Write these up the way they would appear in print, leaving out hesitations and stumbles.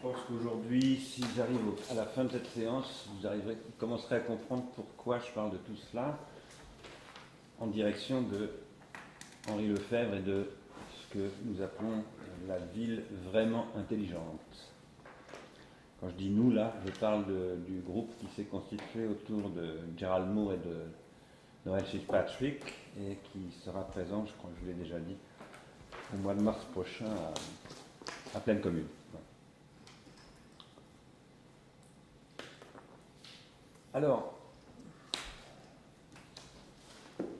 pense qu'aujourd'hui, si j'arrive à la fin de cette séance, vous commencerez à comprendre pourquoi je parle de tout cela en direction de Henri Lefebvre et de ce que nous appelons la ville vraiment intelligente. Quand je dis nous, là, je parle du groupe qui s'est constitué autour de Gerald Moore et de Noel Fitzpatrick et qui sera présent, je crois que je vous l'ai déjà dit, au mois de mars prochain à Pleine Commune. Alors,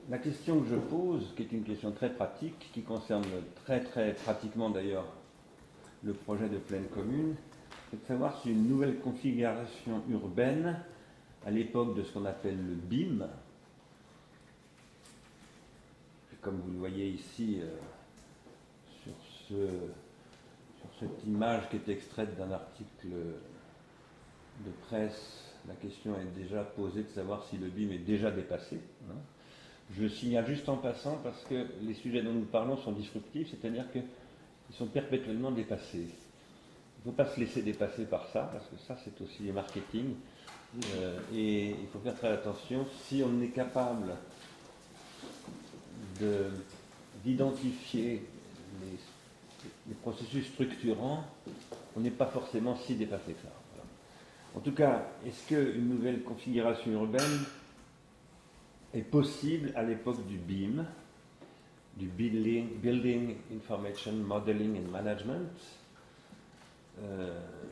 la question que je pose, qui est une question très pratique, qui concerne très pratiquement d'ailleurs le projet de Pleine Commune, c'est de savoir si une nouvelle configuration urbaine, à l'époque de ce qu'on appelle le BIM, comme vous le voyez ici sur cette image qui est extraite d'un article de presse, la question est déjà posée de savoir si le BIM est déjà dépassé. Je le signale juste en passant parce que les sujets dont nous parlons sont disruptifs, c'est-à-dire qu'ils sont perpétuellement dépassés. Il ne faut pas se laisser dépasser par ça, parce que ça c'est aussi du marketing. Et il faut faire très attention. Si on est capable d'identifier les processus structurants, on n'est pas forcément si dépassé que ça. Voilà. En tout cas, est-ce qu'une nouvelle configuration urbaine est possible à l'époque du BIM, du Building Information Modeling and Management?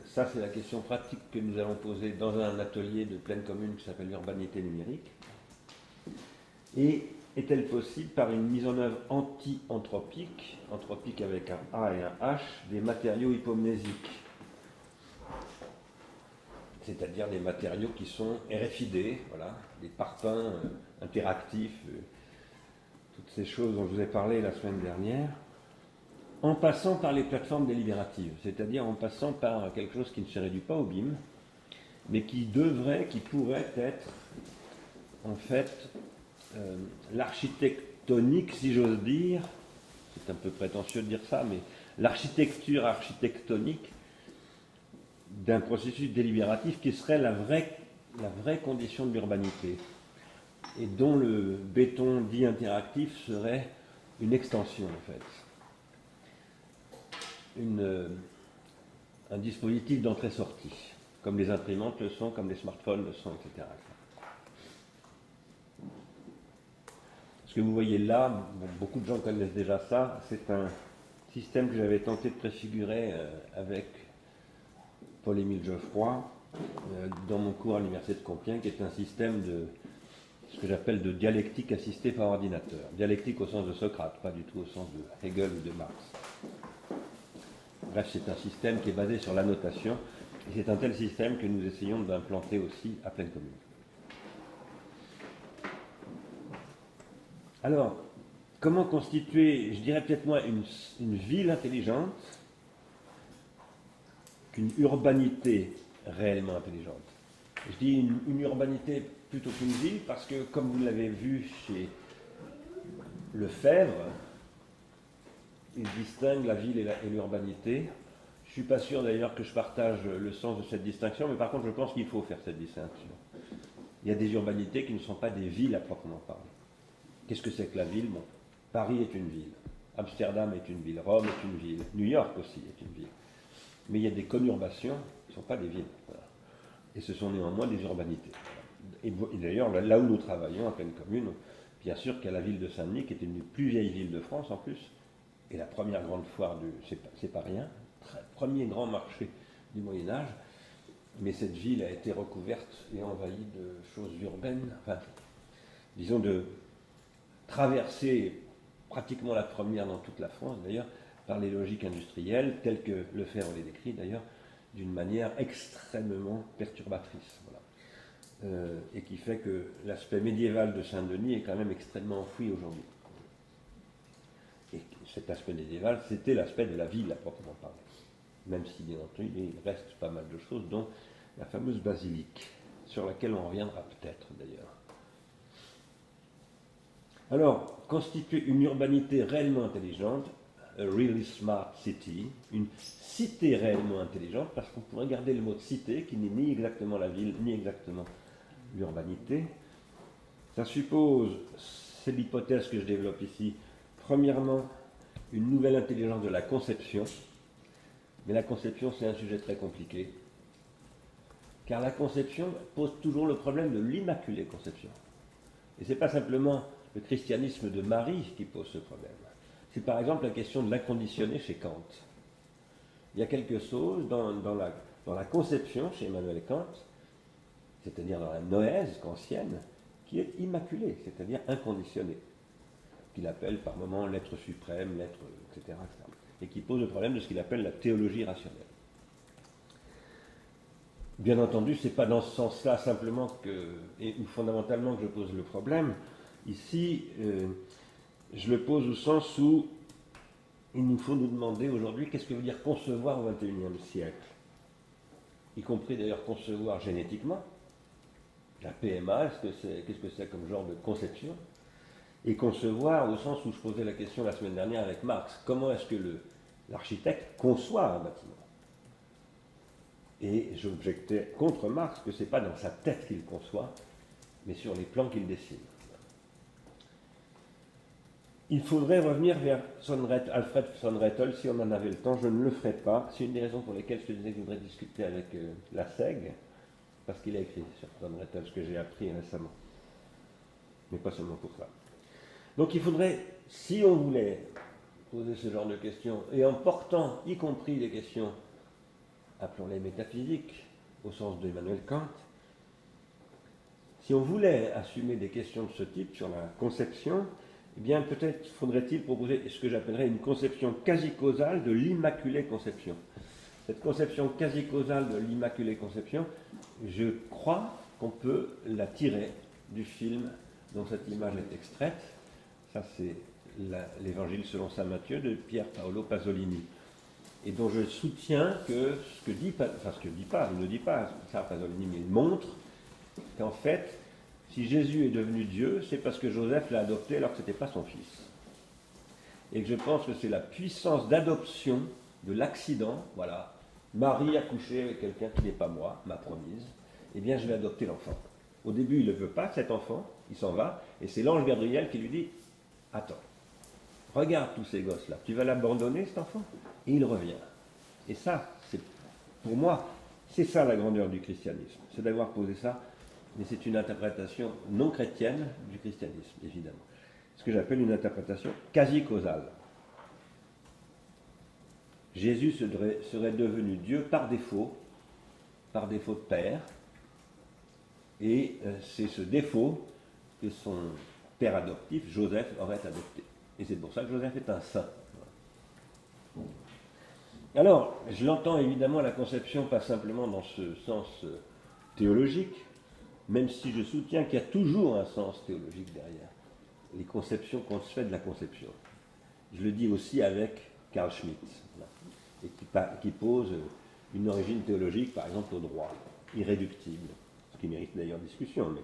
Ça, c'est la question pratique que nous allons poser dans un atelier de Pleine Commune qui s'appelle l'urbanité numérique. Et est-elle possible par une mise en œuvre anti-anthropique, anthropique avec un A et un H, des matériaux hypomnésiques, c'est-à-dire des matériaux qui sont RFID, voilà, des parpaings interactifs, toutes ces choses dont je vous ai parlé la semaine dernière, en passant par les plateformes délibératives, c'est-à-dire en passant par quelque chose qui ne se réduit pas au BIM, mais qui pourrait être en fait l'architectonique, si j'ose dire, c'est un peu prétentieux de dire ça, mais l'architecture architectonique d'un processus délibératif qui serait la vraie condition de l'urbanité et dont le béton dit interactif serait une extension en fait. Un dispositif d'entrée-sortie, comme les imprimantes le sont, comme les smartphones le sont, etc. Ce que vous voyez là, beaucoup de gens connaissent déjà ça, c'est un système que j'avais tenté de préfigurer avec Paul-Émile Geoffroy dans mon cours à l'Université de Compiègne, qui est un système de ce que j'appelle de dialectique assistée par ordinateur. Dialectique au sens de Socrate, pas du tout au sens de Hegel ou de Marx. Bref, c'est un système qui est basé sur l'annotation, et c'est un tel système que nous essayons d'implanter aussi à Pleine Commune. Alors, comment constituer, je dirais peut-être moi, une ville intelligente qu'une urbanité réellement intelligente? Je dis une urbanité plutôt qu'une ville parce que, comme vous l'avez vu chez Lefebvre, il distingue la ville et l'urbanité. Je ne suis pas sûr d'ailleurs que je partage le sens de cette distinction, mais par contre je pense qu'il faut faire cette distinction. Il y a des urbanités qui ne sont pas des villes à proprement parler. Qu'est-ce que c'est que la ville? Bon, Paris est une ville, Amsterdam est une ville, Rome est une ville, New York aussi est une ville. Mais il y a des conurbations qui ne sont pas des villes. Voilà. Et ce sont néanmoins des urbanités. Et d'ailleurs, là où nous travaillons à Pleine Commune, bien sûr qu'il y a la ville de Saint-Denis, qui est une des plus vieilles villes de France en plus, et la première grande foire c'est pas rien, premier grand marché du Moyen-Âge, mais cette ville a été recouverte et envahie de choses urbaines, enfin, disons de traverser pratiquement la première dans toute la France d'ailleurs, par les logiques industrielles, telles que Lefebvre les décrit d'ailleurs, d'une manière extrêmement perturbatrice. Voilà. Et qui fait que l'aspect médiéval de Saint-Denis est quand même extrêmement enfoui aujourd'hui. Et cet aspect médiéval, c'était l'aspect de la ville à proprement parler. Même si, bien entendu, il reste pas mal de choses, dont la fameuse basilique, sur laquelle on reviendra peut-être d'ailleurs. Alors, constituer une urbanité réellement intelligente, a really smart city, une cité réellement intelligente, parce qu'on pourrait garder le mot de cité, qui n'est ni exactement la ville, ni exactement l'urbanité. Ça suppose, c'est l'hypothèse que je développe ici, premièrement, une nouvelle intelligence de la conception. Mais la conception, c'est un sujet très compliqué, car la conception pose toujours le problème de l'immaculée conception. Et ce n'est pas simplement le christianisme de Marie qui pose ce problème. C'est par exemple la question de l'inconditionné chez Kant. Il y a quelque chose dans la conception chez Emmanuel Kant, c'est-à-dire dans la noèse kantienne, qui est immaculée, c'est-à-dire inconditionnée, qu'il appelle par moments l'être suprême, l'être, etc., et qui pose le problème de ce qu'il appelle la théologie rationnelle. Bien entendu, ce n'est pas dans ce sens-là simplement ou fondamentalement que je pose le problème. Ici, je le pose au sens où il nous faut nous demander aujourd'hui qu'est-ce que veut dire concevoir au XXIe siècle, y compris d'ailleurs concevoir génétiquement. La PMA, qu'est-ce que c'est comme genre de conception? Et concevoir au sens où je posais la question la semaine dernière avec Marx, comment est-ce que l'architecte conçoit un bâtiment? Et j'objectais contre Marx que ce n'est pas dans sa tête qu'il conçoit, mais sur les plans qu'il dessine. Il faudrait revenir vers Alfred Sonnrettel si on en avait le temps, je ne le ferai pas. C'est une des raisons pour lesquelles je te disais que je voudrais discuter avec la SEG, parce qu'il a écrit sur Sonnrettel ce que j'ai appris récemment. Mais pas seulement pour ça. Donc il faudrait, si on voulait poser ce genre de questions, et en portant y compris des questions, appelons-les métaphysiques, au sens d'Emmanuel Kant, si on voulait assumer des questions de ce type sur la conception, eh bien peut-être faudrait-il proposer ce que j'appellerais une conception quasi-causale de l'immaculée conception. Cette conception quasi-causale de l'immaculée conception, je crois qu'on peut la tirer du film dont cette image est extraite. Ça, c'est l'Évangile selon saint Matthieu de Pier Paolo Pasolini, et dont je soutiens que il ne dit pas ça Pasolini, mais il montre qu'en fait, si Jésus est devenu Dieu, c'est parce que Joseph l'a adopté alors que ce n'était pas son fils. Et que je pense que c'est la puissance d'adoption de l'accident, voilà, Marie a couché avec quelqu'un qui n'est pas moi, ma promise, eh bien je vais adopter l'enfant. Au début, il ne veut pas cet enfant, il s'en va, et c'est l'ange Gabriel qui lui dit « Attends, regarde tous ces gosses-là, tu vas l'abandonner cet enfant ?» Et il revient. Et ça, pour moi, c'est ça la grandeur du christianisme, c'est d'avoir posé ça, mais c'est une interprétation non chrétienne du christianisme, évidemment. Ce que j'appelle une interprétation quasi-causale. Jésus serait devenu Dieu par défaut de père, et c'est ce défaut que son père adoptif, Joseph, aurait adopté. Et c'est pour ça que Joseph est un saint. Alors, je l'entends évidemment la conception pas simplement dans ce sens théologique, même si je soutiens qu'il y a toujours un sens théologique derrière les conceptions qu'on se fait de la conception. Je le dis aussi avec Carl Schmitt, et qui pose une origine théologique, par exemple, au droit, irréductible, ce qui mérite d'ailleurs discussion. Mais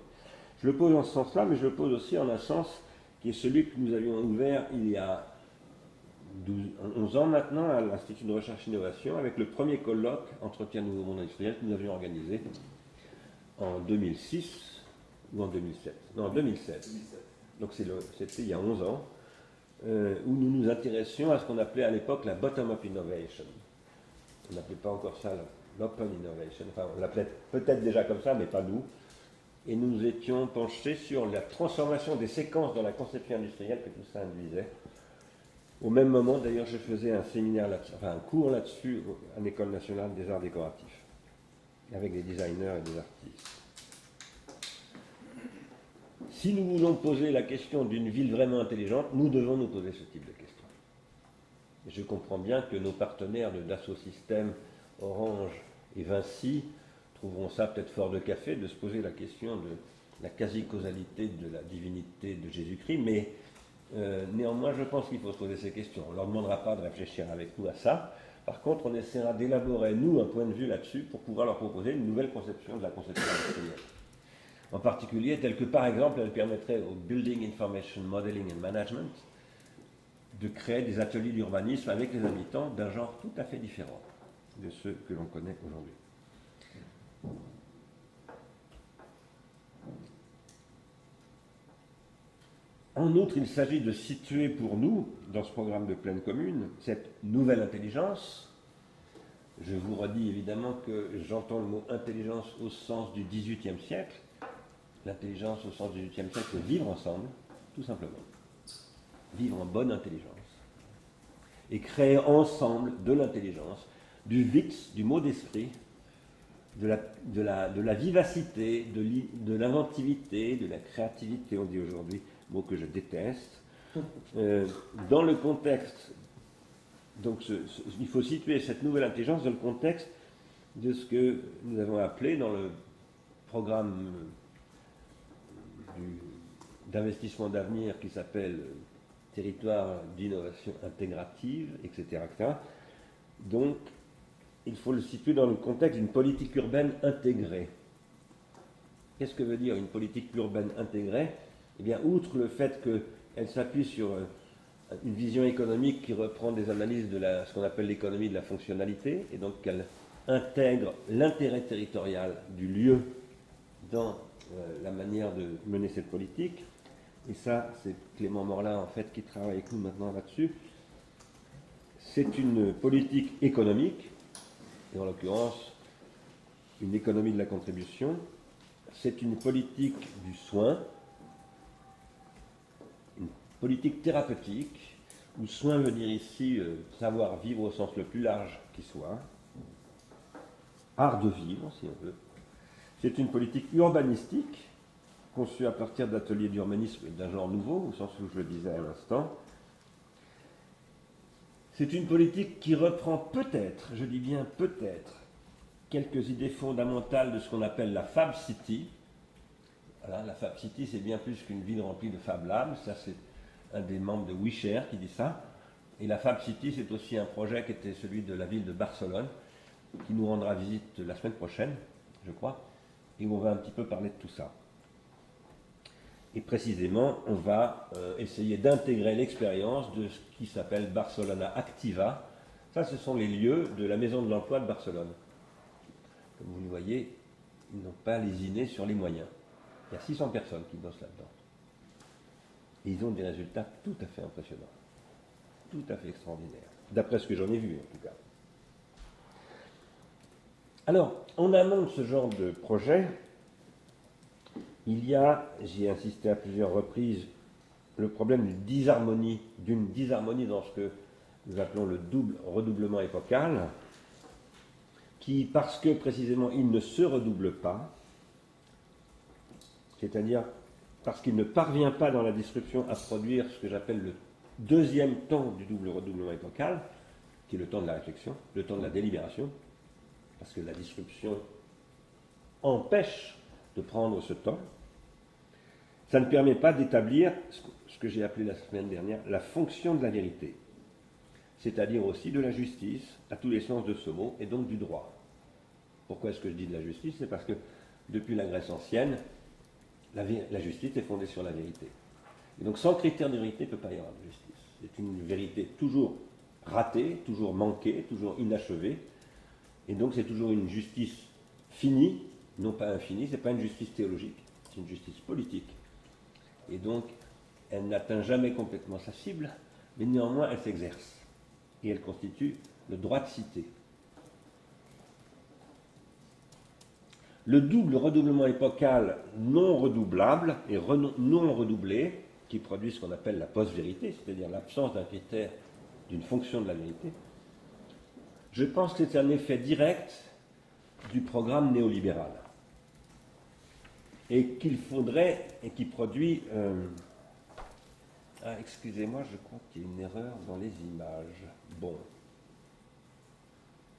je le pose en ce sens-là, mais je le pose aussi en un sens qui est celui que nous avions ouvert il y a 11 ans maintenant à l'Institut de Recherche et Innovation, avec le premier colloque Entretien Nouveau Monde Industriel que nous avions organisé en 2006 ou en 2007. Non, en 2007. Donc c'était il y a 11 ans, où nous nous intéressions à ce qu'on appelait à l'époque la bottom-up innovation. On n'appelait pas encore ça l'open innovation, enfin on l'appelait peut-être déjà comme ça, mais pas nous. Et nous nous étions penchés sur la transformation des séquences dans la conception industrielle que tout ça induisait. Au même moment, d'ailleurs, je faisais un séminaire là-dessus, enfin un cours là-dessus à l'École nationale des arts décoratifs, avec des designers et des artistes. Si nous voulons poser la question d'une ville vraiment intelligente, nous devons nous poser ce type de questions. Et je comprends bien que nos partenaires de Dassault Systèmes, Orange et Vinci trouveront ça peut-être fort de café de se poser la question de la quasi-causalité de la divinité de Jésus-Christ, mais néanmoins je pense qu'il faut se poser ces questions. On ne leur demandera pas de réfléchir avec nous à ça. Par contre, on essaiera d'élaborer, nous, un point de vue là-dessus pour pouvoir leur proposer une nouvelle conception de la conception industrielle. En particulier, telle que par exemple, elle permettrait au Building Information Modeling and Management de créer des ateliers d'urbanisme avec les habitants d'un genre tout à fait différent de ceux que l'on connaît aujourd'hui. En outre, il s'agit de situer pour nous, dans ce programme de pleine commune, cette nouvelle intelligence. Je vous redis évidemment que j'entends le mot intelligence au sens du XVIIIe siècle. L'intelligence au sens du XVIIIe siècle, c'est vivre ensemble, tout simplement. Vivre en bonne intelligence. Et créer ensemble de l'intelligence, du vix, du mot d'esprit, de la vivacité, de l'inventivité, de la créativité, on dit aujourd'hui, mot que je déteste. Dans le contexte, donc il faut situer cette nouvelle intelligence dans le contexte de ce que nous avons appelé dans le programme d'investissement d'avenir qui s'appelle territoire d'innovation intégrative, etc., etc. Donc, il faut le situer dans le contexte d'une politique urbaine intégrée. Qu'est-ce que veut dire une politique urbaine intégrée? Eh bien, outre le fait qu'elle s'appuie sur une vision économique qui reprend des analyses de ce qu'on appelle l'économie de la fonctionnalité, et donc qu'elle intègre l'intérêt territorial du lieu dans la manière de mener cette politique, et ça, c'est Clément Morlin, en fait, qui travaille avec nous maintenant là-dessus. C'est une politique économique, et en l'occurrence, une économie de la contribution. C'est une politique du soin, une politique thérapeutique, où soin veut dire ici savoir vivre au sens le plus large qui soit, art de vivre, si on veut. C'est une politique urbanistique, conçue à partir d'ateliers d'urbanisme d'un genre nouveau, au sens où je le disais à l'instant. C'est une politique qui reprend peut-être, je dis bien peut-être, quelques idées fondamentales de ce qu'on appelle la Fab City. Voilà, la Fab City, c'est bien plus qu'une ville remplie de Fab Labs. Ça, c'est un des membres de WeShare qui dit ça. Et la Fab City, c'est aussi un projet qui était celui de la ville de Barcelone, qui nous rendra visite la semaine prochaine, je crois, et où on va un petit peu parler de tout ça. Et précisément, on va essayer d'intégrer l'expérience de ce qui s'appelle Barcelona Activa. Ça, ce sont les lieux de la Maison de l'Emploi de Barcelone. Comme vous le voyez, ils n'ont pas lésiné sur les moyens. Il y a 600 personnes qui bossent là-dedans. Et ils ont des résultats tout à fait impressionnants. Tout à fait extraordinaires. D'après ce que j'en ai vu, en tout cas. Alors, en amont de ce genre de projet, il y a, j'y ai insisté à plusieurs reprises, le problème d'une disharmonie dans ce que nous appelons le double redoublement épocal, qui, parce que précisément il ne se redouble pas, c'est-à-dire parce qu'il ne parvient pas dans la description à produire ce que j'appelle le deuxième temps du double redoublement épocal, qui est le temps de la réflexion, le temps de la délibération, parce que la disruption empêche de prendre ce temps, ça ne permet pas d'établir ce que j'ai appelé la semaine dernière la fonction de la vérité, c'est-à-dire aussi de la justice, à tous les sens de ce mot, et donc du droit. Pourquoi est-ce que je dis de la justice? C'est parce que depuis la Grèce ancienne, la justice est fondée sur la vérité. Et donc sans critère de vérité, il ne peut pas y avoir de justice. C'est une vérité toujours ratée, toujours manquée, toujours inachevée, et donc c'est toujours une justice finie, non pas infinie, ce n'est pas une justice théologique, c'est une justice politique. Et donc, elle n'atteint jamais complètement sa cible, mais néanmoins, elle s'exerce. Et elle constitue le droit de cité. Le double redoublement épocal non redoublable et non redoublé, qui produit ce qu'on appelle la post-vérité, c'est-à-dire l'absence d'un critère, d'une fonction de la vérité, je pense que c'est un effet direct du programme néolibéral. Et qu'il faudrait, et qui produit... Ah, excusez-moi, je crois qu'il y a une erreur dans les images. Bon.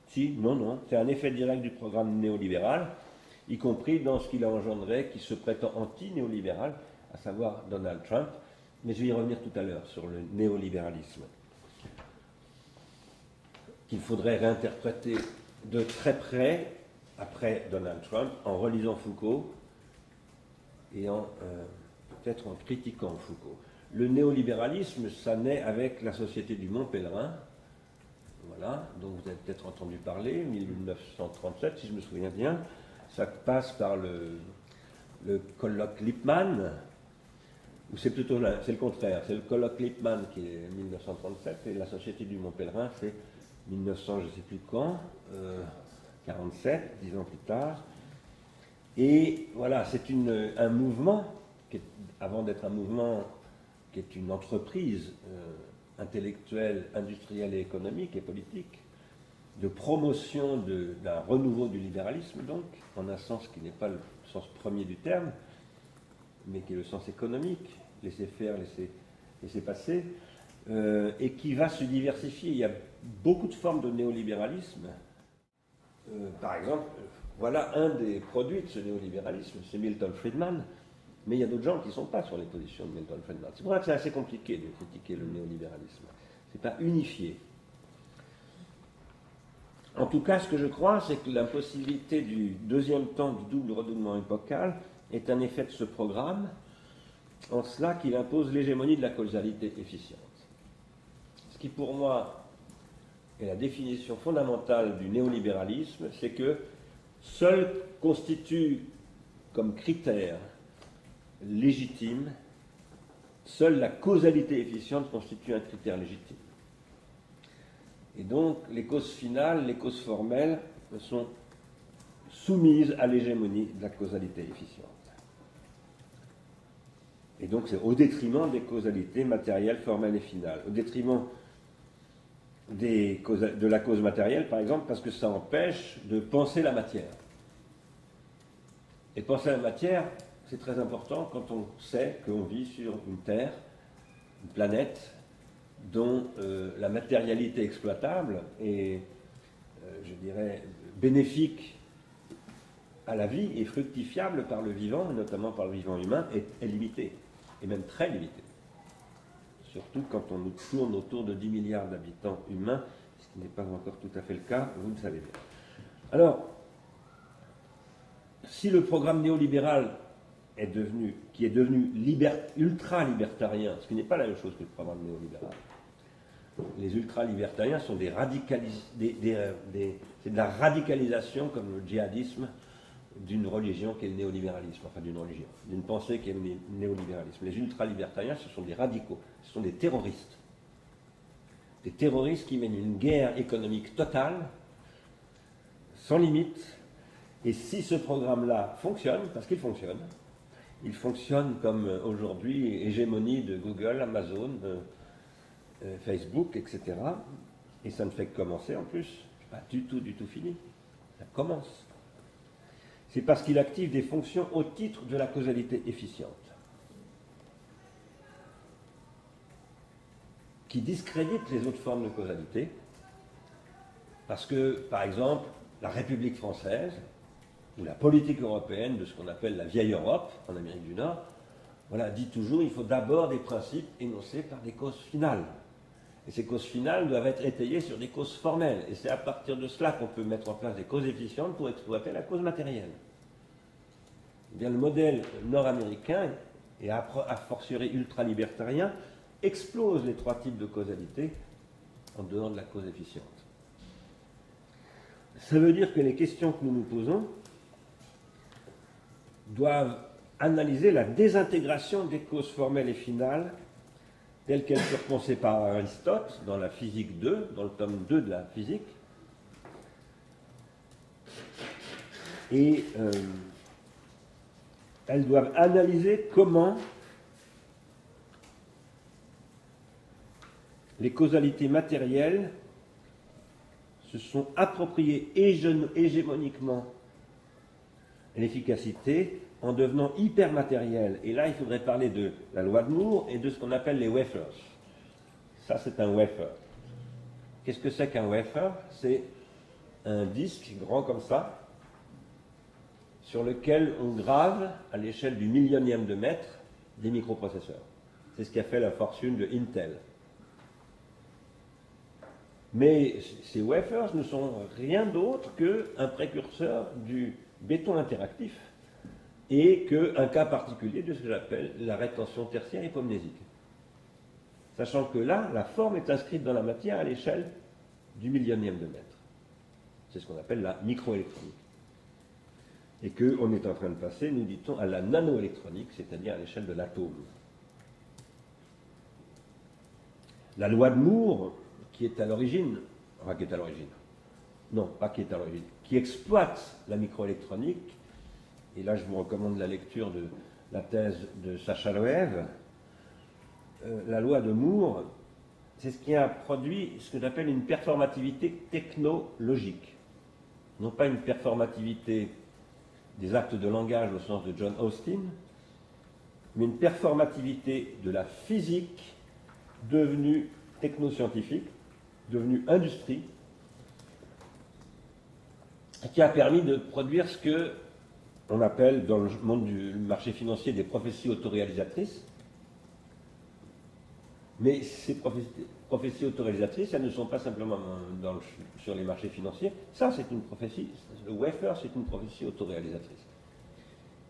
Si, non, c'est un effet direct du programme néolibéral, y compris dans ce qu'il a engendré, qui se prétend anti-néolibéral, à savoir Donald Trump. Mais je vais y revenir tout à l'heure sur le néolibéralisme, qu'il faudrait réinterpréter de très près, après Donald Trump, en relisant Foucault, et peut-être en critiquant Foucault. le néolibéralisme, ça naît avec la Société du Mont Pèlerin, voilà, dont vous avez peut-être entendu parler, 1937, si je me souviens bien. Ça passe par le colloque Lippmann, ou c'est plutôt c'est le contraire, c'est le colloque Lippmann qui est 1937, et la Société du Mont Pèlerin, c'est 1900, je ne sais plus quand, 47, 10 ans plus tard. Et voilà, c'est un mouvement, qui est, avant d'être un mouvement, qui est une entreprise intellectuelle, industrielle et économique et politique, de promotion d'un renouveau du libéralisme, donc, en un sens qui n'est pas le sens premier du terme, mais qui est le sens économique, laisser faire, laisser passer, et qui va se diversifier. Il y a beaucoup de formes de néolibéralisme. Par exemple, voilà un des produits de ce néolibéralisme, c'est Milton Friedman, mais il y a d'autres gens qui ne sont pas sur les positions de Milton Friedman. C'est pour ça que c'est assez compliqué de critiquer le néolibéralisme. Ce n'est pas unifié. En tout cas, ce que je crois, c'est que l'impossibilité du deuxième temps du double redoublement épocal est un effet de ce programme, en cela qu'il impose l'hégémonie de la causalité efficiente. Ce qui, pour moi, est la définition fondamentale du néolibéralisme, c'est que seul constitue comme critère légitime, seule la causalité efficiente constitue un critère légitime. Et donc, les causes finales, les causes formelles sont soumises à l'hégémonie de la causalité efficiente. Et donc, c'est au détriment des causalités matérielles, formelles et finales. Au détriment de la cause matérielle, par exemple, parce que ça empêche de penser la matière. Et penser la matière, c'est très important quand on sait qu'on vit sur une Terre, une planète, dont la matérialité exploitable est, je dirais, bénéfique à la vie et fructifiable par le vivant, et notamment par le vivant humain, est limitée, et même très limitée. Surtout quand on nous tourne autour de 10 milliards d'habitants humains, ce qui n'est pas encore tout à fait le cas, vous le savez bien. Alors, si le programme néolibéral qui est devenu ultra-libertarien, ce qui n'est pas la même chose que le programme néolibéral, les ultra-libertariens sont c'est de la radicalisation, comme le djihadisme, d'une religion qui est le néolibéralisme, enfin d'une pensée qui est le néolibéralisme. Les ultra-libertariens, ce sont des radicaux, ce sont des terroristes qui mènent une guerre économique totale, sans limite, et si ce programme-là fonctionne, parce qu'il fonctionne comme aujourd'hui hégémonie de Google, Amazon, Facebook, etc. Et ça ne fait que commencer en plus. C'est pas du tout fini. Ça commence. C'est parce qu'il active des fonctions au titre de la causalité efficiente, qui discrédite les autres formes de causalité, parce que, par exemple, la République française, ou la politique européenne de ce qu'on appelle la vieille Europe, en Amérique du Nord, voilà, dit toujours qu'il faut d'abord des principes énoncés par des causes finales. Et ces causes finales doivent être étayées sur des causes formelles. Et c'est à partir de cela qu'on peut mettre en place des causes efficientes pour exploiter la cause matérielle. Eh bien, le modèle nord-américain, et a fortiori ultra-libertarien, explose les trois types de causalité en dehors de la cause efficiente. Ça veut dire que les questions que nous nous posons doivent analyser la désintégration des causes formelles et finales telles qu'elles furent pensées par Aristote dans la physique 2, dans le tome 2 de la physique. Et elles doivent analyser comment les causalités matérielles se sont appropriées hégémoniquement l'efficacité en devenant hypermatérielles. Et là, il faudrait parler de la loi de Moore et de ce qu'on appelle les wafers. Ça, c'est un wafer. Qu'est-ce que c'est qu'un wafer? C'est un disque grand comme ça, sur lequel on grave, à l'échelle du millionième de mètre, des microprocesseurs. C'est ce qui a fait la fortune de Intel. Mais ces wafers ne sont rien d'autre qu'un précurseur du béton interactif et qu'un cas particulier de ce que j'appelle la rétention tertiaire hypomnésique. Sachant que là, la forme est inscrite dans la matière à l'échelle du millionième de mètre. C'est ce qu'on appelle la microélectronique. Et qu'on est en train de passer, nous dit-on, à la nanoélectronique, c'est-à-dire à l'échelle de l'atome. La loi de Moore, qui est à l'origine, qui exploite la microélectronique, et là je vous recommande la lecture de la thèse de Sacha Loew, la loi de Moore, c'est ce qui a produit ce que j'appelle une performativité technologique. Non pas une performativité des actes de langage au sens de John Austin, mais une performativité de la physique devenue technoscientifique, devenue industrie, qui a permis de produire ce que on appelle dans le monde du marché financier des prophéties autoréalisatrices. Mais ces prophéties autoréalisatrices, elles ne sont pas simplement sur les marchés financiers. Ça, c'est une prophétie. Le wafer, c'est une prophétie autoréalisatrice.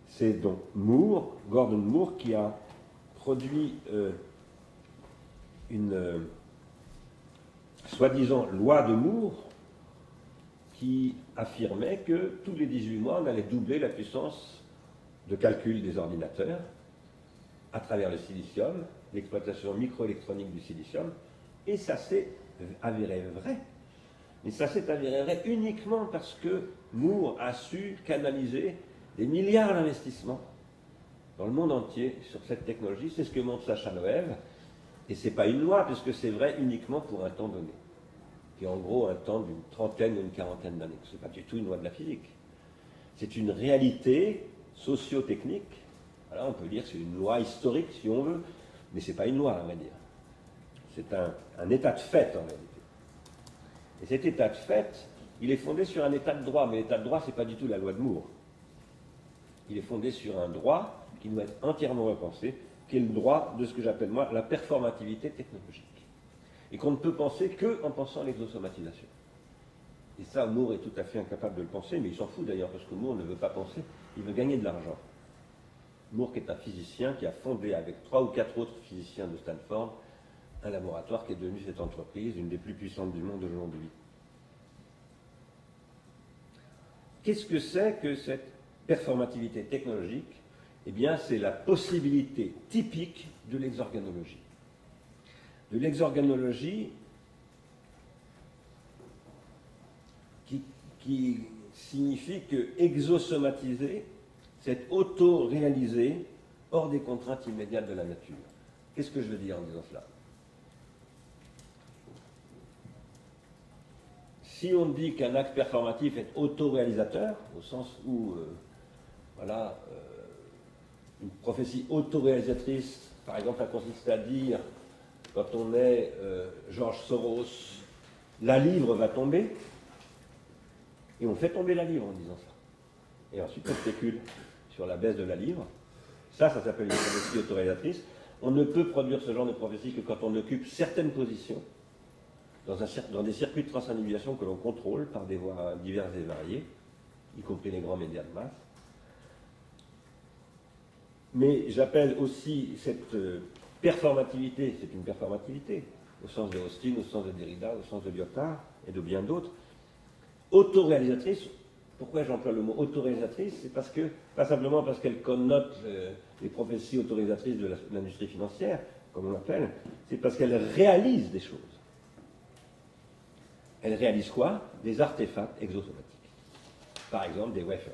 C'est donc Moore, Gordon Moore, qui a produit une soi-disant loi de Moore qui affirmait que tous les 18 mois, on allait doubler la puissance de calcul des ordinateurs à travers le silicium, l'exploitation microélectronique du silicium, et ça s'est avéré vrai. Mais ça s'est avéré vrai uniquement parce que Moore a su canaliser des milliards d'investissements dans le monde entier sur cette technologie. C'est ce que montre Sacha Loew, et ce n'est pas une loi, puisque c'est vrai uniquement pour un temps donné, qui est en gros un temps d'une trentaine ou une quarantaine d'années. Ce n'est pas du tout une loi de la physique. C'est une réalité socio-technique. Alors on peut dire que c'est une loi historique, si on veut, mais ce n'est pas une loi, on va dire. C'est un état de fait, en réalité. Et cet état de fait, il est fondé sur un état de droit, mais l'état de droit, ce n'est pas du tout la loi de Moore. Il est fondé sur un droit qui doit être entièrement repensé, qui est le droit de ce que j'appelle, moi, la performativité technologique. Et qu'on ne peut penser qu'en pensant à l'exosomatisation. Et ça, Moore est tout à fait incapable de le penser, mais il s'en fout d'ailleurs, parce que Moore ne veut pas penser, il veut gagner de l'argent. Moore, qui est un physicien, qui a fondé avec 3 ou 4 autres physiciens de Stanford un laboratoire qui est devenu cette entreprise, une des plus puissantes du monde aujourd'hui. Qu'est-ce que c'est que cette performativité technologique? Eh bien, c'est la possibilité typique de l'exorganologie. De l'exorganologie qui signifie que exosomatiser, c'est auto-réaliser hors des contraintes immédiates de la nature. Qu'est-ce que je veux dire en disant cela? Si on dit qu'un acte performatif est autoréalisateur, au sens où, une prophétie autoréalisatrice, par exemple, ça consiste à dire, quand on est George Soros, la livre va tomber, et on fait tomber la livre en disant ça. Et ensuite, on spécule sur la baisse de la livre. Ça s'appelle une prophétie autoréalisatrice. On ne peut produire ce genre de prophétie que quand on occupe certaines positions dans des circuits de transindividuation que l'on contrôle par des voies diverses et variées, y compris les grands médias de masse. Mais j'appelle aussi cette performativité, c'est une performativité, au sens de Austin, au sens de Derrida, au sens de Lyotard et de bien d'autres, autoréalisatrice. Pourquoi j'emploie le mot autoréalisatrice? C'est parce que, pas simplement parce qu'elle connote les prophéties autorisatrices de l'industrie financière, comme on l'appelle, c'est parce qu'elle réalise des choses. Elle réalise quoi? Des artefacts exosomatiques. Par exemple, des wafers,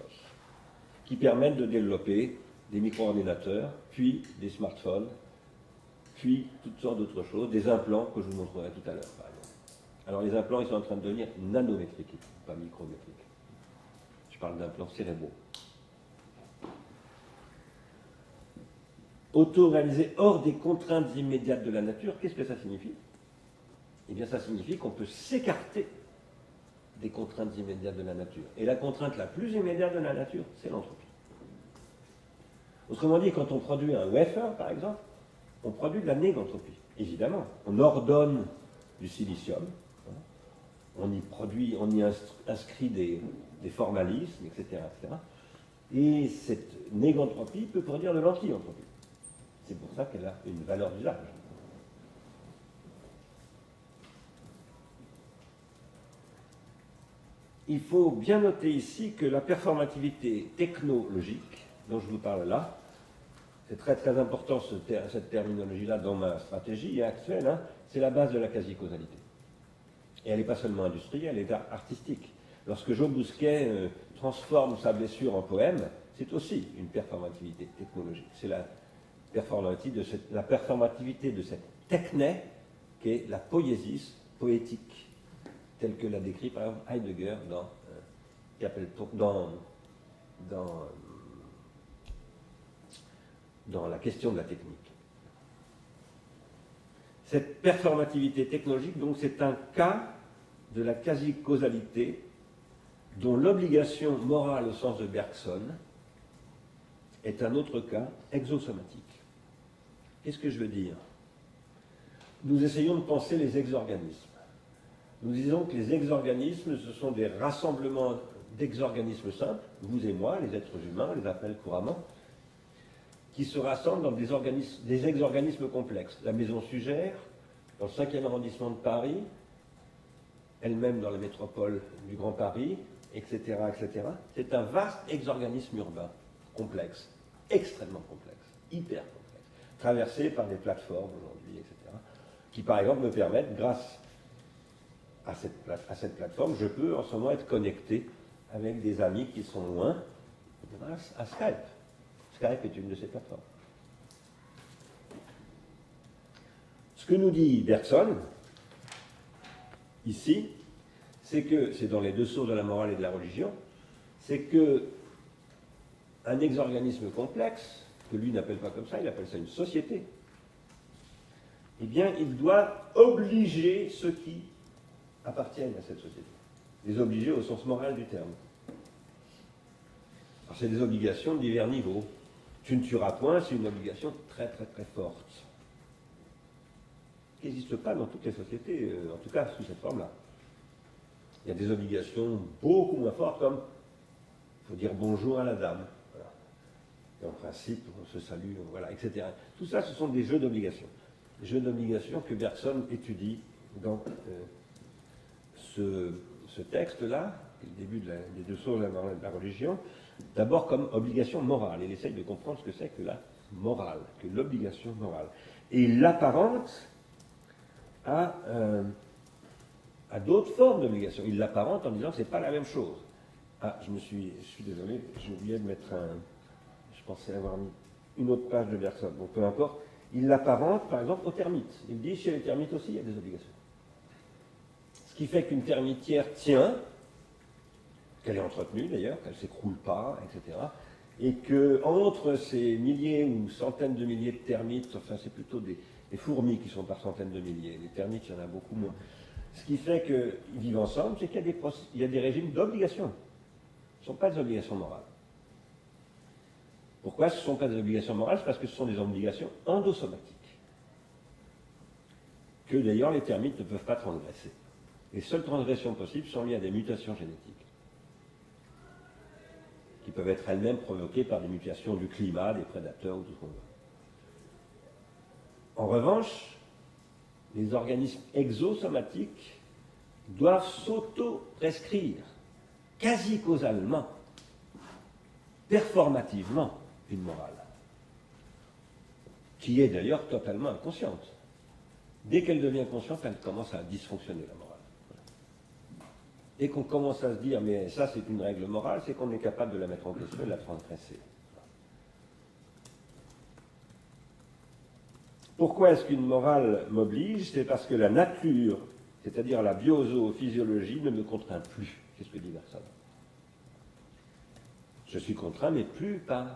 qui permettent de développer des micro-ordinateurs, puis des smartphones, puis toutes sortes d'autres choses, des implants que je vous montrerai tout à l'heure, par exemple. Alors les implants, ils sont en train de devenir nanométriques, pas micrométriques. Je parle d'implants cérébraux. Auto-réalisé hors des contraintes immédiates de la nature, qu'est-ce que ça signifie? Eh bien, ça signifie qu'on peut s'écarter des contraintes immédiates de la nature. Et la contrainte la plus immédiate de la nature, c'est l'entropie. Autrement dit, quand on produit un wafer, par exemple, on produit de la négantropie. Évidemment, on ordonne du silicium, on y inscrit des formalismes, etc., etc. Et cette négantropie peut produire de l'anti-entropie. C'est pour ça qu'elle a une valeur d'usage. il faut bien noter ici que la performativité technologique, dont je vous parle là, c'est très très important cette terminologie-là dans ma stratégie actuelle, hein, c'est la base de la quasi-causalité. Et elle n'est pas seulement industrielle, elle est artistique. Lorsque Joe Bousquet transforme sa blessure en poème, c'est aussi une performativité technologique. C'est la performativité de cette techné qui est la poiesis poétique, telle que l'a décrit par exemple Heidegger dans la question de la technique. Cette performativité technologique, donc, c'est un cas de la quasi-causalité dont l'obligation morale au sens de Bergson est un autre cas exosomatique. Qu'est-ce que je veux dire? Nous essayons de penser les exorganismes. Nous disons que les exorganismes, ce sont des rassemblements d'exorganismes simples, vous et moi, les êtres humains, on les appelle couramment, qui se rassemblent dans des exorganismes complexes. La maison Sugère, dans le 5e arrondissement de Paris, elle-même dans la métropole du Grand Paris, etc., etc. C'est un vaste exorganisme urbain, complexe, extrêmement complexe, hyper complexe, traversé par des plateformes aujourd'hui, etc., qui par exemple me permettent, grâce à cette plateforme, je peux en ce moment être connecté avec des amis qui sont loin grâce à Skype. Skype est une de ces plateformes. Ce que nous dit Bergson, ici, c'est que, c'est dans les deux sources de la morale et de la religion, c'est que un exorganisme complexe, que lui n'appelle pas comme ça, il appelle ça une société, eh bien, il doit obliger ceux qui appartiennent à cette société. Les obliger au sens moral du terme. Alors, c'est des obligations de divers niveaux. Tu ne tueras point, c'est une obligation très très très forte, qui n'existe pas dans toutes les sociétés, en tout cas sous cette forme-là. Il y a des obligations beaucoup moins fortes, comme il faut dire bonjour à la dame. Voilà. Et en principe, on se salue, voilà, etc. Tout ça, ce sont des jeux d'obligations. Des jeux d'obligations que Bergson étudie dans ce texte-là, le début des deux sources de la religion, d'abord comme obligation morale. Il essaye de comprendre ce que c'est que la morale, que l'obligation morale. Et il l'apparente à d'autres formes d'obligation. Il l'apparente en disant que ce n'est pas la même chose. Ah, je suis désolé, j'ai oublié de mettre je pensais avoir mis une autre page de Bergson. Donc peu importe. Il l'apparente, par exemple, aux termites. Il dit, chez les termites aussi, il y a des obligations. Ce qui fait qu'une termitière tient, qu'elle est entretenue d'ailleurs, qu'elle ne s'écroule pas, etc. Et qu'entre ces milliers ou centaines de milliers de termites, enfin c'est plutôt des fourmis qui sont par centaines de milliers, les termites il y en a beaucoup moins. Ce qui fait qu'ils vivent ensemble, c'est qu'il y a des régimes d'obligation. Ce ne sont pas des obligations morales. Pourquoi ce ne sont pas des obligations morales? C'est parce que ce sont des obligations endosomatiques. Que d'ailleurs les termites ne peuvent pas transgresser. Les seules transgressions possibles sont liées à des mutations génétiques, qui peuvent être elles-mêmes provoquées par des mutations du climat, des prédateurs ou tout ce qu'on veut. En revanche, les organismes exosomatiques doivent s'auto-prescrire, quasi-causalement, performativement, une morale, qui est d'ailleurs totalement inconsciente. Dès qu'elle devient consciente, elle commence à dysfonctionner, la morale. Dès qu'on commence à se dire, mais ça c'est une règle morale, c'est qu'on est capable de la mettre en question et de la transgresser. Pourquoi est-ce qu'une morale m'oblige? C'est parce que la nature, c'est-à-dire la biophysiologie, ne me contraint plus. C'est ce que dit Bergson. Je suis contraint, mais plus par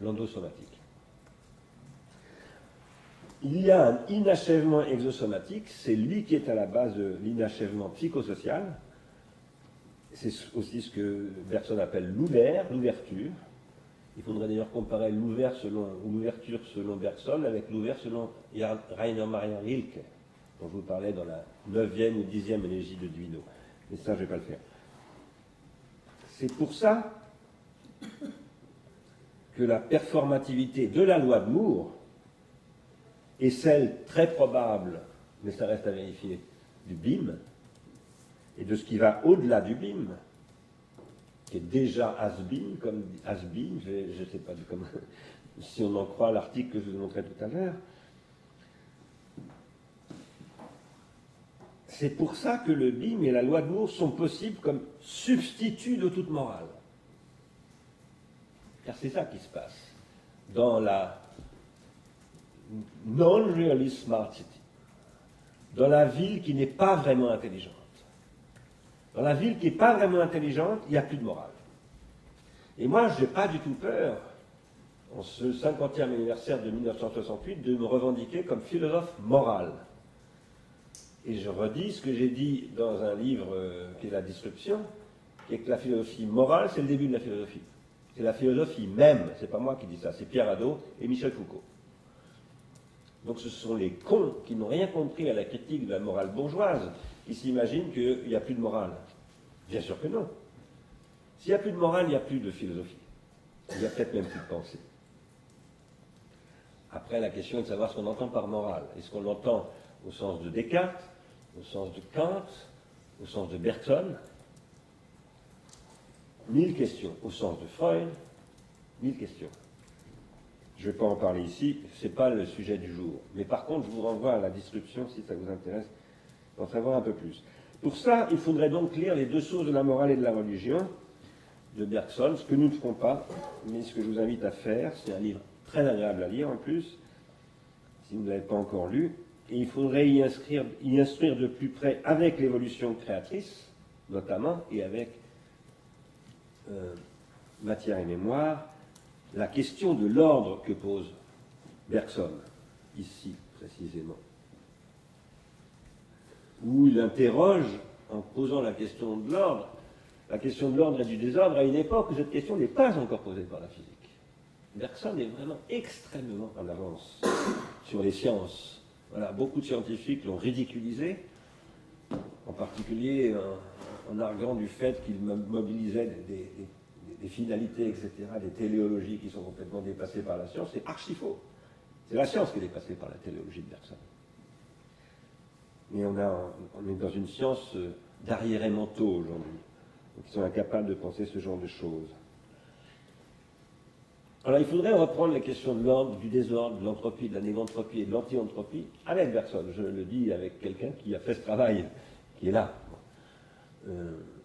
l'endosomatique. Il y a un inachèvement exosomatique, c'est lui qui est à la base de l'inachèvement psychosocial. C'est aussi ce que Bergson appelle l'ouverture. Il faudrait d'ailleurs comparer l'ouverture selon Bergson avec l'ouverture selon Rainer Maria Rilke, dont je vous parlais dans la 9e ou 10e élégie de Duino. Mais ça, je ne vais pas le faire. C'est pour ça que la performativité de la loi de Moore est celle très probable, mais ça reste à vérifier, du BIM, et de ce qui va au-delà du BIM, qui est déjà has-been, comme has-been, je ne sais pas comment, si on en croit l'article que je vous montrais tout à l'heure. C'est pour ça que le BIM et la loi de Moore sont possibles comme substituts de toute morale. Car c'est ça qui se passe dans la non-realist smart city, dans la ville qui n'est pas vraiment intelligente. Dans la ville qui n'est pas vraiment intelligente, il n'y a plus de morale. Et moi, je n'ai pas du tout peur, en ce 50e anniversaire de 1968, de me revendiquer comme philosophe moral. Et je redis ce que j'ai dit dans un livre qui est La Disruption, qui est que la philosophie morale, c'est le début de la philosophie. C'est la philosophie même, c'est pas moi qui dis ça, c'est Pierre Hadot et Michel Foucault. Donc ce sont les cons qui n'ont rien compris à la critique de la morale bourgeoise, qui s'imaginent qu'il n'y a plus de morale. Bien sûr que non. S'il n'y a plus de morale, il n'y a plus de philosophie. Il n'y a peut-être même plus de pensée. Après, la question est de savoir ce qu'on entend par morale. Est-ce qu'on l'entend au sens de Descartes, au sens de Kant, au sens de Bergson? 1000 questions. Au sens de Freud, 1000 questions. Je ne vais pas en parler ici, ce n'est pas le sujet du jour. Mais par contre, je vous renvoie à La Disruption si ça vous intéresse d'en savoir un peu plus. Pour ça, il faudrait donc lire Les deux sources de la morale et de la religion de Bergson, ce que nous ne ferons pas, mais ce que je vous invite à faire. C'est un livre très agréable à lire en plus, si vous ne l'avez pas encore lu. Et il faudrait y instruire de plus près avec l'évolution créatrice, notamment, et avec Matière et Mémoire, la question de l'ordre que pose Bergson, ici précisément. Où il interroge, en posant la question de l'ordre et du désordre à une époque où cette question n'est pas encore posée par la physique. Bergson est vraiment extrêmement en avance sur les sciences. Voilà, beaucoup de scientifiques l'ont ridiculisé, en particulier en arguant du fait qu'il mobilisait des finalités, etc., des téléologies qui sont complètement dépassées par la science. C'est archi faux. C'est la science qui est dépassée par la téléologie de Bergson. Mais on est dans une science d'arriérés mentaux aujourd'hui, qui sont incapables de penser ce genre de choses. Alors il faudrait reprendre les questions de l'ordre, du désordre, de l'entropie, de la négantropie et de l'anti-entropie avec Bergson. Je le dis avec quelqu'un qui a fait ce travail, qui est là.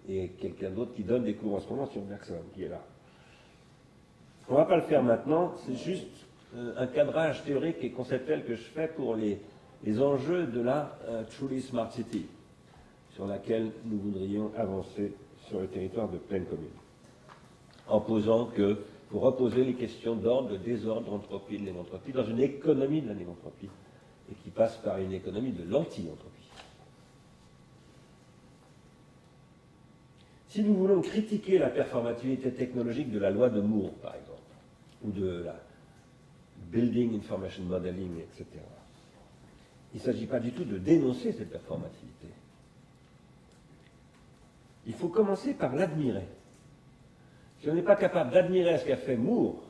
Et quelqu'un d'autre qui donne des cours en ce moment sur Bergson, qui est là. On ne va pas le faire maintenant, c'est juste un cadrage théorique et conceptuel que je fais pour les enjeux de la Truly Smart City, sur laquelle nous voudrions avancer sur le territoire de pleine commune. En posant que, pour reposer les questions d'ordre, de désordre, d'entropie, de négantropie, dans une économie de la négantropie, et qui passe par une économie de l'anti-entropie. Si nous voulons critiquer la performativité technologique de la loi de Moore, par exemple, ou de la Building Information Modeling, etc., il ne s'agit pas du tout de dénoncer cette performativité. Il faut commencer par l'admirer. Si on n'est pas capable d'admirer ce qu'a fait Moore,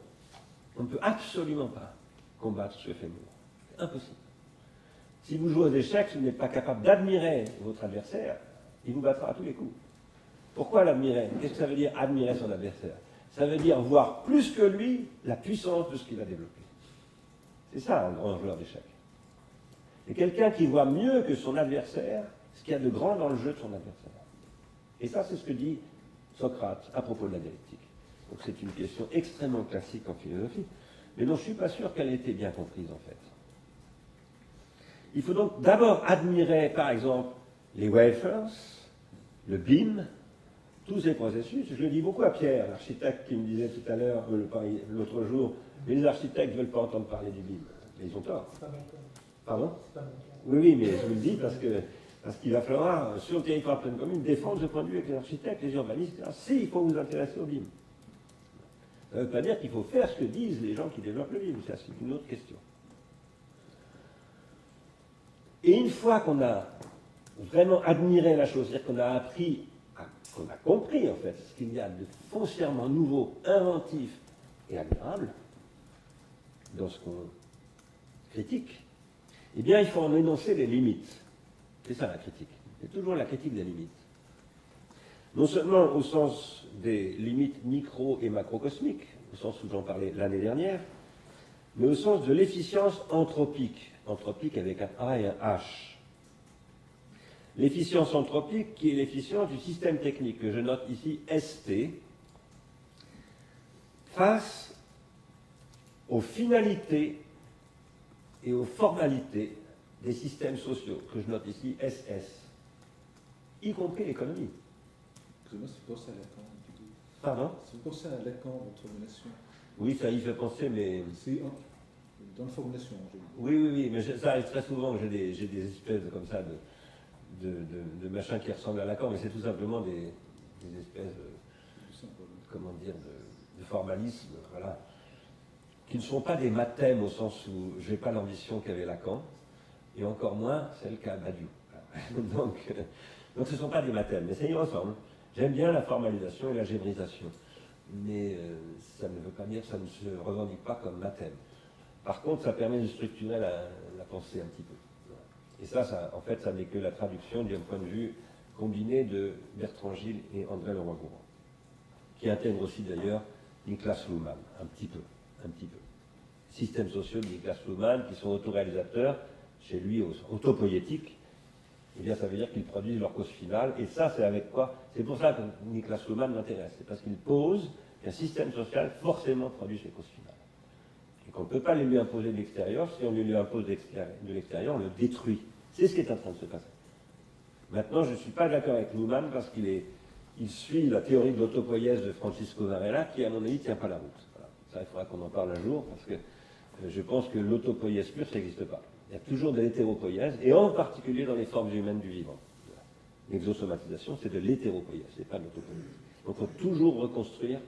on ne peut absolument pas combattre ce que fait Moore. C'est impossible. Si vous jouez aux échecs, si vous n'êtes pas capable d'admirer votre adversaire, il vous battra à tous les coups. Pourquoi l'admirer? Qu'est-ce que ça veut dire admirer son adversaire? Ça veut dire voir plus que lui la puissance de ce qu'il a développé. C'est ça un grand joueur d'échecs. Et quelqu'un qui voit mieux que son adversaire ce qu'il y a de grand dans le jeu de son adversaire. Et ça, c'est ce que dit Socrate à propos de la dialectique. Donc c'est une question extrêmement classique en philosophie, mais dont je ne suis pas sûr qu'elle ait été bien comprise en fait. Il faut donc d'abord admirer, par exemple, les wafers, le BIM, tous ces processus. Je le dis beaucoup à Pierre, l'architecte qui me disait tout à l'heure, l'autre jour, mais les architectes ne veulent pas entendre parler du BIM. Mais ils ont tort. C'est pas mon cas. Pardon? C'est pas mon cas. Oui, mais je vous le dis parce qu'il va falloir, sur le territoire de pleine commune, défendre ce point de vue avec les architectes, les urbanistes. Si, il faut vous intéresser au BIM. Ça ne veut pas dire qu'il faut faire ce que disent les gens qui développent le BIM. Ça, c'est une autre question. Et une fois qu'on a vraiment admiré la chose, c'est-à-dire qu'on a appris, qu'on a compris en fait ce qu'il y a de foncièrement nouveau, inventif et admirable dans ce qu'on critique, eh bien il faut en énoncer les limites. C'est ça la critique. C'est toujours la critique des limites. non seulement au sens des limites micro et macrocosmiques, au sens où j'en parlais l'année dernière, mais au sens de l'efficience anthropique, anthropique avec un A et un H. L'efficience anthropique qui est l'efficience du système technique, que je note ici ST, face aux finalités et aux formalités des systèmes sociaux, que je note ici SS, y compris l'économie. Excusez-moi, c'est pour ça à Lacan. Pardon? C'est pour ça à Lacan, votre formulation. Oui, ça y fait penser, mais... C'est dans la formulation. Oui, mais ça arrive très souvent que j'ai des espèces comme ça de machins qui ressemblent à Lacan, mais c'est tout simplement des espèces comment dire, de formalisme, voilà, qui ne sont pas des mathèmes au sens où je n'ai pas l'ambition qu'avait Lacan, et encore moins celle qu'a Badiou. Donc ce ne sont pas des mathèmes, mais ça y ressemble. J'aime bien la formalisation et la gébrisation, mais ça ne veut pas dire que ça ne se revendique pas comme mathème. Par contre, ça permet de structurer la pensée un petit peu. Et ça, en fait, ça n'est que la traduction d'un point de vue combiné de Bertrand Gilles et André Leroy-Gourand, qui intègre aussi d'ailleurs Niklas Luhmann, un petit peu. Systèmes sociaux de Niklas Luhmann, qui sont autoréalisateurs, chez lui autopoïétiques, eh bien ça veut dire qu'ils produisent leur cause finale, et ça c'est avec quoi? C'est pour ça que Niklas Luhmann m'intéresse, c'est parce qu'il pose qu'un système social forcément produit ses causes finales. Et qu'on ne peut pas les lui imposer de l'extérieur, si on lui impose de l'extérieur, on le détruit. C'est ce qui est en train de se passer. Maintenant, je ne suis pas d'accord avec Luhmann parce qu'il suit la théorie de l'autopoïèse de Francisco Varela, qui à mon avis ne tient pas la route. Voilà. Ça, il faudra qu'on en parle un jour, parce que je pense que l'autopoïèse pure, ça n'existe pas. Il y a toujours de l'hétéropoïèse, et en particulier dans les formes humaines du vivant. L'exosomatisation, c'est de l'hétéropoïèse, ce n'est pas de l'autopoïèse. Donc il faut toujours reconstruire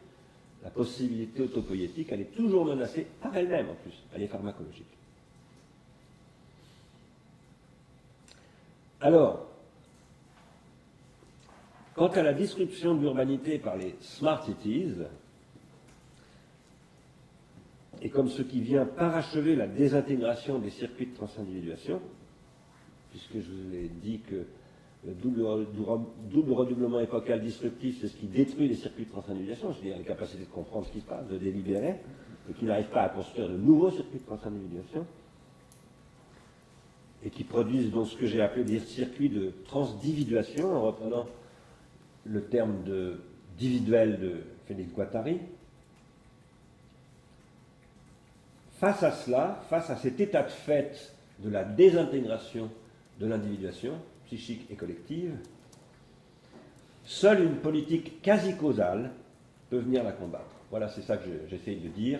la possibilité autopoïétique, elle est toujours menacée par elle-même en plus, elle est pharmacologique. Alors, quant à la disruption de l'urbanité par les smart cities, et comme ce qui vient parachever la désintégration des circuits de transindividuation, puisque je vous ai dit que le double redoublement épocal disruptif, c'est ce qui détruit les circuits de transindividuation, c'est-à-dire la capacité de comprendre ce qui se passe, de délibérer, et qui n'arrive pas à construire de nouveaux circuits de transindividuation, et qui produisent donc ce que j'ai appelé des circuits de transindividuation, en reprenant le terme de individuel de Félix Guattari. Face à cela, face à cet état de fait de la désintégration de l'individuation psychique et collective, seule une politique quasi-causale peut venir la combattre. Voilà, c'est ça que j'essaye de dire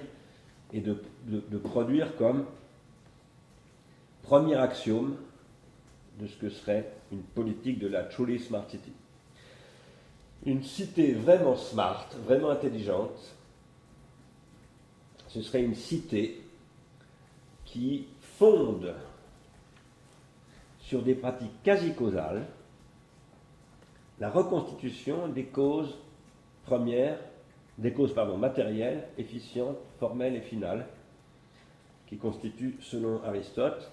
et de produire comme premier axiome de ce que serait une politique de la truly smart city. Une cité vraiment smart, vraiment intelligente, ce serait une cité qui fonde sur des pratiques quasi-causales la reconstitution des causes premières, matérielles, efficientes, formelles et finales, qui constituent, selon Aristote,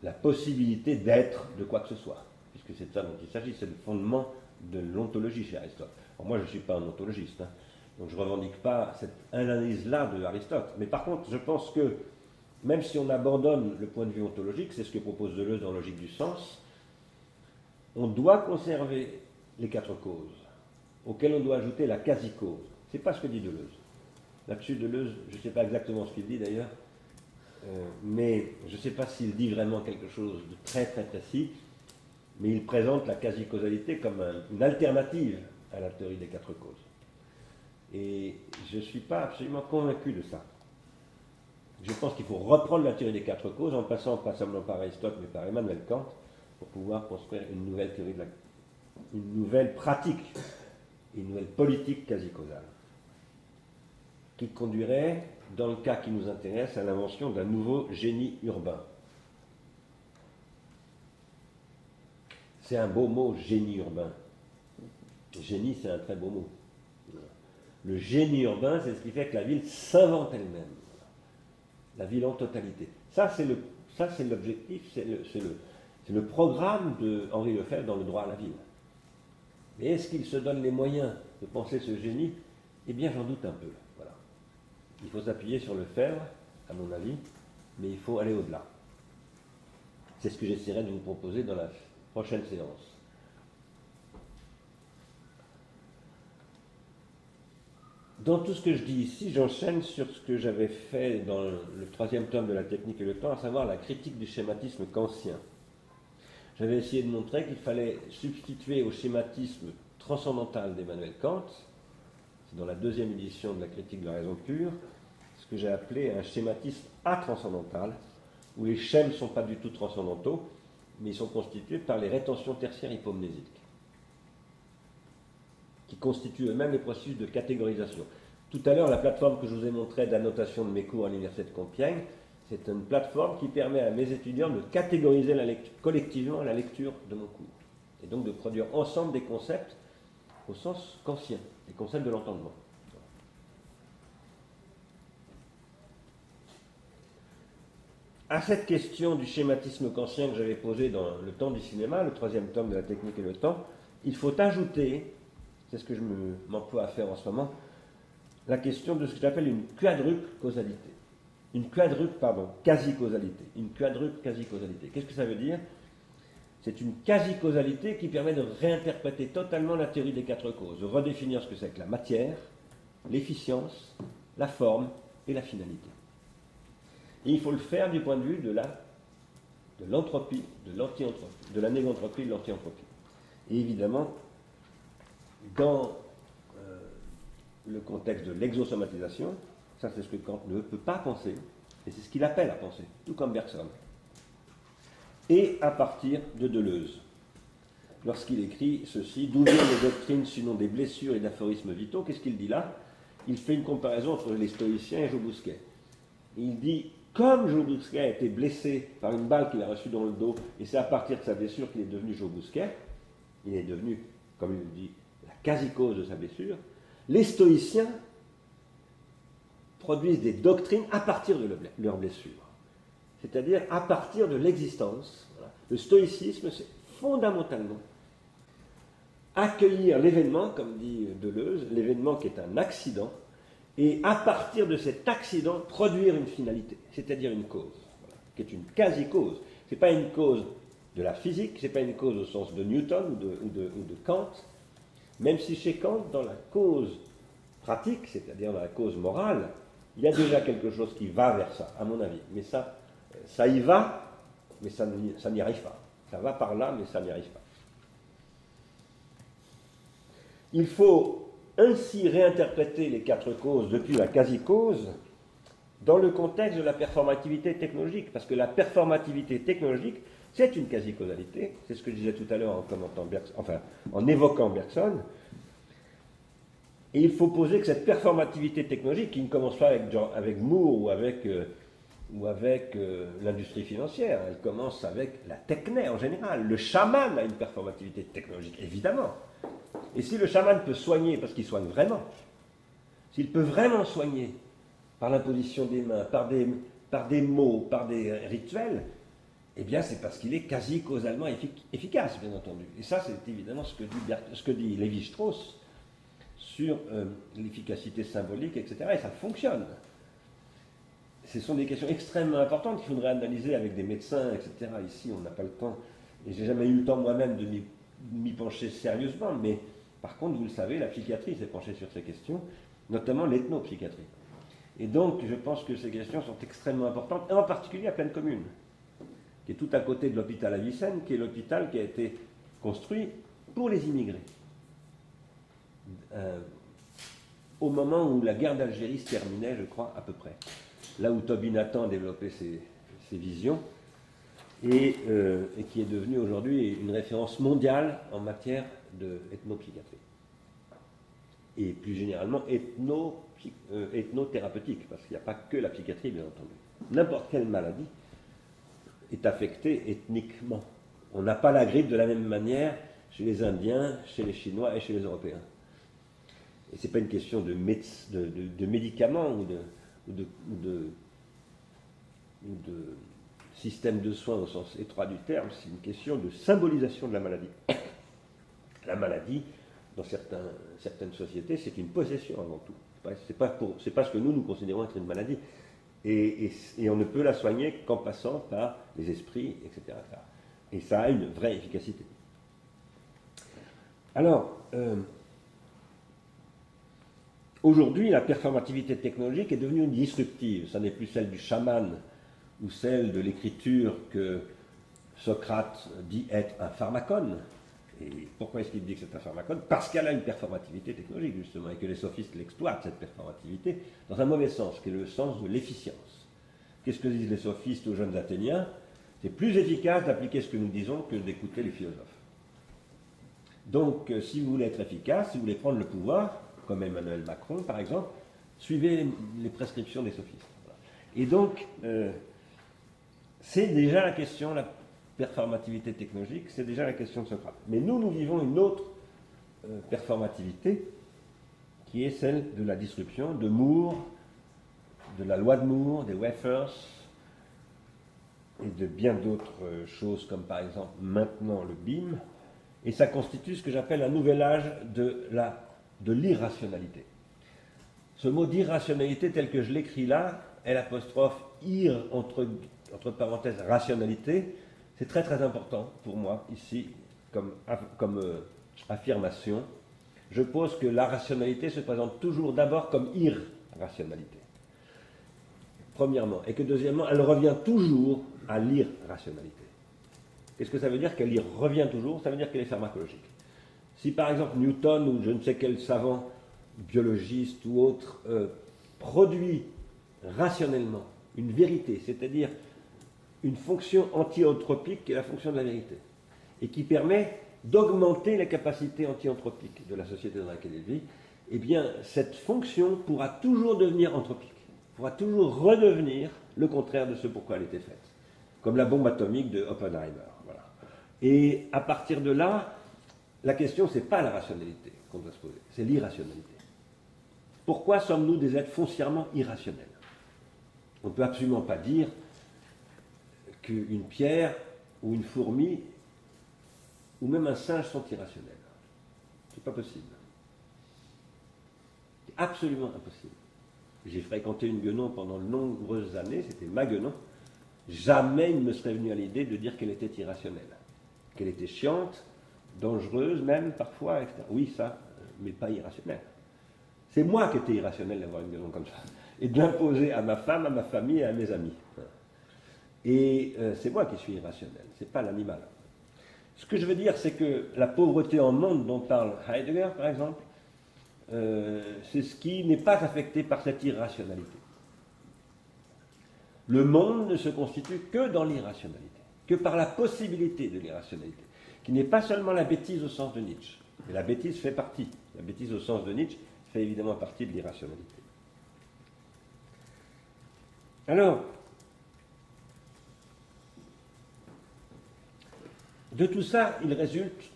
la possibilité d'être de quoi que ce soit, puisque c'est ça dont il s'agit, c'est le fondement de l'ontologie chez Aristote. Alors moi, je ne suis pas un ontologiste, donc je ne revendique pas cette analyse-là de Aristote, mais par contre, je pense que, même si on abandonne le point de vue ontologique, c'est ce que propose Deleuze dans Logique du sens, on doit conserver les quatre causes, auxquelles on doit ajouter la quasi-cause. Ce n'est pas ce que dit Deleuze. Là-dessus, Deleuze, je ne sais pas exactement ce qu'il dit d'ailleurs, mais je ne sais pas s'il dit vraiment quelque chose de très très précis, mais il présente la quasi-causalité comme une alternative à la théorie des quatre causes. Et je ne suis pas absolument convaincu de ça. Je pense qu'il faut reprendre la théorie des quatre causes en passant pas seulement par Aristote mais par Emmanuel Kant pour pouvoir construire une nouvelle théorie une nouvelle pratique, une nouvelle politique quasi-causale qui conduirait, dans le cas qui nous intéresse, à l'invention d'un nouveau génie urbain. C'est un beau mot, génie urbain. Génie, c'est un très beau mot. Le génie urbain, c'est ce qui fait que la ville s'invente elle-même. La ville en totalité. Ça, c'est l'objectif, c'est le programme de Henri Lefebvre dans le droit à la ville. Mais est-ce qu'il se donne les moyens de penser ce génie? Eh bien, j'en doute un peu. Voilà. Il faut s'appuyer sur le faire, à mon avis, mais il faut aller au-delà. C'est ce que j'essaierai de vous proposer dans la prochaine séance. Dans tout ce que je dis ici, j'enchaîne sur ce que j'avais fait dans le troisième tome de La technique et le temps, à savoir la critique du schématisme kantien. J'avais essayé de montrer qu'il fallait substituer au schématisme transcendantal d'Emmanuel Kant, c'est dans la deuxième édition de la critique de la raison pure, ce que j'ai appelé un schématisme atranscendantal, où les schèmes ne sont pas du tout transcendantaux, mais ils sont constitués par les rétentions tertiaires hypomnésiques, qui constituent eux-mêmes les processus de catégorisation. Tout à l'heure, la plateforme que je vous ai montrée d'annotation de mes cours à l'Université de Compiègne, c'est une plateforme qui permet à mes étudiants de catégoriser collectivement la lecture de mon cours, et donc de produire ensemble des concepts au sens kantien, des concepts de l'entendement. À cette question du schématisme kantien que j'avais posée dans Le temps du cinéma, le troisième tome de La technique et le temps, il faut ajouter, c'est ce que je m'emploie à faire en ce moment, la question de ce que j'appelle une quadruple causalité. Une quadruple, pardon, quasi-causalité. Une quadruple quasi-causalité. Qu'est-ce que ça veut dire? C'est une quasi-causalité qui permet de réinterpréter totalement la théorie des quatre causes, de redéfinir ce que c'est que la matière, l'efficience, la forme et la finalité. Et il faut le faire du point de vue de l'entropie, de l'anti-entropie, de la négantropie et de l'anti-entropie. Et évidemment, dans le contexte de l'exosomatisation, ça c'est ce que Kant ne peut pas penser, et c'est ce qu'il appelle à penser, tout comme Bergson. Et à partir de Deleuze, lorsqu'il écrit ceci, d'où viennent les doctrines sinon des blessures et d'aphorismes vitaux, qu'est-ce qu'il dit là? Il fait une comparaison entre les stoïciens et Joe Bousquet. Il dit, comme Joe Bousquet a été blessé par une balle qu'il a reçue dans le dos, et c'est à partir de sa blessure qu'il est devenu Joe Bousquet, il est devenu, comme il le dit, la quasi-cause de sa blessure, les stoïciens produisent des doctrines à partir de leur blessure, c'est-à-dire à partir de l'existence. Voilà. Le stoïcisme, c'est fondamentalement accueillir l'événement, comme dit Deleuze, l'événement qui est un accident, et à partir de cet accident, produire une finalité, c'est-à-dire une cause, voilà, qui est une quasi-cause. Ce n'est pas une cause de la physique, ce n'est pas une cause au sens de Newton ou de Kant, même si chez Kant, dans la cause pratique, c'est-à-dire dans la cause morale, il y a déjà quelque chose qui va vers ça, à mon avis. Mais ça y va, mais ça n'y arrive pas. Ça va par là, mais ça n'y arrive pas. Il faut ainsi réinterpréter les quatre causes depuis la quasi-cause dans le contexte de la performativité technologique, parce que la performativité technologique, c'est une quasi-causalité, c'est ce que je disais tout à l'heure en évoquant Bergson, et il faut poser que cette performativité technologique, qui ne commence pas avec Moore ou avec l'industrie financière, elle commence avec la techné en général. Le chaman a une performativité technologique, évidemment. Et si le chaman peut soigner, parce qu'il soigne vraiment, s'il peut vraiment soigner par l'imposition des mains, par des mots, par des rituels, eh bien c'est parce qu'il est quasi causalement efficace, bien entendu. Et ça, c'est évidemment ce que dit Lévi-Strauss sur l'efficacité symbolique, etc. Et ça fonctionne. Ce sont des questions extrêmement importantes qu'il faudrait analyser avec des médecins, etc. Ici, on n'a pas le temps, et j'ai jamais eu le temps moi-même de m'y pencher sérieusement, mais par contre, vous le savez, la psychiatrie s'est penchée sur ces questions, notamment l'ethnopsychiatrie. Et donc, je pense que ces questions sont extrêmement importantes, et en particulier à Plaine Commune, qui est tout à côté de l'hôpital Avicenne, qui est l'hôpital qui a été construit pour les immigrés. Au moment où la guerre d'Algérie se terminait, je crois, à peu près. Là où Toby Nathan a développé ses visions, et qui est devenu aujourd'hui une référence mondiale en matière d'ethnopsychiatrie. Et plus généralement, ethnothérapeutique, parce qu'il n'y a pas que la psychiatrie, bien entendu. N'importe quelle maladie est affectée ethniquement. On n'a pas la grippe de la même manière chez les Indiens, chez les Chinois et chez les Européens. Et ce n'est pas une question de médicaments ou de système de soins au sens étroit du terme, c'est une question de symbolisation de la maladie. La maladie dans certaines sociétés, c'est une possession avant tout. C'est pas ce que nous considérons être une maladie. Et on ne peut la soigner qu'en passant par les esprits, etc. Et ça a une vraie efficacité. Alors, aujourd'hui, la performativité technologique est devenue disruptive. Ça n'est plus celle du chaman ou celle de l'écriture que Socrate dit être un pharmacone. Et pourquoi est-ce qu'il dit que c'est un pharmacone? Parce qu'elle a une performativité technologique, justement, et que les sophistes l'exploitent, cette performativité, dans un mauvais sens, qui est le sens de l'efficience. Qu'est-ce que disent les sophistes aux jeunes Athéniens? C'est plus efficace d'appliquer ce que nous disons que d'écouter les philosophes. Donc, si vous voulez être efficace, si vous voulez prendre le pouvoir, comme Emmanuel Macron, par exemple, suivez les prescriptions des sophistes. Voilà. Et donc, c'est déjà la question, la performativité technologique, c'est déjà la question de Socrate. Mais nous vivons une autre performativité, qui est celle de la disruption, de Moore, de la loi de Moore, des wafers, et de bien d'autres choses, comme par exemple maintenant le BIM, et ça constitue ce que j'appelle un nouvel âge de l'irrationalité. Ce mot d'irrationalité tel que je l'écris là, L', ir, entre parenthèses, rationalité, c'est très très important pour moi ici comme affirmation. Je pose que la rationalité se présente toujours d'abord comme irrationalité. Premièrement. Et que deuxièmement, elle revient toujours à l'irrationalité. Qu'est-ce que ça veut dire qu'elle y revient toujours? Ça veut dire qu'elle est pharmacologique. Si par exemple Newton ou je ne sais quel savant, biologiste ou autre, produit rationnellement une vérité, c'est-à-dire une fonction anti-entropique qui est la fonction de la vérité, et qui permet d'augmenter les capacités anti-entropiques de la société dans laquelle il vit, eh bien cette fonction pourra toujours devenir entropique, pourra toujours redevenir le contraire de ce pourquoi elle était faite, comme la bombe atomique de Oppenheimer. Voilà. Et à partir de là, la question, ce n'est pas la rationalité qu'on doit se poser, c'est l'irrationalité. Pourquoi sommes-nous des êtres foncièrement irrationnels? On ne peut absolument pas dire qu'une pierre ou une fourmi ou même un singe sont irrationnels. C'est pas possible. C'est absolument impossible. J'ai fréquenté une guenon pendant de nombreuses années, c'était ma guenon. Jamais il ne me serait venu à l'idée de dire qu'elle était irrationnelle. Qu'elle était chiante, dangereuse même parfois, etc. Oui, ça, mais pas irrationnelle. C'est moi qui étais irrationnel d'avoir une guenon comme ça. Et de l'imposer à ma femme, à ma famille et à mes amis. Et c'est moi qui suis irrationnel, c'est pas l'animal. Ce que je veux dire, c'est que la pauvreté en monde dont parle Heidegger, par exemple, c'est ce qui n'est pas affecté par cette irrationalité. Le monde ne se constitue que dans l'irrationalité, que par la possibilité de l'irrationalité, qui n'est pas seulement la bêtise au sens de Nietzsche, mais la bêtise fait partie. La bêtise au sens de Nietzsche fait évidemment partie de l'irrationalité. Alors, de tout ça, il résulte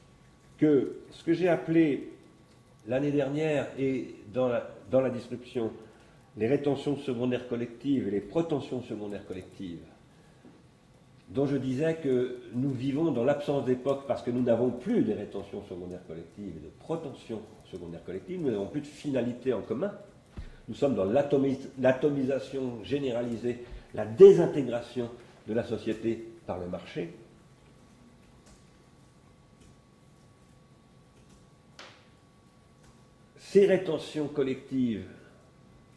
que ce que j'ai appelé l'année dernière et dans la description, les rétentions secondaires collectives et les protensions secondaires collectives, dont je disais que nous vivons dans l'absence d'époque parce que nous n'avons plus de rétentions secondaires collectives et de protensions secondaires collectives, nous n'avons plus de finalité en commun. Nous sommes dans l'atomisation généralisée, la désintégration de la société par le marché. Ces rétentions collectives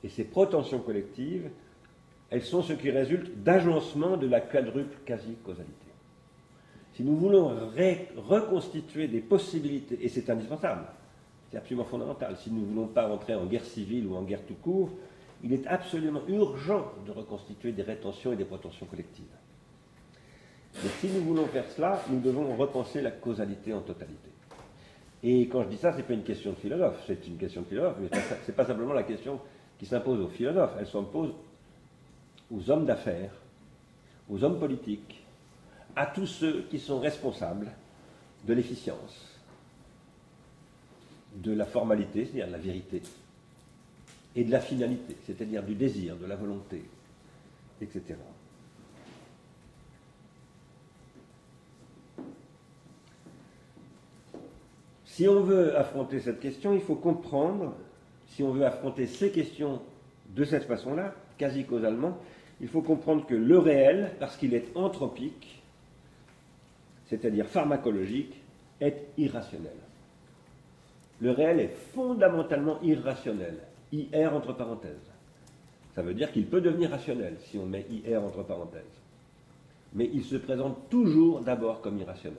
et ces protensions collectives, elles sont ce qui résulte d'agencement de la quadruple quasi-causalité. Si nous voulons reconstituer des possibilités, et c'est indispensable, c'est absolument fondamental, si nous ne voulons pas rentrer en guerre civile ou en guerre tout court, il est absolument urgent de reconstituer des rétentions et des protentions collectives. Mais si nous voulons faire cela, nous devons repenser la causalité en totalité. Et quand je dis ça, ce n'est pas une question de philosophe, c'est une question de philosophe, mais ce n'est pas simplement la question qui s'impose aux philosophes, elle s'impose aux hommes d'affaires, aux hommes politiques, à tous ceux qui sont responsables de l'efficience, de la formalité, c'est-à-dire de la vérité, et de la finalité, c'est-à-dire du désir, de la volonté, etc. Si on veut affronter cette question, il faut comprendre, si on veut affronter ces questions de cette façon-là, quasi causalement, il faut comprendre que le réel, parce qu'il est anthropique, c'est-à-dire pharmacologique, est irrationnel. Le réel est fondamentalement irrationnel, IR entre parenthèses. Ça veut dire qu'il peut devenir rationnel si on met IR entre parenthèses. Mais il se présente toujours d'abord comme irrationnel.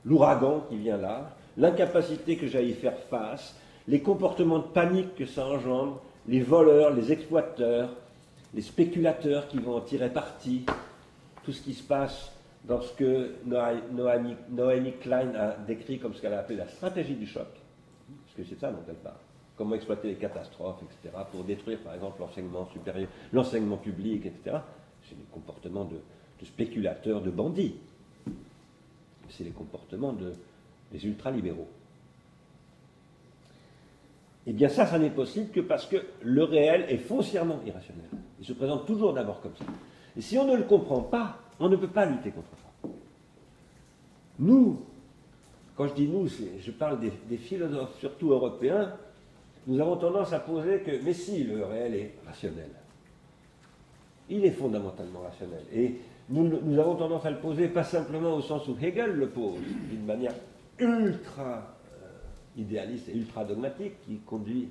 L'ouragan qui vient là, l'incapacité que j'ai à y faire face, les comportements de panique que ça engendre, les voleurs, les exploiteurs, les spéculateurs qui vont en tirer parti, tout ce qui se passe dans ce que Noémie Klein a décrit comme ce qu'elle a appelé la stratégie du choc, parce que c'est ça dont elle parle. Comment exploiter les catastrophes, etc., pour détruire par exemple l'enseignement supérieur, l'enseignement public, etc. C'est les comportements de spéculateurs, de bandits. C'est les comportements des ultralibéraux. Eh bien ça n'est possible que parce que le réel est foncièrement irrationnel. Il se présente toujours d'abord comme ça. Et si on ne le comprend pas, on ne peut pas lutter contre ça. Nous, quand je dis nous, je parle des philosophes, surtout européens, nous avons tendance à poser que, mais si, le réel est rationnel. Il est fondamentalement rationnel. Et nous avons tendance à le poser pas simplement au sens où Hegel le pose, d'une manière ultra idéaliste et ultra dogmatique qui conduit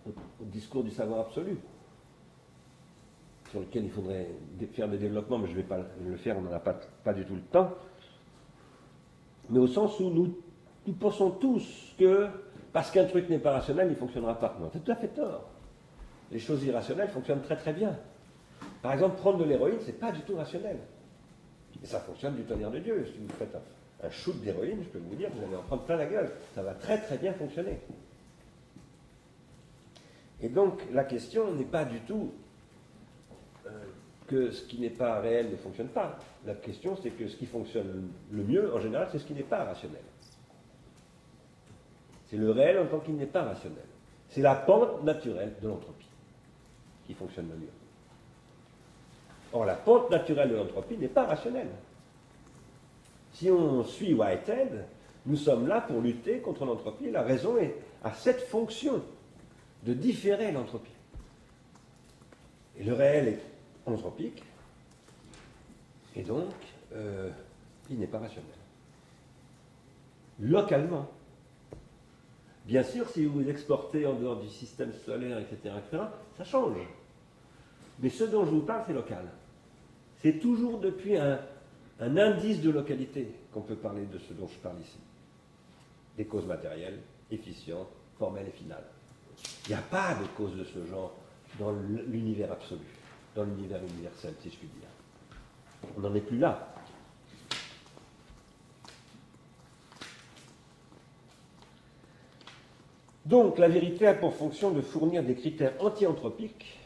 au discours du savoir absolu, sur lequel il faudrait faire des développements, mais je ne vais pas le faire, on n'en a pas du tout le temps, mais au sens où nous pensons tous que parce qu'un truc n'est pas rationnel, il ne fonctionnera pas. Non, c'est tout à fait tort. Les choses irrationnelles fonctionnent très très bien. Par exemple, prendre de l'héroïne, ce n'est pas du tout rationnel. Mais ça fonctionne du tonnerre de Dieu. Si vous faites un shoot d'héroïne, je peux vous dire, vous allez en prendre plein la gueule. Ça va très très bien fonctionner. Et donc, la question n'est pas du tout que ce qui n'est pas réel ne fonctionne pas. La question, c'est que ce qui fonctionne le mieux, en général, c'est ce qui n'est pas rationnel. C'est le réel en tant qu'il n'est pas rationnel. C'est la pente naturelle de l'entropie qui fonctionne le mieux. Or, la pente naturelle de l'entropie n'est pas rationnelle. Si on suit Whitehead, nous sommes là pour lutter contre l'entropie. La raison est à cette fonction de différer l'entropie. Et le réel est anthropique, et donc, il n'est pas rationnel. Localement. Bien sûr, si vous vous exportez en dehors du système solaire, etc., ça change. Mais ce dont je vous parle, c'est local. C'est toujours depuis un indice de localité qu'on peut parler de ce dont je parle ici. Des causes matérielles, efficientes, formelles et finales. Il n'y a pas de cause de ce genre dans l'univers absolu, dans l'univers universel, si je puis dire. On n'en est plus là. Donc, la vérité a pour fonction de fournir des critères anti-anthropiques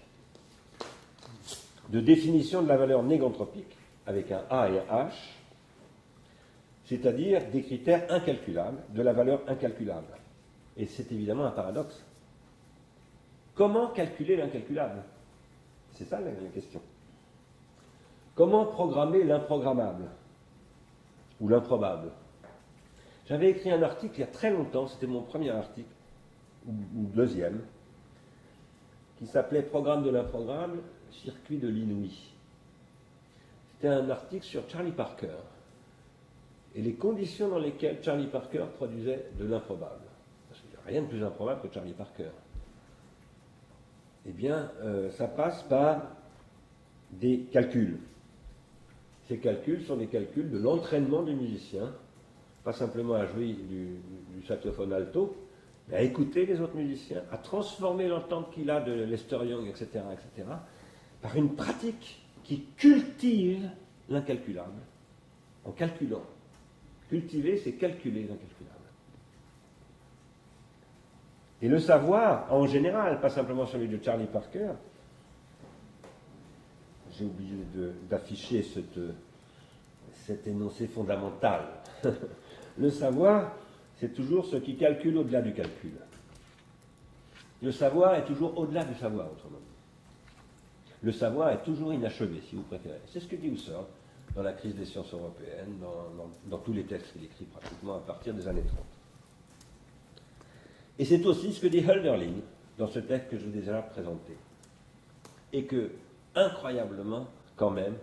de définition de la valeur néganthropique, avec un A et un H, c'est-à-dire des critères incalculables, de la valeur incalculable. Et c'est évidemment un paradoxe. Comment calculer l'incalculable? C'est ça la question. Comment programmer l'improgrammable ou l'improbable? J'avais écrit un article il y a très longtemps, c'était mon premier article, ou deuxième, qui s'appelait Programme de l'improgrammable, circuit de l'inouï. C'était un article sur Charlie Parker et les conditions dans lesquelles Charlie Parker produisait de l'improbable. Parce qu'il n'y a rien de plus improbable que Charlie Parker. Eh bien, ça passe par des calculs. Ces calculs sont des calculs de l'entraînement du musicien, pas simplement à jouer du saxophone alto, mais à écouter les autres musiciens, à transformer l'entente qu'il a de Lester Young, etc., etc., par une pratique qui cultive l'incalculable, en calculant. Cultiver, c'est calculer l'incalculable. Et le savoir, en général, pas simplement celui de Charlie Parker, j'ai oublié d'afficher cet énoncé fondamental. Le savoir, c'est toujours ce qui calcule au-delà du calcul. Le savoir est toujours au-delà du savoir, autrement dit. Le savoir est toujours inachevé, si vous préférez. C'est ce que dit Husserl dans la crise des sciences européennes, dans tous les textes qu'il écrit pratiquement à partir des années 30. Et c'est aussi ce que dit Hölderlin dans ce texte que je vous ai déjà présenté. Et que, incroyablement, quand même,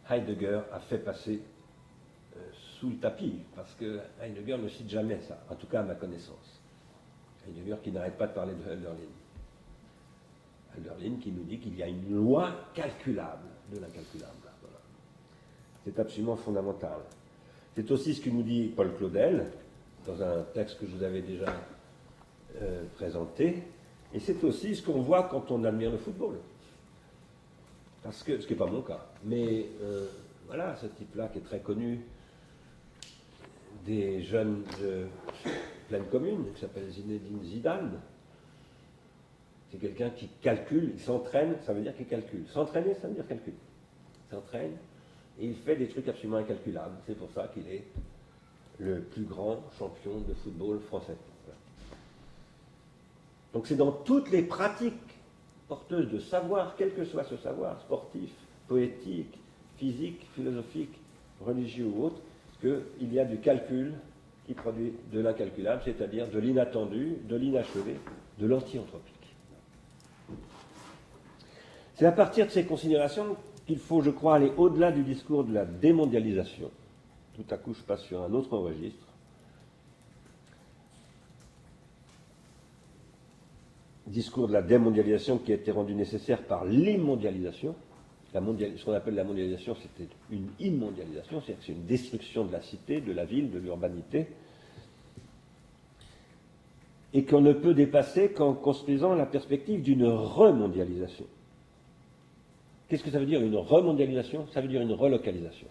Heidegger a fait passer sous le tapis, parce que Heidegger ne cite jamais ça, en tout cas à ma connaissance. Heidegger qui n'arrête pas de parler de Hölderlin. Hölderlin qui nous dit qu'il y a une loi calculable de l'incalculable. Voilà. C'est absolument fondamental. C'est aussi ce que nous dit Paul Claudel, dans un texte que je vous avais déjà présenté, et c'est aussi ce qu'on voit quand on admire le football. Parce que, ce qui n'est pas mon cas, mais voilà, ce type-là qui est très connu, des jeunes de pleine commune, qui s'appelle Zinedine Zidane. C'est quelqu'un qui calcule, il s'entraîne, ça veut dire qu'il calcule. S'entraîner, ça veut dire calcul. Il s'entraîne et il fait des trucs absolument incalculables. C'est pour ça qu'il est le plus grand champion de football français. Voilà. Donc c'est dans toutes les pratiques porteuses de savoir, quel que soit ce savoir, sportif, poétique, physique, philosophique, religieux ou autre, qu'il y a du calcul qui produit de l'incalculable, c'est-à-dire de l'inattendu, de l'inachevé, de l'anti-anthropique. C'est à partir de ces considérations qu'il faut, je crois, aller au-delà du discours de la démondialisation. Tout à coup, je passe sur un autre registre. Discours de la démondialisation qui a été rendu nécessaire par l'immondialisation. Ce qu'on appelle la mondialisation, c'était une immondialisation, c'est-à-dire que c'est une destruction de la cité, de la ville, de l'urbanité, et qu'on ne peut dépasser qu'en construisant la perspective d'une remondialisation. Qu'est-ce que ça veut dire une remondialisation? Ça veut dire une relocalisation.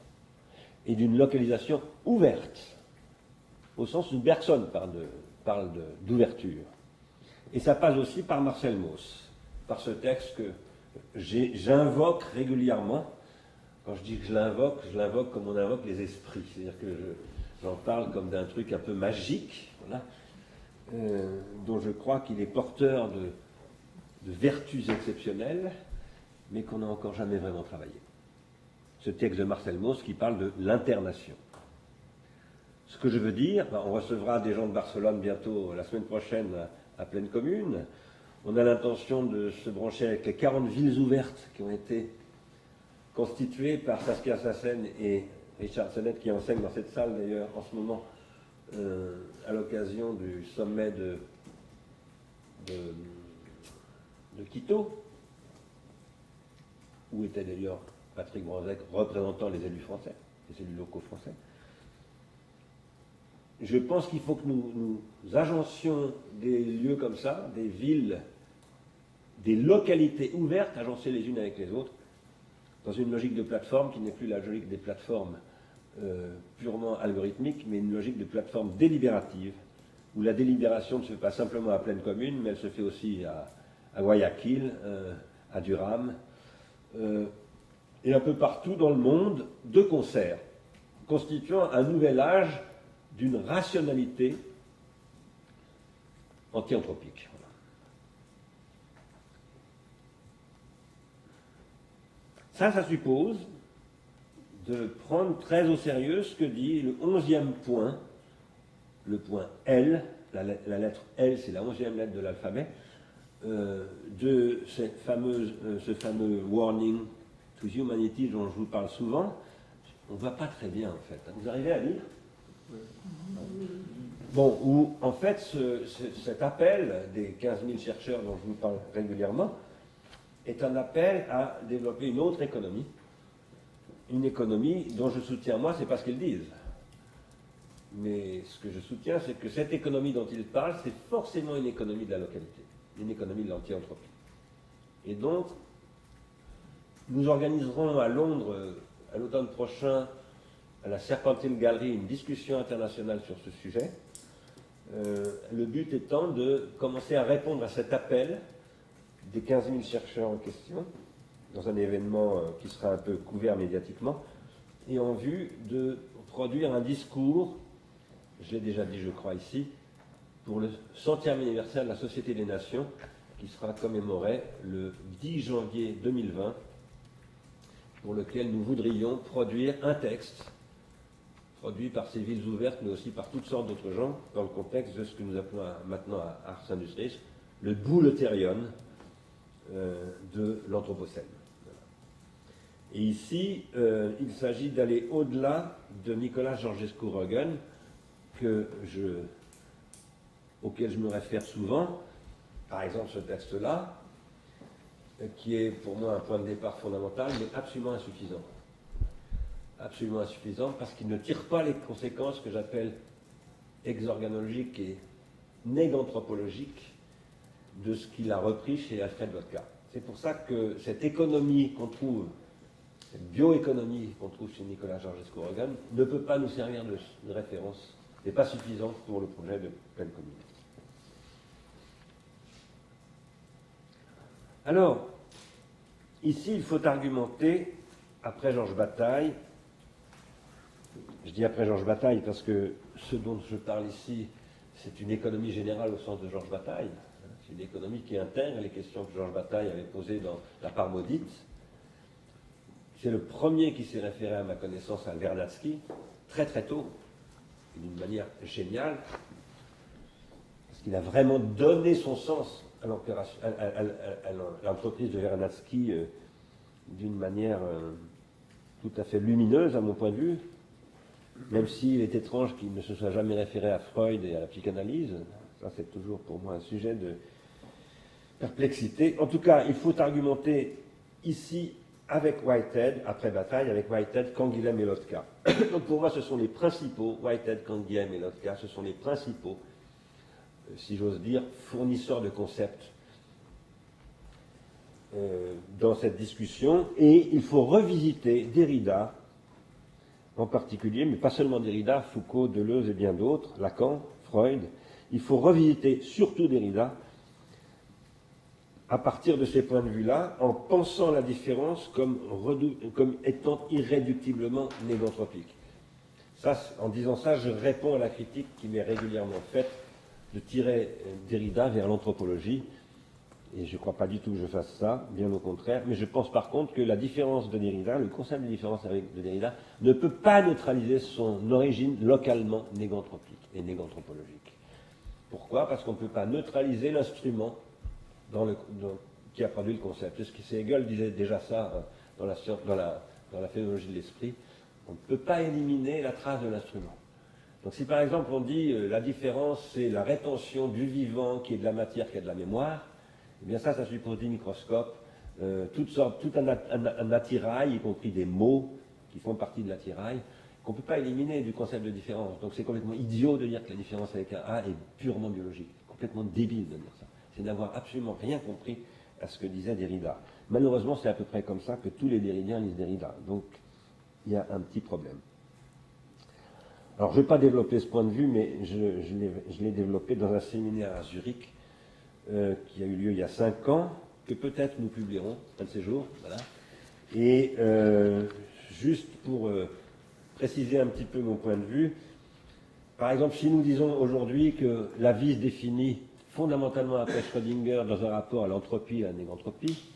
Et d'une localisation ouverte, au sens où Bergson parle d'ouverture. Et ça passe aussi par Marcel Mauss, par ce texte que j'invoque régulièrement. Quand je dis que je l'invoque comme on invoque les esprits. C'est-à-dire que j'en parle comme d'un truc un peu magique, voilà, dont je crois qu'il est porteur de vertus exceptionnelles, mais qu'on n'a encore jamais vraiment travaillé. Ce texte de Marcel Mauss qui parle de l'internation. Ce que je veux dire, on recevra des gens de Barcelone bientôt, la semaine prochaine, à Pleine Commune. On a l'intention de se brancher avec les 40 villes ouvertes qui ont été constituées par Saskia Sassen et Richard Sennett, qui enseignent dans cette salle d'ailleurs en ce moment, à l'occasion du sommet de Quito, où était d'ailleurs Patrick Bronzec représentant les élus français, les élus locaux français. Je pense qu'il faut que nous agencions des lieux comme ça, des villes, des localités ouvertes, agencées les unes avec les autres, dans une logique de plateforme qui n'est plus la logique des plateformes purement algorithmiques, mais une logique de plateforme délibérative, où la délibération ne se fait pas simplement à Pleine Commune, mais elle se fait aussi à Guayaquil, à Durham, et un peu partout dans le monde, de concert, constituant un nouvel âge d'une rationalité anti-anthropique. Voilà. Ça suppose de prendre très au sérieux ce que dit le 11e point, le point L, la lettre L, c'est la 11e lettre de l'alphabet, de ce fameux warning to humanity dont je vous parle souvent. On ne va pas très bien en fait. Vous arrivez à lire? Bon, où en fait cet appel des 15 000 chercheurs dont je vous parle régulièrement est un appel à développer une autre économie, une économie dont je soutiens, moi, c'est pas ce qu'ils disent. Mais ce que je soutiens, c'est que cette économie dont ils parlent, c'est forcément une économie de la localité, une économie de l'anti-anthropie. Et donc, nous organiserons à Londres, à l'automne prochain, à la Serpentine Gallery, une discussion internationale sur ce sujet. Le but étant de commencer à répondre à cet appel des 15 000 chercheurs en question, dans un événement qui sera un peu couvert médiatiquement, et en vue de produire un discours, je l'ai déjà dit je crois ici, pour le 100e anniversaire de la Société des Nations, qui sera commémoré le 10 janvier 2020, pour lequel nous voudrions produire un texte produit par ces villes ouvertes, mais aussi par toutes sortes d'autres gens, dans le contexte de ce que nous appelons maintenant à Ars Industries le bouleuterion de l'Anthropocène. Voilà. Et ici, il s'agit d'aller au-delà de Nicolas Georgescu-Roegen, auquel je me réfère souvent, par exemple ce texte-là, qui est pour moi un point de départ fondamental, mais absolument insuffisant. Absolument insuffisant parce qu'il ne tire pas les conséquences que j'appelle exorganologiques et néganthropologiques de ce qu'il a repris chez Alfred Vodka. C'est pour ça que cette économie qu'on trouve, cette bioéconomie qu'on trouve chez Nicolas Georgescu-Roegen ne peut pas nous servir de référence, n'est pas suffisante pour le projet de pleine commune. Alors, ici, il faut argumenter, après Georges Bataille, je dis après Georges Bataille parce que ce dont je parle ici, c'est une économie générale au sens de Georges Bataille. C'est une économie qui intègre les questions que Georges Bataille avait posées dans La part maudite. C'est le premier qui s'est référé à ma connaissance à Vernadsky, très très tôt, d'une manière géniale, parce qu'il a vraiment donné son sens à l'entreprise de Vernadsky d'une manière tout à fait lumineuse à mon point de vue, même s'il est étrange qu'il ne se soit jamais référé à Freud et à la psychanalyse. Ça, c'est toujours pour moi un sujet de perplexité. En tout cas, il faut argumenter ici avec Whitehead, après Bataille, avec Whitehead, Canguilhem et Lotka. Donc pour moi, ce sont les principaux, Whitehead, Canguilhem et Lotka, ce sont les principaux, si j'ose dire, fournisseurs de concepts dans cette discussion. Et il faut revisiter Derrida, en particulier, mais pas seulement Derrida, Foucault, Deleuze et bien d'autres, Lacan, Freud. Il faut revisiter surtout Derrida à partir de ces points de vue-là, en pensant la différence comme étant irréductiblement néganthropique. Ça, en disant ça, je réponds à la critique qui m'est régulièrement faite de tirer Derrida vers l'anthropologie. Et je ne crois pas du tout que je fasse ça, bien au contraire. Mais je pense par contre que la différence de Derrida, le concept de différence de Derrida, ne peut pas neutraliser son origine localement néganthropique et néganthropologique. Pourquoi? Parce qu'on ne peut pas neutraliser l'instrument qui a produit le concept. Hegel disait déjà ça dans la phénoménologie de l'esprit. On ne peut pas éliminer la trace de l'instrument. Donc si par exemple on dit la différence c'est la rétention du vivant qui est de la matière qui est de la mémoire, eh bien ça suppose des microscopes, tout un attirail, y compris des mots qui font partie de l'attirail, qu'on ne peut pas éliminer du concept de différence. Donc c'est complètement idiot de dire que la différence avec un A est purement biologique. Complètement débile de dire ça. C'est n'avoir absolument rien compris à ce que disait Derrida. Malheureusement, c'est à peu près comme ça que tous les Derridiens lisent Derrida. Donc, il y a un petit problème. Alors, je ne vais pas développer ce point de vue, mais je l'ai développé dans un séminaire à Zurich qui a eu lieu il y a 5 ans, que peut-être nous publierons un de ces jours. Voilà. Et juste pour préciser un petit peu mon point de vue, par exemple, si nous disons aujourd'hui que la vie se définit fondamentalement après Schrödinger dans un rapport à l'entropie et à la négantropie,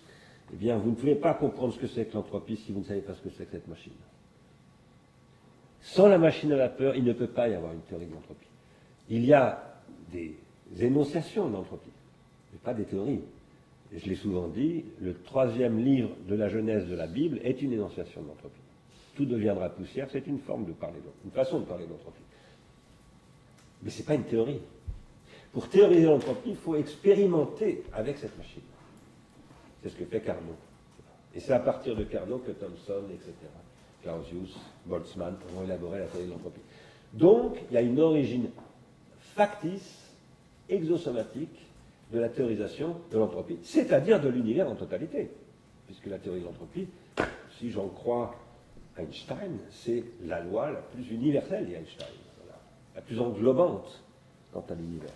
eh bien, vous ne pouvez pas comprendre ce que c'est que l'entropie si vous ne savez pas ce que c'est que cette machine. Sans la machine à la peur, il ne peut pas y avoir une théorie de l'entropie. Il y a des énonciations de l'entropie, mais pas des théories. Et je l'ai souvent dit, le 3e livre de la Genèse de la Bible est une énonciation de l'entropie. Tout deviendra poussière, c'est une forme de parler, une façon de parler de l'entropie. Mais ce n'est pas une théorie. Pour théoriser l'entropie, il faut expérimenter avec cette machine. C'est ce que fait Carnot. Et c'est à partir de Carnot que Thomson, etc., Clausius, Boltzmann ont élaboré la théorie de l'entropie. Donc, il y a une origine factice, exosomatique, de la théorisation de l'entropie, c'est-à-dire de l'univers en totalité. Puisque la théorie de l'entropie, si j'en crois Einstein, c'est la loi la plus universelle d'Einstein, voilà, la plus englobante quant à l'univers.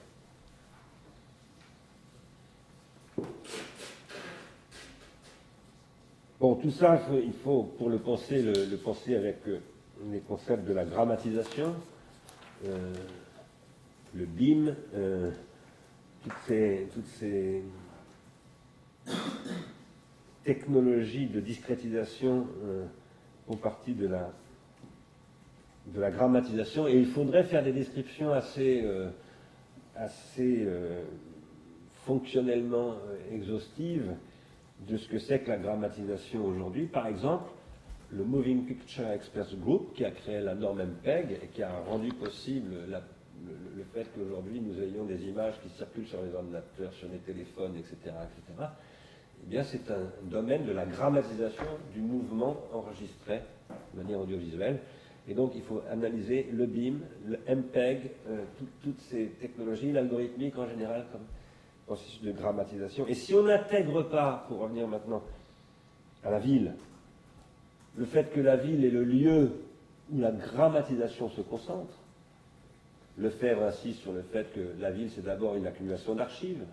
Bon, tout ça, il faut, pour le penser avec les concepts de la grammatisation, le BIM, toutes ces technologies de discrétisation font partie de de la grammatisation, et il faudrait faire des descriptions assez fonctionnellement exhaustives de ce que c'est que la grammatisation aujourd'hui. Par exemple, le Moving Picture Experts Group, qui a créé la norme MPEG et qui a rendu possible le fait qu'aujourd'hui nous ayons des images qui circulent sur les ordinateurs, sur les téléphones, etc., etc., eh bien c'est un domaine de la grammatisation du mouvement enregistré de manière audiovisuelle. Et donc il faut analyser le BIM, le MPEG, toutes ces technologies, l'algorithmique en général comme processus de grammatisation. Et si on n'intègre pas, pour revenir maintenant à la ville, le fait que la ville est le lieu où la grammatisation se concentre, Lefebvre insiste sur le fait que la ville, c'est d'abord une accumulation d'archives.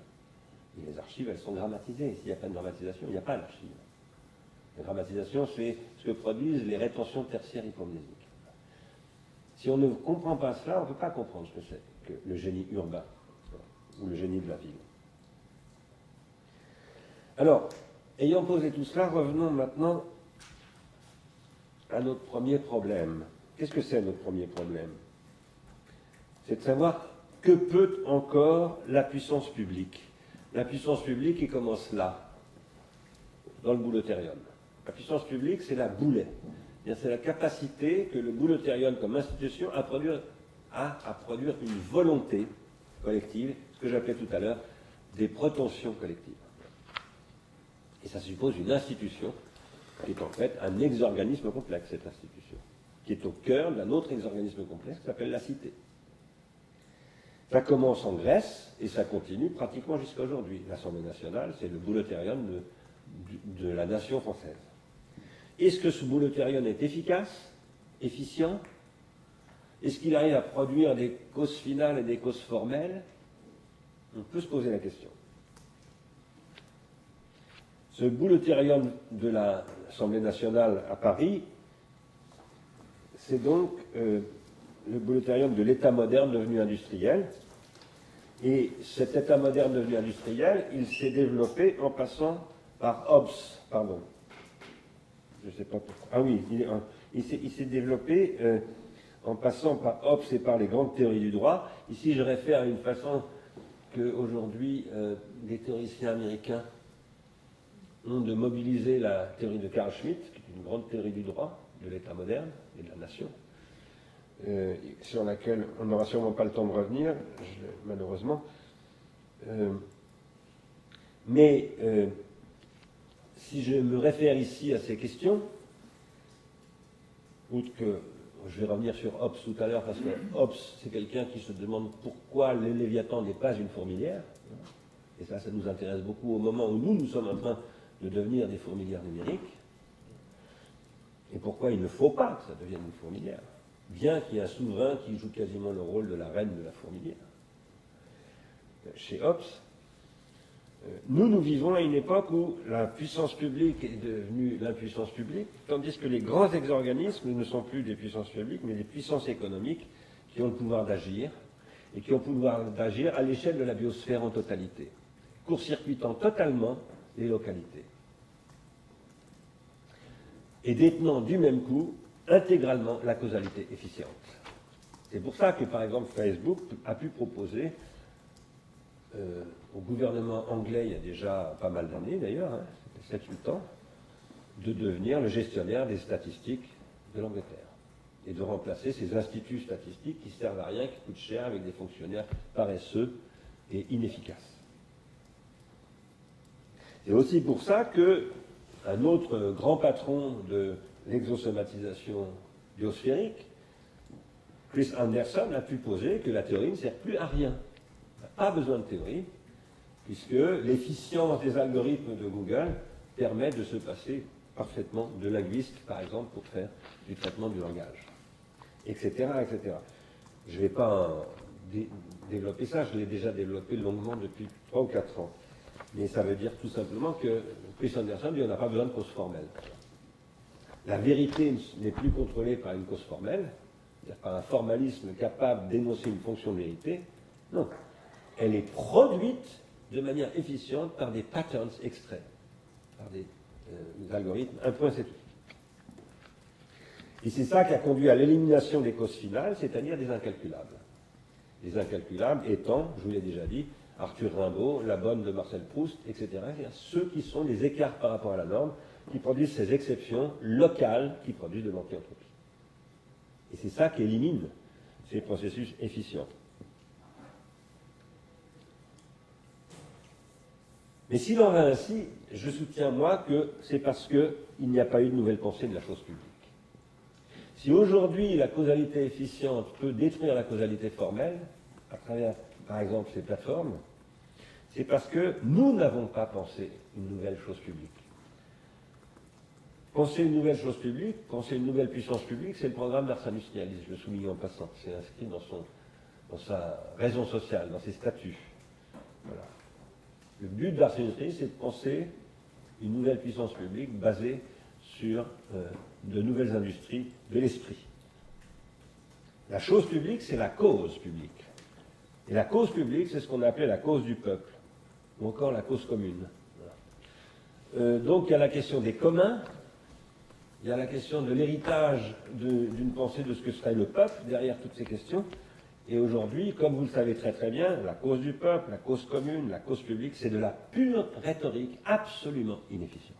Et les archives, elles sont grammatisées. S'il n'y a pas de grammatisation, il n'y a pas d'archives. La grammatisation, c'est ce que produisent les rétentions tertiaires hypomnésiques. Si on ne comprend pas cela, on ne peut pas comprendre ce que c'est que le génie urbain ou le génie de la ville. Alors, ayant posé tout cela, revenons maintenant à notre premier problème. Qu'est-ce que c'est notre premier problème? C'est de savoir que peut encore la puissance publique. La puissance publique, qui commence là, dans le bouleterium. La puissance publique, c'est la boulet. C'est la capacité que le bouleterium, comme institution, a à produire une volonté collective, ce que j'appelais tout à l'heure des prétentions collectives. Et ça suppose une institution qui est en fait un exorganisme complexe, cette institution, qui est au cœur d'un autre exorganisme complexe qui s'appelle la cité. Ça commence en Grèce et ça continue pratiquement jusqu'à aujourd'hui. L'Assemblée nationale, c'est le bouleterium de la nation française. Est-ce que ce bouleterium est efficace, efficient? Est-ce qu'il arrive à produire des causes finales et des causes formelles? On peut se poser la question. Ce bouleterium de l'Assemblée nationale à Paris, c'est donc le bouleterium de l'État moderne devenu industriel. Et cet État moderne devenu industriel, il s'est développé en passant par Hobbes, pardon. Je ne sais pas pourquoi. Ah oui, il s'est développé en passant par Hobbes et par les grandes théories du droit. Ici, je réfère à une façon qu'aujourd'hui, des théoriciens américains ont de mobiliser la théorie de Carl Schmitt, qui est une grande théorie du droit, de l'État moderne et de la nation, sur laquelle on n'aura sûrement pas le temps de revenir, malheureusement. Mais si je me réfère ici à ces questions, outre que je vais revenir sur Hobbes tout à l'heure, parce que Hobbes, c'est quelqu'un qui se demande pourquoi le Léviathan n'est pas une fourmilière, et ça nous intéresse beaucoup au moment où nous sommes en train de devenir des fourmilières numériques, et pourquoi il ne faut pas que ça devienne une fourmilière, bien qu'il y ait un souverain qui joue quasiment le rôle de la reine de la fourmilière. Chez Hobbes, nous vivons à une époque où la puissance publique est devenue l'impuissance publique, tandis que les grands exorganismes ne sont plus des puissances publiques, mais des puissances économiques qui ont le pouvoir d'agir, et qui ont le pouvoir d'agir à l'échelle de la biosphère en totalité, court-circuitant totalement les localités, et détenant du même coup intégralement la causalité efficiente. C'est pour ça que, par exemple, Facebook a pu proposer au gouvernement anglais, il y a déjà pas mal d'années d'ailleurs, 7-8 ans, de devenir le gestionnaire des statistiques de l'Angleterre et de remplacer ces instituts statistiques qui servent à rien, qui coûtent cher, avec des fonctionnaires paresseux et inefficaces. C'est aussi pour ça qu'un autre grand patron de l'exosomatisation biosphérique, Chris Anderson, a pu poser que la théorie ne sert plus à rien. On n'a pas besoin de théorie, puisque l'efficience des algorithmes de Google permet de se passer parfaitement de linguiste, par exemple, pour faire du traitement du langage, etc., etc. Je ne vais pas développer ça, je l'ai déjà développé longuement depuis 3 ou 4 ans. Mais ça veut dire tout simplement que Chris Anderson dit qu'on n'a pas besoin de cause formelle. La vérité n'est plus contrôlée par une cause formelle, c'est-à-dire par un formalisme capable d'énoncer une fonction de vérité. Non. Elle est produite de manière efficiente par des patterns extraits, par des algorithmes. Un point, c'est tout. Et c'est ça qui a conduit à l'élimination des causes finales, c'est-à-dire des incalculables. Les incalculables étant, je vous l'ai déjà dit, Arthur Rimbaud, la bonne de Marcel Proust, etc. C'est-à-dire ceux qui sont des écarts par rapport à la norme, qui produisent ces exceptions locales qui produisent de l'anti-entropie. Et c'est ça qui élimine ces processus efficients. Mais s'il en va ainsi, je soutiens, moi, que c'est parce qu'il n'y a pas eu de nouvelle pensée de la chose publique. Si aujourd'hui la causalité efficiente peut détruire la causalité formelle, à travers, par exemple, ces plateformes, c'est parce que nous n'avons pas pensé une nouvelle chose publique. Penser une nouvelle chose publique, penser une nouvelle puissance publique, c'est le programme d'Arsène Nialis, je le souligne en passant. C'est inscrit dans sa raison sociale, dans ses statuts. Voilà. Le but d'Arsène Nialis, c'est de penser une nouvelle puissance publique basée sur de nouvelles industries de l'esprit. La chose publique, c'est la cause publique. Et la cause publique, c'est ce qu'on appelait la cause du peuple, ou encore la cause commune. Voilà. Donc il y a la question des communs, il y a la question de l'héritage d'une pensée de ce que serait le peuple derrière toutes ces questions. Et aujourd'hui, comme vous le savez très très bien, la cause du peuple, la cause commune, la cause publique, c'est de la pure rhétorique absolument inefficiente,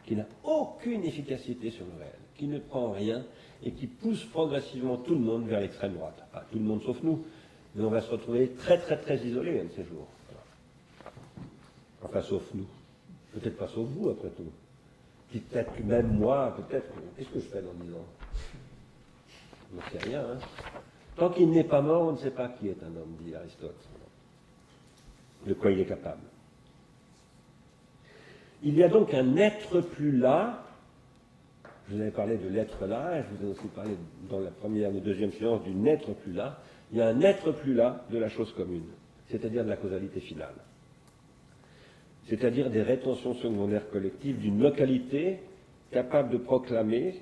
qui n'a aucune efficacité sur le réel, qui ne prend rien et qui pousse progressivement tout le monde vers l'extrême droite. Pas tout le monde sauf nous, mais on va se retrouver très très très isolés un de ces jours. Voilà. Enfin, sauf nous. Peut-être pas sauf vous, après tout. Peut-être que même moi, peut-être... Qu'est-ce que je fais dans 10 ans? On ne sait rien, hein. Tant qu'il n'est pas mort, on ne sait pas qui est un homme, dit Aristote. De quoi il est capable. Il y a donc un être plus là. Je vous avais parlé de l'être là, et je vous ai aussi parlé dans la première et deuxième séance du n'être plus là. Il y a un être plus là de la chose commune, c'est-à-dire de la causalité finale. C'est-à-dire des rétentions secondaires collectives d'une localité capable de proclamer,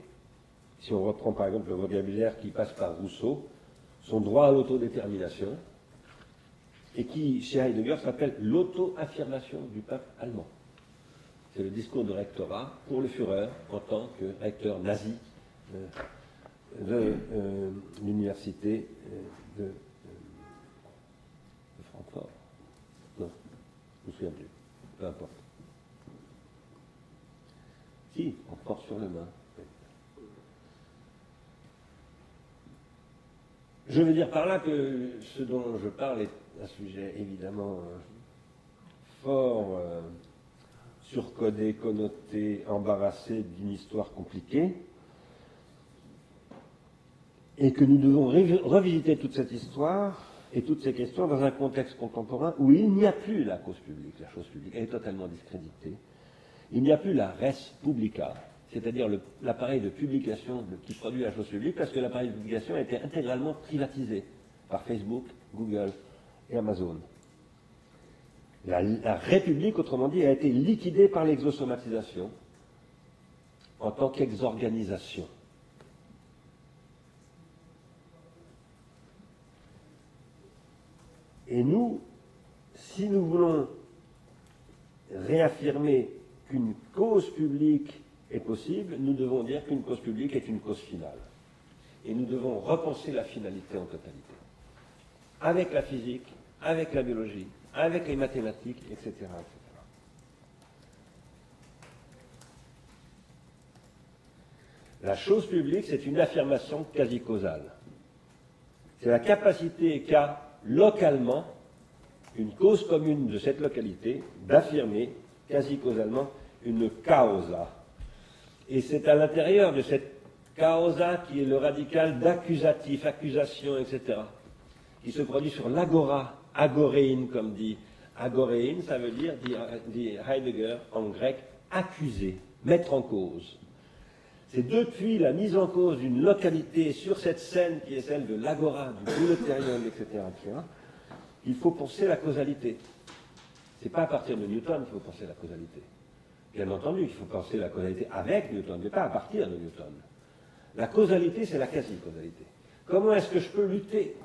si on reprend par exemple le vocabulaire qui passe par Rousseau, son droit à l'autodétermination, et qui, chez Heidegger, s'appelle l'auto-affirmation du peuple allemand. C'est le discours de rectorat pour le Führer en tant que recteur nazi de l'université de Francfort. Non, je me souviens plus. Peu importe. Si, on porte sur le main. Je veux dire par là que ce dont je parle est un sujet évidemment fort surcodé, connoté, embarrassé d'une histoire compliquée, et que nous devons revisiter toute cette histoire et toutes ces questions dans un contexte contemporain où il n'y a plus la cause publique, la chose publique, elle est totalement discréditée. Il n'y a plus la res publica, c'est-à-dire l'appareil de publication qui produit la chose publique, parce que l'appareil de publication a été intégralement privatisé par Facebook, Google et Amazon. La République, autrement dit, a été liquidée par l'exosomatisation en tant qu'exorganisation. Et nous, si nous voulons réaffirmer qu'une cause publique est possible, nous devons dire qu'une cause publique est une cause finale. Et nous devons repenser la finalité en totalité. Avec la physique, avec la biologie, avec les mathématiques, etc., etc. La chose publique, c'est une affirmation quasi-causale. C'est la capacité qu'a localement une cause commune de cette localité d'affirmer quasi-causalement une causa. Et c'est à l'intérieur de cette causa qui est le radical d'accusatif, accusation, etc., qui se produit sur l'agora, agoréine, comme dit. Agoréine, ça veut dire, dit Heidegger en grec, accuser, mettre en cause. C'est depuis la mise en cause d'une localité sur cette scène qui est celle de l'agora, du boulotérium, etc., qu'il faut penser la causalité. Ce n'est pas à partir de Newton qu'il faut penser la causalité. Bien entendu, il faut penser la causalité avec Newton, mais pas à partir de Newton. La causalité, c'est la quasi-causalité. Comment est-ce que je peux lutter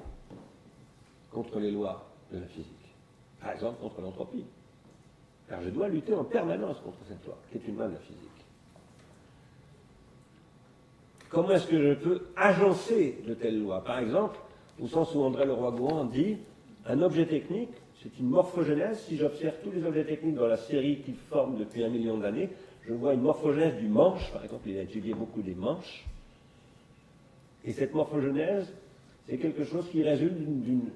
contre les lois de la physique? Par exemple, contre l'entropie. Car je dois lutter en permanence contre cette loi, qui est une loi de la physique. comment est-ce que je peux agencer de telles lois? Par exemple, au sens où André Leroi-Gourhan dit, un objet technique, c'est une morphogenèse. Si j'observe tous les objets techniques dans la série qu'ils forment depuis 1 million d'années, je vois une morphogenèse du manche. Par exemple, il a étudié beaucoup des manches. Et cette morphogenèse, c'est quelque chose qui résulte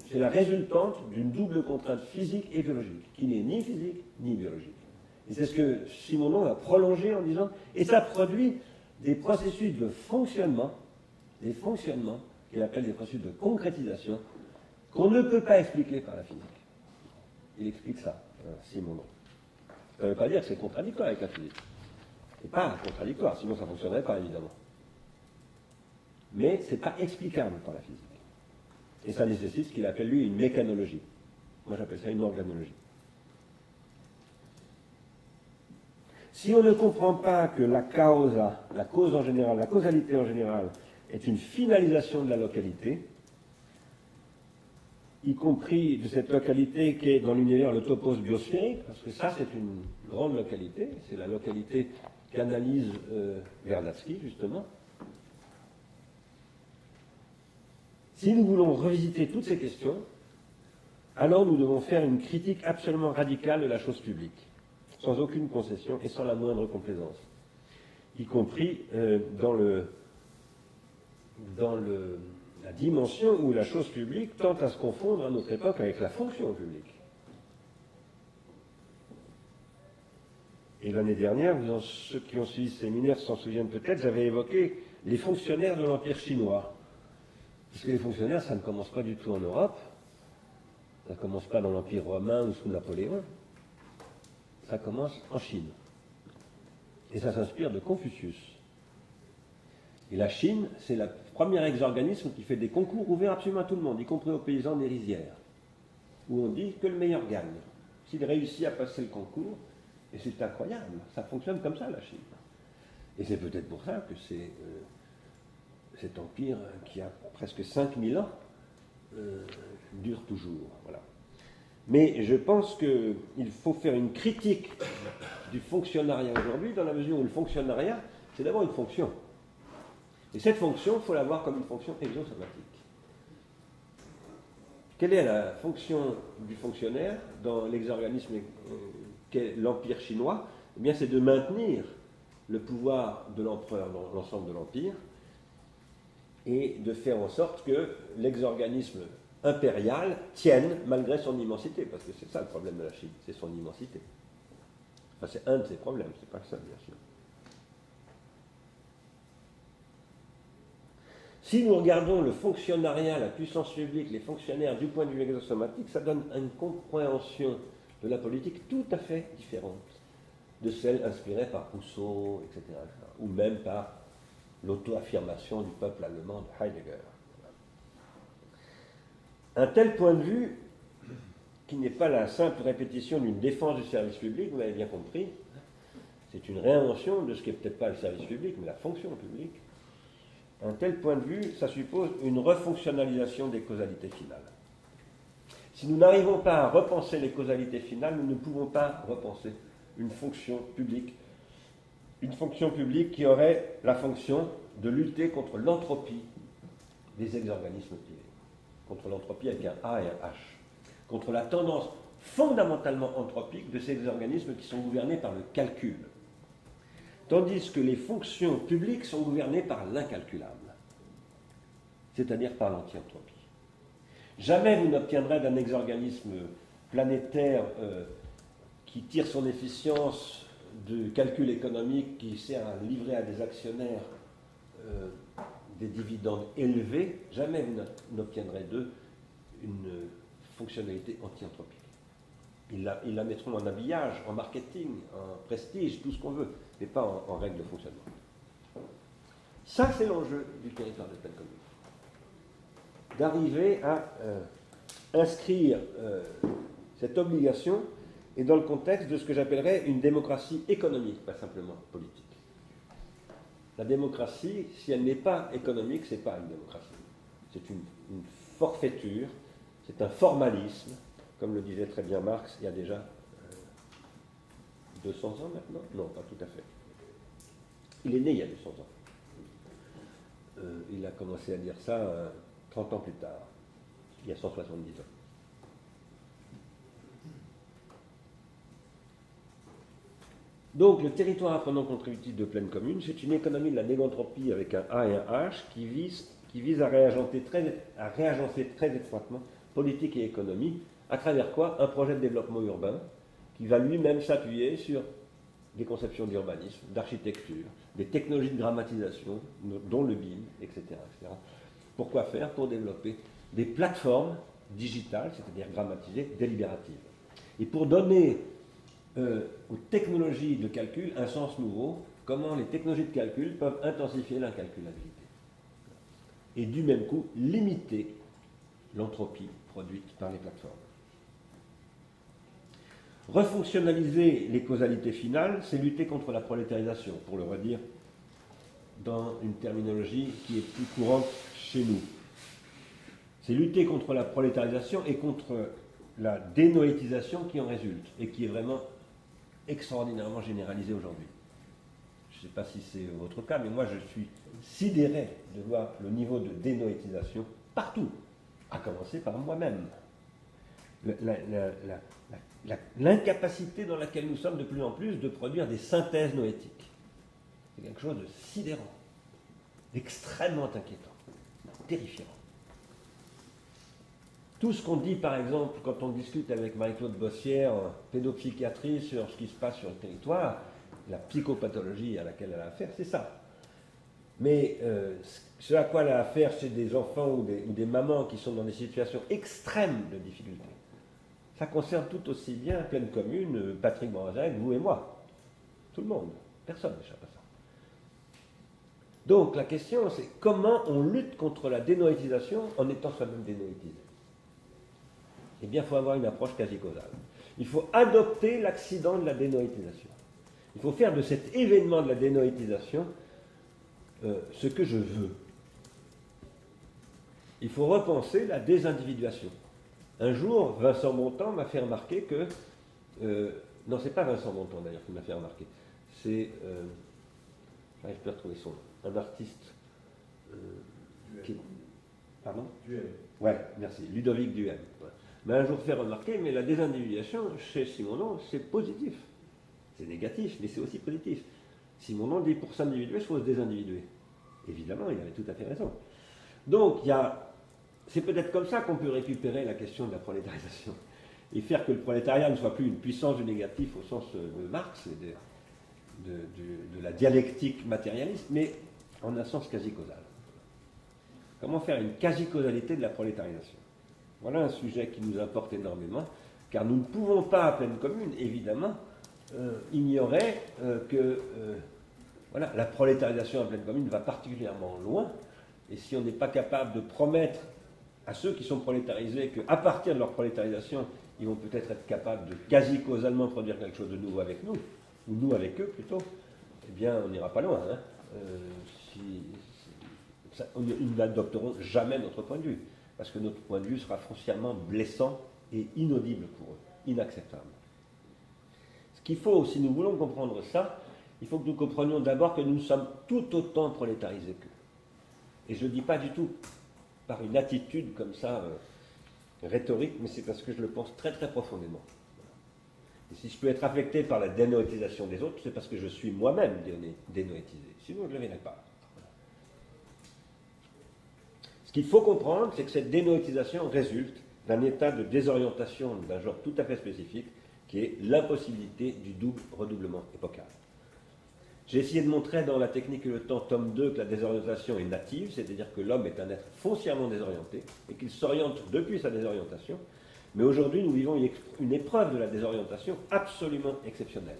c'est la résultante d'une double contrainte physique et biologique, qui n'est ni physique ni biologique. Et c'est ce que Simonon a prolongé en disant, et ça produit des processus de fonctionnement, des fonctionnements qu'il appelle des processus de concrétisation, qu'on ne peut pas expliquer par la physique. Il explique ça, Simonon. Ça ne veut pas dire que c'est contradictoire avec la physique. Ce n'est pas contradictoire, sinon ça ne fonctionnerait pas, évidemment. Mais ce n'est pas explicable par la physique. Et ça nécessite ce qu'il appelle, lui, une mécanologie. Moi, j'appelle ça une organologie. Si on ne comprend pas que la causa, la cause en général, la causalité en général, est une finalisation de la localité, y compris de cette localité qui est dans l'univers le topos biosphérique, parce que ça, c'est une grande localité, c'est la localité qu'analyse Vernadsky, justement. Si nous voulons revisiter toutes ces questions, alors nous devons faire une critique absolument radicale de la chose publique, sans aucune concession et sans la moindre complaisance, y compris dans la dimension où la chose publique tend à se confondre à notre époque avec la fonction publique. Et l'année dernière, ceux qui ont suivi ce séminaire s'en souviennent peut-être, j'avais évoqué les fonctionnaires de l'Empire chinois. Parce que les fonctionnaires, ça ne commence pas du tout en Europe, ça ne commence pas dans l'Empire romain ou sous Napoléon, ça commence en Chine. Et ça s'inspire de Confucius. Et la Chine, c'est le premier ex-organisme qui fait des concours ouverts absolument à tout le monde, y compris aux paysans des rizières, où on dit que le meilleur gagne. S'il réussit à passer le concours, et c'est incroyable, ça fonctionne comme ça, la Chine. Et c'est peut-être pour ça que cet empire qui a presque 5000 ans dure toujours. Voilà. Mais je pense qu'il faut faire une critique du fonctionnariat aujourd'hui, dans la mesure où le fonctionnariat, c'est d'abord une fonction. Et cette fonction, il faut la voir comme une fonction exosomatique. Quelle est la fonction du fonctionnaire dans l'exorganisme qu'est l'Empire chinois? Eh bien, c'est de maintenir le pouvoir de l'empereur dans l'ensemble de l'Empire et de faire en sorte que l'exorganisme impérial tienne malgré son immensité, parce que c'est ça le problème de la Chine, c'est son immensité. Enfin, c'est un de ses problèmes, c'est pas que ça, bien sûr. Si nous regardons le fonctionnariat, la puissance publique, les fonctionnaires du point de vue exosomatique, ça donne une compréhension de la politique tout à fait différente de celle inspirée par Rousseau, etc., ou même par l'auto-affirmation du peuple allemand de Heidegger. Un tel point de vue, qui n'est pas la simple répétition d'une défense du service public, vous l'avez bien compris, c'est une réinvention de ce qui n'est peut-être pas le service public, mais la fonction publique. Un tel point de vue, ça suppose une refonctionnalisation des causalités finales. Si nous n'arrivons pas à repenser les causalités finales, nous ne pouvons pas repenser une fonction publique qui aurait la fonction de lutter contre l'entropie des ex-organismes privés, contre l'entropie avec un A et un H, contre la tendance fondamentalement anthropique de ces organismes qui sont gouvernés par le calcul, tandis que les fonctions publiques sont gouvernées par l'incalculable, c'est-à-dire par l'anti-entropie. Jamais vous n'obtiendrez d'un ex-organisme planétaire qui tire son efficience de calcul économique, qui sert à livrer à des actionnaires des dividendes élevés, jamais vous n'obtiendrez d'eux une fonctionnalité anti-anthropique. Ils la mettront en habillage, en marketing, en prestige, tout ce qu'on veut, mais pas en règle de fonctionnement. Ça, c'est l'enjeu du territoire de pleine commune. D'arriver à inscrire cette obligation et dans le contexte de ce que j'appellerais une démocratie économique, pas simplement politique. La démocratie, si elle n'est pas économique, ce n'est pas une démocratie. C'est une forfaiture, c'est un formalisme, comme le disait très bien Marx il y a déjà 200 ans maintenant. Non, pas tout à fait. Il est né il y a 200 ans. il a commencé à dire ça 30 ans plus tard, il y a 170 ans. Donc, le territoire apprenant contributif de pleine commune, c'est une économie de la négantropie avec un A et un H qui vise à réagencer très étroitement politique et économie, à travers quoi? Un projet de développement urbain qui va lui-même s'appuyer sur des conceptions d'urbanisme, d'architecture, des technologies de grammatisation, dont le BIM, etc., etc. Pourquoi faire? Pour développer des plateformes digitales, c'est-à-dire grammatisées, délibératives. Et pour donner aux technologies de calcul un sens nouveau, comment les technologies de calcul peuvent intensifier l'incalculabilité. Et du même coup, limiter l'entropie produite par les plateformes. Refonctionnaliser les causalités finales, c'est lutter contre la prolétarisation, pour le redire dans une terminologie qui est plus courante chez nous. C'est lutter contre la prolétarisation et contre la dénoétisation qui en résulte, et qui est vraiment extraordinairement généralisée aujourd'hui. Je ne sais pas si c'est votre cas, mais moi je suis sidéré de voir le niveau de dénoétisation partout, à commencer par moi-même. L'incapacité dans laquelle nous sommes de plus en plus de produire des synthèses noétiques. C'est quelque chose de sidérant, d'extrêmement inquiétant, terrifiant. Tout ce qu'on dit, par exemple, quand on discute avec Marie-Claude Bossière, pédopsychiatrie, sur ce qui se passe sur le territoire, la psychopathologie à laquelle elle a affaire, c'est ça. Mais ce à quoi elle a affaire chez des enfants ou des mamans qui sont dans des situations extrêmes de difficulté, ça concerne tout aussi bien Pleine Commune, Patrick Morazec, vous et moi. Tout le monde. Personne n'échappe à ça. Donc la question, c'est comment on lutte contre la dénoétisation en étant soi-même dénoétisé. Eh bien, il faut avoir une approche quasi-causale. Il faut adopter l'accident de la dénoétisation. Il faut faire de cet événement de la dénoétisation ce que je veux. Il faut repenser la désindividuation. Un jour, Vincent Bontemps m'a fait remarquer que... non, c'est pas Vincent Bontemps d'ailleurs qui m'a fait remarquer. C'est... j'arrive pas à retrouver son nom. Un artiste... qui... Pardon? Duhem. Ouais, merci. Ludovic Duhem. Ouais. Mais un jour fait remarquer, mais la désindividuation, chez Simonon, c'est positif. C'est négatif, mais c'est aussi positif. Simonon dit pour s'individuer, il faut se désindividuer. Évidemment, il avait tout à fait raison. Donc, c'est peut-être comme ça qu'on peut récupérer la question de la prolétarisation. Et faire que le prolétariat ne soit plus une puissance du négatif au sens de Marx et de la dialectique matérialiste, mais en un sens quasi-causal. Comment faire une quasi-causalité de la prolétarisation? Voilà un sujet qui nous importe énormément, car nous ne pouvons pas, à Pleine Commune, évidemment, ignorer que voilà, la prolétarisation à Pleine Commune va particulièrement loin, et si on n'est pas capable de promettre à ceux qui sont prolétarisés qu'à partir de leur prolétarisation, ils vont peut-être être capables de quasi-causalement produire quelque chose de nouveau avec nous, ou nous avec eux plutôt, eh bien on n'ira pas loin. Hein. Ils n'adopteront jamais notre point de vue, parce que notre point de vue sera foncièrement blessant et inaudible pour eux, inacceptable. Ce qu'il faut, si nous voulons comprendre ça, il faut que nous comprenions d'abord que nous sommes tout autant prolétarisés qu'eux. Et je ne dis pas du tout par une attitude comme ça, rhétorique, mais c'est parce que je le pense très très profondément. Et si je peux être affecté par la dénoétisation des autres, c'est parce que je suis moi-même dénoétisé. Sinon, je ne le verrai pas. Ce qu'il faut comprendre, c'est que cette dénoétisation résulte d'un état de désorientation d'un genre tout à fait spécifique, qui est l'impossibilité du double redoublement épocal. J'ai essayé de montrer dans La technique et le temps, tome 2, que la désorientation est native, c'est-à-dire que l'homme est un être foncièrement désorienté et qu'il s'oriente depuis sa désorientation. Mais aujourd'hui, nous vivons une épreuve de la désorientation absolument exceptionnelle,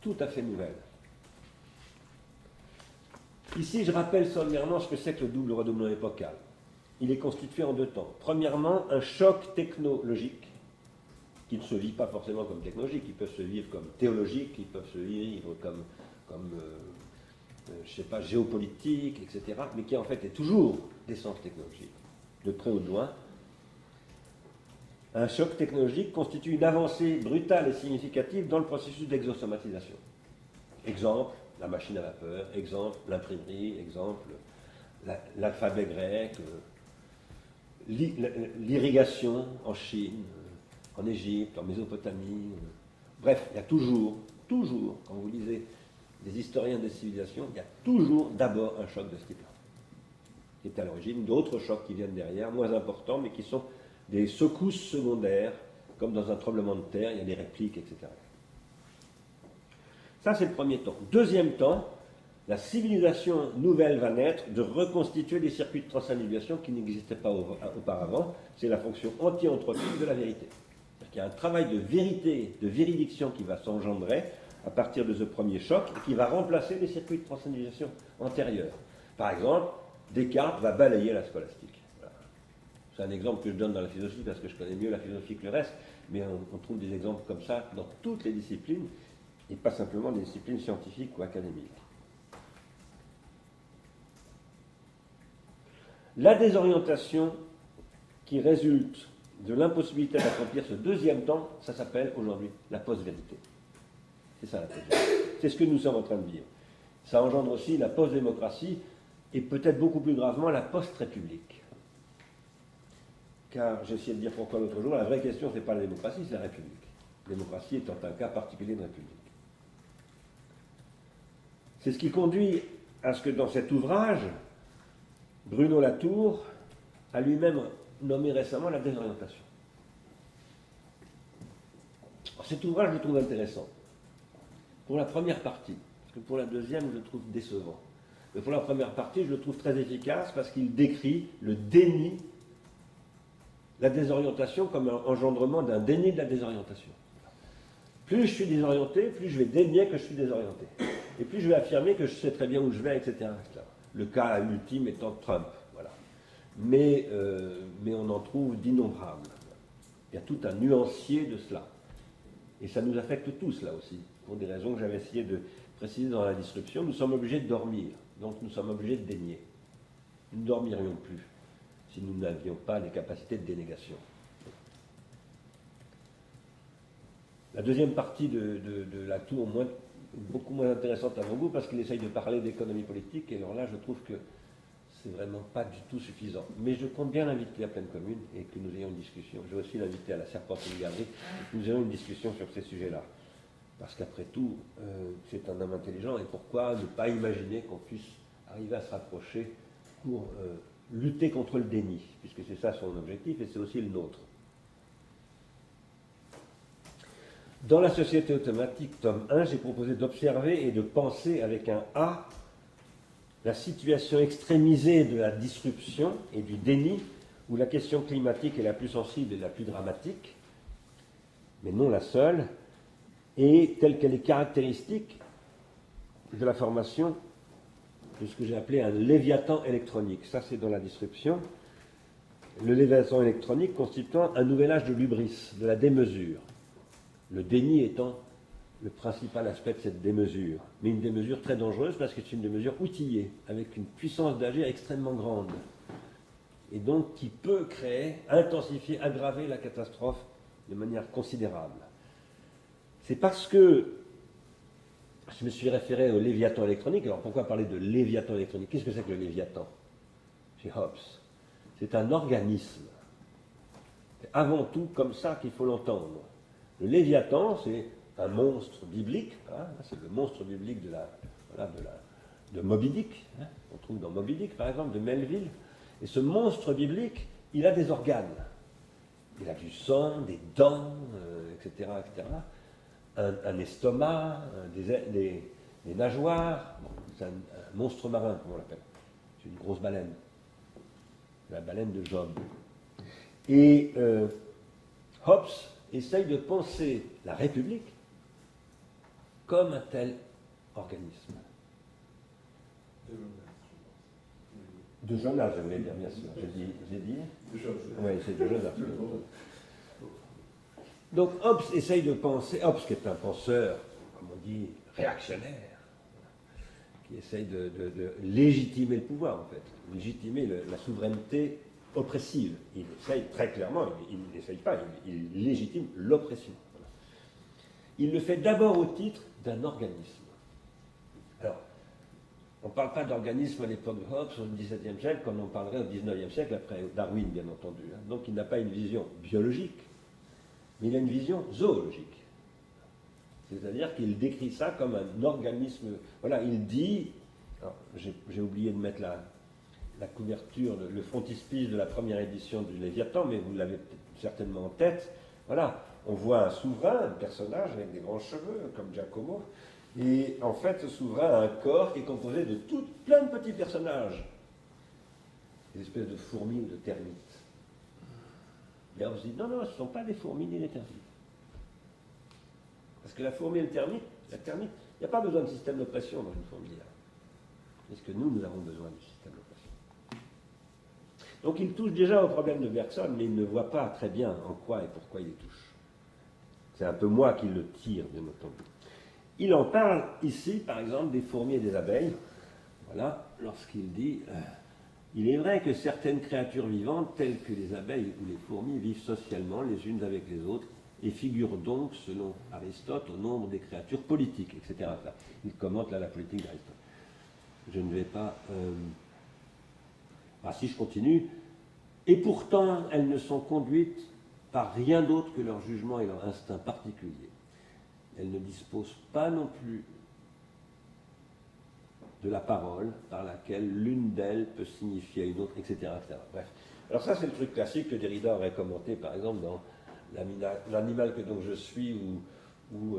tout à fait nouvelle. Ici, je rappelle sommairement ce que c'est que le double redoublement épocal. Il est constitué en deux temps. Premièrement, un choc technologique qui ne se vit pas forcément comme technologique, qui peuvent se vivre comme théologique, qui peuvent se vivre comme je sais pas, géopolitique, etc., mais qui en fait est toujours d'essence technologique, de près ou de loin. Un choc technologique constitue une avancée brutale et significative dans le processus d'exosomatisation. Exemple, la machine à vapeur, exemple, l'imprimerie, exemple, l'alphabet grec, l'irrigation en Chine, en Égypte, en Mésopotamie. Bref, il y a toujours, quand vous lisez des historiens des civilisations, il y a toujours d'abord un choc de ce type-là, qui est à l'origine d'autres chocs qui viennent derrière, moins importants, mais qui sont des secousses secondaires, comme dans un tremblement de terre, il y a des répliques, etc. Ça, c'est le premier temps. Deuxième temps, la civilisation nouvelle va naître de reconstituer des circuits de transindividuation qui n'existaient pas auparavant. C'est la fonction anti-anthropique de la vérité. C'est-à-dire qu'il y a un travail de vérité, de véridiction qui va s'engendrer à partir de ce premier choc et qui va remplacer les circuits de transindividuation antérieurs. Par exemple, Descartes va balayer la scolastique. Voilà. C'est un exemple que je donne dans la philosophie parce que je connais mieux la philosophie que le reste, mais on trouve des exemples comme ça dans toutes les disciplines, et pas simplement des disciplines scientifiques ou académiques. La désorientation qui résulte de l'impossibilité d'accomplir ce deuxième temps, ça s'appelle aujourd'hui la post-vérité. C'est ça la post-vérité. C'est ce que nous sommes en train de vivre. Ça engendre aussi la post-démocratie et peut-être beaucoup plus gravement la post-république. Car j'ai essayé de dire pourquoi l'autre jour, la vraie question, ce n'est pas la démocratie, c'est la République. La démocratie étant un cas particulier de République. C'est ce qui conduit à ce que dans cet ouvrage, Bruno Latour a lui-même nommé récemment la désorientation. Cet ouvrage, je le trouve intéressant. Pour la première partie, parce que pour la deuxième, je le trouve décevant. Mais pour la première partie, je le trouve très efficace parce qu'il décrit le déni, la désorientation comme un engendrement d'un déni de la désorientation. Plus je suis désorienté, plus je vais dénier que je suis désorienté. Et plus je vais affirmer que je sais très bien où je vais, etc. Le cas ultime étant Trump. Voilà. Mais on en trouve d'innombrables. Il y a tout un nuancier de cela. Et ça nous affecte tous, là aussi, pour des raisons que j'avais essayé de préciser dans la description. Nous sommes obligés de dormir, donc nous sommes obligés de dénier. Nous ne dormirions plus si nous n'avions pas les capacités de dénégation. La deuxième partie de Latour, beaucoup moins intéressante à mon goût, parce qu'il essaye de parler d'économie politique, et alors là, je trouve que c'est vraiment pas du tout suffisant. Mais je compte bien l'inviter à Pleine Commune et que nous ayons une discussion. Je vais aussi l'inviter à la Serpentine Galerie et que nous ayons une discussion sur ces sujets-là. Parce qu'après tout, c'est un homme intelligent, et pourquoi ne pas imaginer qu'on puisse arriver à se rapprocher pour lutter contre le déni, puisque c'est ça son objectif et c'est aussi le nôtre. Dans la société automatique, tome 1, j'ai proposé d'observer et de penser avec un A la situation extrémisée de la disruption et du déni, où la question climatique est la plus sensible et la plus dramatique, mais non la seule, et telle qu'elle est caractéristique de la formation de ce que j'ai appelé un léviathan électronique. Ça, c'est dans la description. Le léviathan électronique constituant un nouvel âge de l'hubris, de la démesure. Le déni étant le principal aspect de cette démesure. Mais une démesure très dangereuse parce que c'est une démesure outillée, avec une puissance d'agir extrêmement grande. Et donc qui peut créer, intensifier, aggraver la catastrophe de manière considérable. C'est parce que je me suis référé au léviathan électronique. Alors pourquoi parler de léviathan électronique? Qu'est-ce que c'est que le léviathan chez Hobbes? C'est un organisme. C'est avant tout comme ça qu'il faut l'entendre. Le léviathan, c'est un monstre biblique. Hein, c'est le monstre biblique de Moby Dick. Hein, on trouve dans Moby Dick, par exemple, de Melville. Et ce monstre biblique, il a des organes. Il a du sang, des dents, etc., etc. Un estomac, des nageoires. Bon, c'est un monstre marin, comme on l'appelle. C'est une grosse baleine. La baleine de Job. Et Hobbes essaye de penser la République comme un tel organisme. De Jonas, je voulais dire, bien sûr. J'ai dit oui, c'est de Jonas. Donc Hobbes essaye de penser, Hobbes qui est un penseur, comme on dit, réactionnaire, qui essaye de légitimer le pouvoir, en fait, légitimer la souveraineté oppressive. Il essaye très clairement, il n'essaye pas, il légitime l'oppression. Voilà. Il le fait d'abord au titre d'un organisme. Alors, On ne parle pas d'organisme à l'époque de Hobbes au XVIIe siècle, comme on parlerait au XIXe siècle, après Darwin, bien entendu. Donc il n'a pas une vision biologique, mais il a une vision zoologique. C'est-à-dire qu'il décrit ça comme un organisme. Voilà, il dit. J'ai oublié de mettre la couverture, le frontispice de la première édition du Léviathan, mais vous l'avez certainement en tête. Voilà, on voit un souverain, un personnage avec des grands cheveux, comme Giacomo, et en fait, ce souverain a un corps qui est composé de plein de petits personnages, des espèces de fourmis ou de termites. Et on se dit, non, ce ne sont pas des fourmis ni des termites. Parce que la fourmi et le termite, il n'y a pas besoin de système d'oppression dans une fourmilière. Parce que nous avons besoin du système d'oppression. Donc il touche déjà au problème de Bergson, mais il ne voit pas très bien en quoi et pourquoi il les touche. C'est un peu moi qui le tire, bien entendu. Il en parle ici, par exemple, des fourmis et des abeilles. Voilà, lorsqu'il dit il est vrai que certaines créatures vivantes, telles que les abeilles ou les fourmis, vivent socialement les unes avec les autres et figurent donc, selon Aristote, au nombre des créatures politiques, etc. Il commente là la politique d'Aristote. Je ne vais pas... si je continue. Et pourtant, elles ne sont conduites par rien d'autre que leur jugement et leur instinct particulier. Elles ne disposent pas non plus de la parole par laquelle l'une d'elles peut signifier à une autre, etc., etc. Bref. Alors ça, c'est le truc classique que Derrida aurait commenté, par exemple, dans L'animal que donc je suis, ou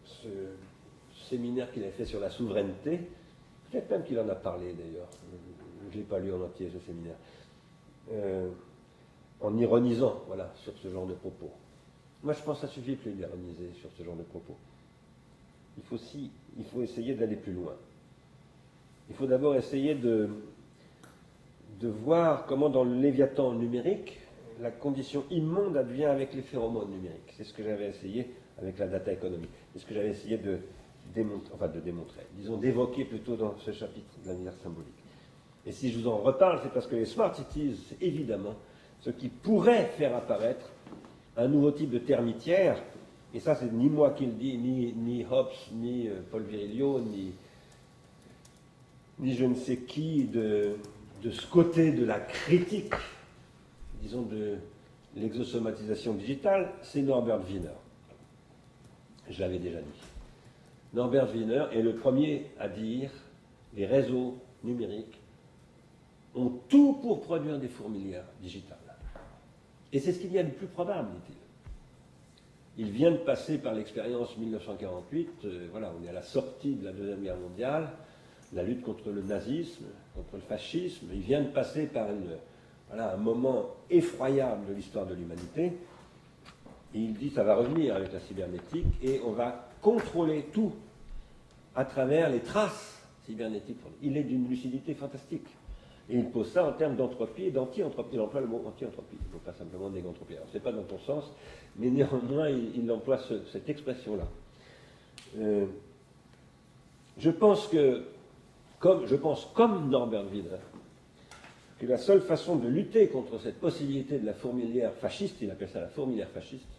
ce séminaire qu'il a fait sur la souveraineté. Peut-être même qu'il en a parlé, d'ailleurs. Je ne l'ai pas lu en entier, ce séminaire. En ironisant, voilà, sur ce genre de propos. Moi, je pense que ça suffit plus d'ironiser sur ce genre de propos. Il faut essayer d'aller plus loin. Il faut d'abord essayer de voir comment dans le Léviathan numérique, la condition immonde advient avec les phéromones numériques. C'est ce que j'avais essayé avec la data économie. C'est ce que j'avais essayé de démontrer, disons d'évoquer plutôt dans ce chapitre de l'univers symbolique. Et si je vous en reparle, c'est parce que les smart cities, c'est évidemment ce qui pourrait faire apparaître un nouveau type de termitière. Et ça, c'est ni moi qui le dis, ni Hobbes, ni Paul Virilio, ni je ne sais qui de ce côté de la critique, disons, de l'exosomatisation digitale, c'est Norbert Wiener. Je l'avais déjà dit. Norbert Wiener est le premier à dire les réseaux numériques ont tout pour produire des fourmilières digitales. Et c'est ce qu'il y a de plus probable, dit-il. Il vient de passer par l'expérience 1948, voilà, on est à la sortie de la Deuxième Guerre mondiale, la lutte contre le nazisme, contre le fascisme, il vient de passer par un moment effroyable de l'histoire de l'humanité, et il dit ça va revenir avec la cybernétique, et on va contrôler tout à travers les traces cybernétiques. Il est d'une lucidité fantastique. Et il pose ça en termes d'entropie et d'anti-entropie. Il emploie le mot anti-entropie, il ne faut pas simplement négantropie. Alors, ce n'est pas dans ton sens, mais néanmoins, il emploie cette expression-là. Je pense comme Norbert Wiener, que la seule façon de lutter contre cette possibilité de la fourmilière fasciste, il appelle ça la fourmilière fasciste,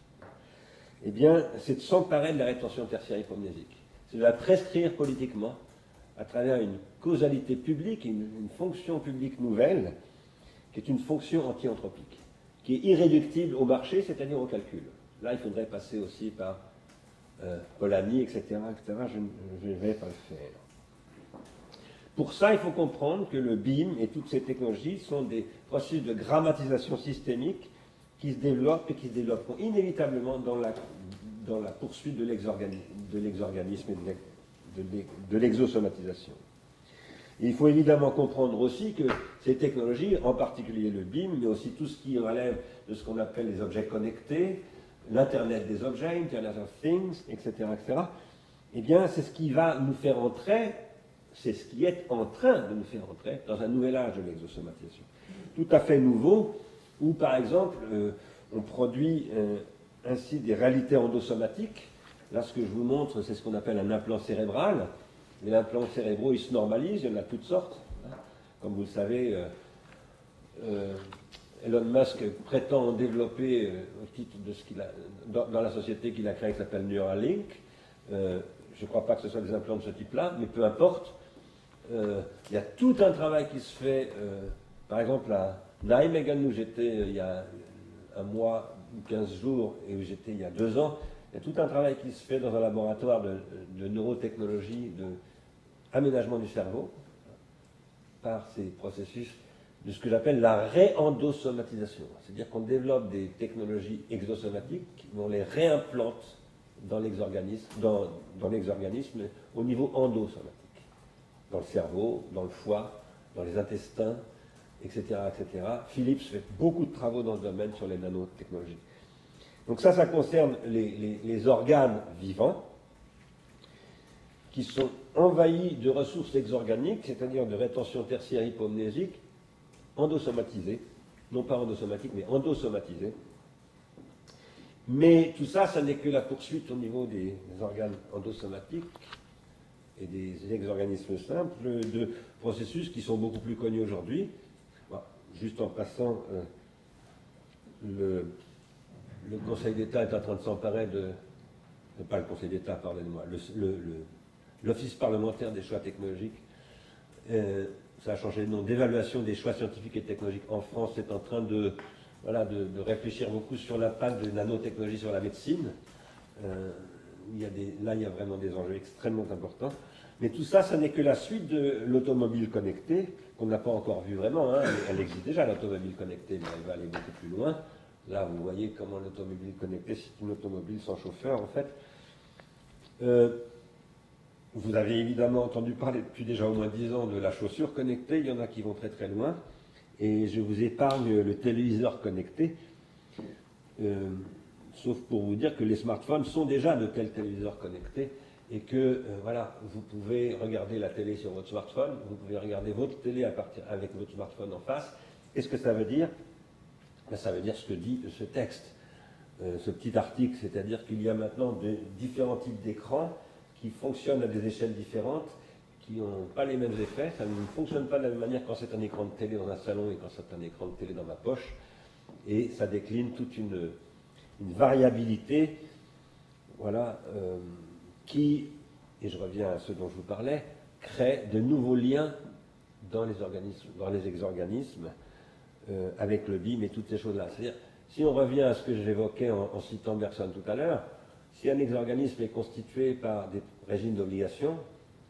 eh bien, c'est de s'emparer de la rétention tertiaire hypomnésique. C'est de la prescrire politiquement à travers une causalité publique, une fonction publique nouvelle, qui est une fonction anti-anthropique, qui est irréductible au marché, c'est-à-dire au calcul. Là, il faudrait passer aussi par Polanyi, etc., etc. Je ne vais pas le faire. Pour ça, il faut comprendre que le BIM et toutes ces technologies sont des processus de grammatisation systémique qui se développent et qui se développeront inévitablement dans la poursuite de l'exorganisme et de l'exosomatisation. Il faut évidemment comprendre aussi que ces technologies, en particulier le BIM, mais aussi tout ce qui relève de ce qu'on appelle les objets connectés, l'Internet des objets, Internet of Things, etc., etc., eh bien, c'est ce qui va nous faire entrer, c'est ce qui est en train de nous faire entrer dans un nouvel âge de l'exosomatisation. Tout à fait nouveau, où, par exemple, on produit ainsi des réalités endosomatiques. Là, ce que je vous montre, c'est ce qu'on appelle un implant cérébral. Les implants cérébraux, ils se normalisent, il y en a toutes sortes. Comme vous le savez, Elon Musk prétend développer, au titre de ce qu'il a, dans la société qu'il a créée, qui s'appelle Neuralink. je ne crois pas que ce soit des implants de ce type-là, mais peu importe. Il y a tout un travail qui se fait, par exemple à Nijmegen, où j'étais il y a un mois ou 15 jours, et où j'étais il y a 2 ans. Il y a tout un travail qui se fait dans un laboratoire de neurotechnologie, d'aménagement du cerveau, par ces processus de ce que j'appelle la réendosomatisation. C'est-à-dire qu'on développe des technologies exosomatiques, on les réimplante dans l'exorganisme au niveau endosomatique, dans le cerveau, dans le foie, dans les intestins, etc., etc. Philips fait beaucoup de travaux dans ce domaine sur les nanotechnologies. Donc ça concerne les organes vivants qui sont envahis de ressources exorganiques, c'est-à-dire de rétention tertiaire hypomnésique, endosomatisées, non pas endosomatiques, mais endosomatisées. Mais tout ça, ça n'est que la poursuite au niveau des organes endosomatiques et des exorganismes simples de processus qui sont beaucoup plus connus aujourd'hui. Bon, juste en passant, le Conseil d'État est en train de s'emparer pas le Conseil d'État, pardonnez-moi, l'Office parlementaire des choix technologiques, ça a changé de nom, d'évaluation des choix scientifiques et technologiques en France, est en train de réfléchir beaucoup sur l'impact de nanotechnologie sur la médecine. Là, il y a vraiment des enjeux extrêmement importants. Mais tout ça, ça n'est que la suite de l'automobile connectée, qu'on n'a pas encore vu vraiment. Hein. Elle existe déjà, l'automobile connectée, mais elle va aller beaucoup plus loin. Là, vous voyez comment l'automobile connectée, c'est une automobile sans chauffeur, en fait. Vous avez évidemment entendu parler depuis déjà au moins 10 ans de la chaussure connectée. Il y en a qui vont très très loin. Et je vous épargne le téléviseur connecté, sauf pour vous dire que les smartphones sont déjà de tels téléviseurs connectés et que voilà, vous pouvez regarder la télé sur votre smartphone, vous pouvez regarder votre télé avec votre smartphone en face. Qu'est-ce que ça veut dire? Ça veut dire ce que dit ce texte, ce petit article, c'est-à-dire qu'il y a maintenant différents types d'écrans qui fonctionnent à des échelles différentes, qui n'ont pas les mêmes effets. Ça ne fonctionne pas de la même manière quand c'est un écran de télé dans un salon et quand c'est un écran de télé dans ma poche. Et ça décline toute une variabilité, voilà, qui, et je reviens à ce dont je vous parlais, crée de nouveaux liens dans les exorganismes, avec le BIM et toutes ces choses-là. C'est-à-dire, si on revient à ce que j'évoquais en citant Bergson tout à l'heure, si un exorganisme est constitué par des régimes d'obligation,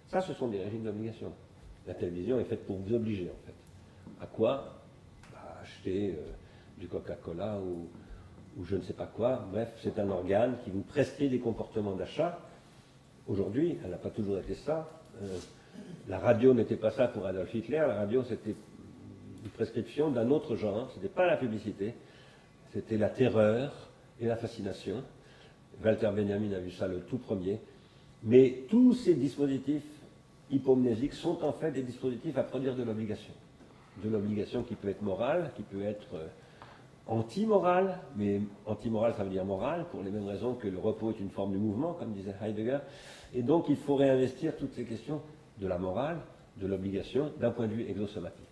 ça, ce sont des régimes d'obligation. La télévision est faite pour vous obliger, en fait. À quoi? À acheter du Coca-Cola ou je ne sais pas quoi. Bref, c'est un organe qui vous prescrit des comportements d'achat. Aujourd'hui, elle n'a pas toujours été ça. La radio n'était pas ça pour Adolf Hitler. La radio, c'était une prescription d'un autre genre. Ce n'était pas la publicité. C'était la terreur et la fascination. Walter Benjamin a vu ça le tout premier. Mais tous ces dispositifs hypomnésiques sont en fait des dispositifs à produire de l'obligation. De l'obligation qui peut être morale, qui peut être anti-morale, mais anti-morale ça veut dire morale, pour les mêmes raisons que le repos est une forme de mouvement, comme disait Heidegger. Et donc il faut réinvestir toutes ces questions de la morale, de l'obligation, d'un point de vue exosomatique.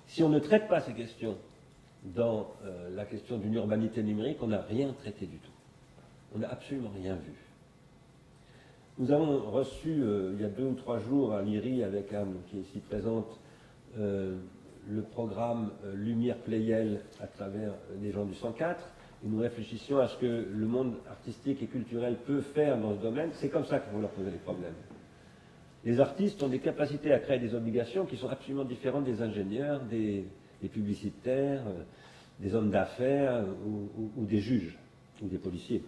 Si on ne traite pas ces questions dans la question d'une urbanité numérique, on n'a rien traité du tout. On n'a absolument rien vu. Nous avons reçu, il y a 2 ou 3 jours, à l'IRI, avec Anne, qui est ici présente, le programme Lumière Pléiel à travers les gens du 104, et nous réfléchissions à ce que le monde artistique et culturel peut faire dans ce domaine. C'est comme ça qu'il faut leur poser les problèmes. Les artistes ont des capacités à créer des obligations qui sont absolument différentes des ingénieurs, des publicitaires, des hommes d'affaires ou des juges ou des policiers.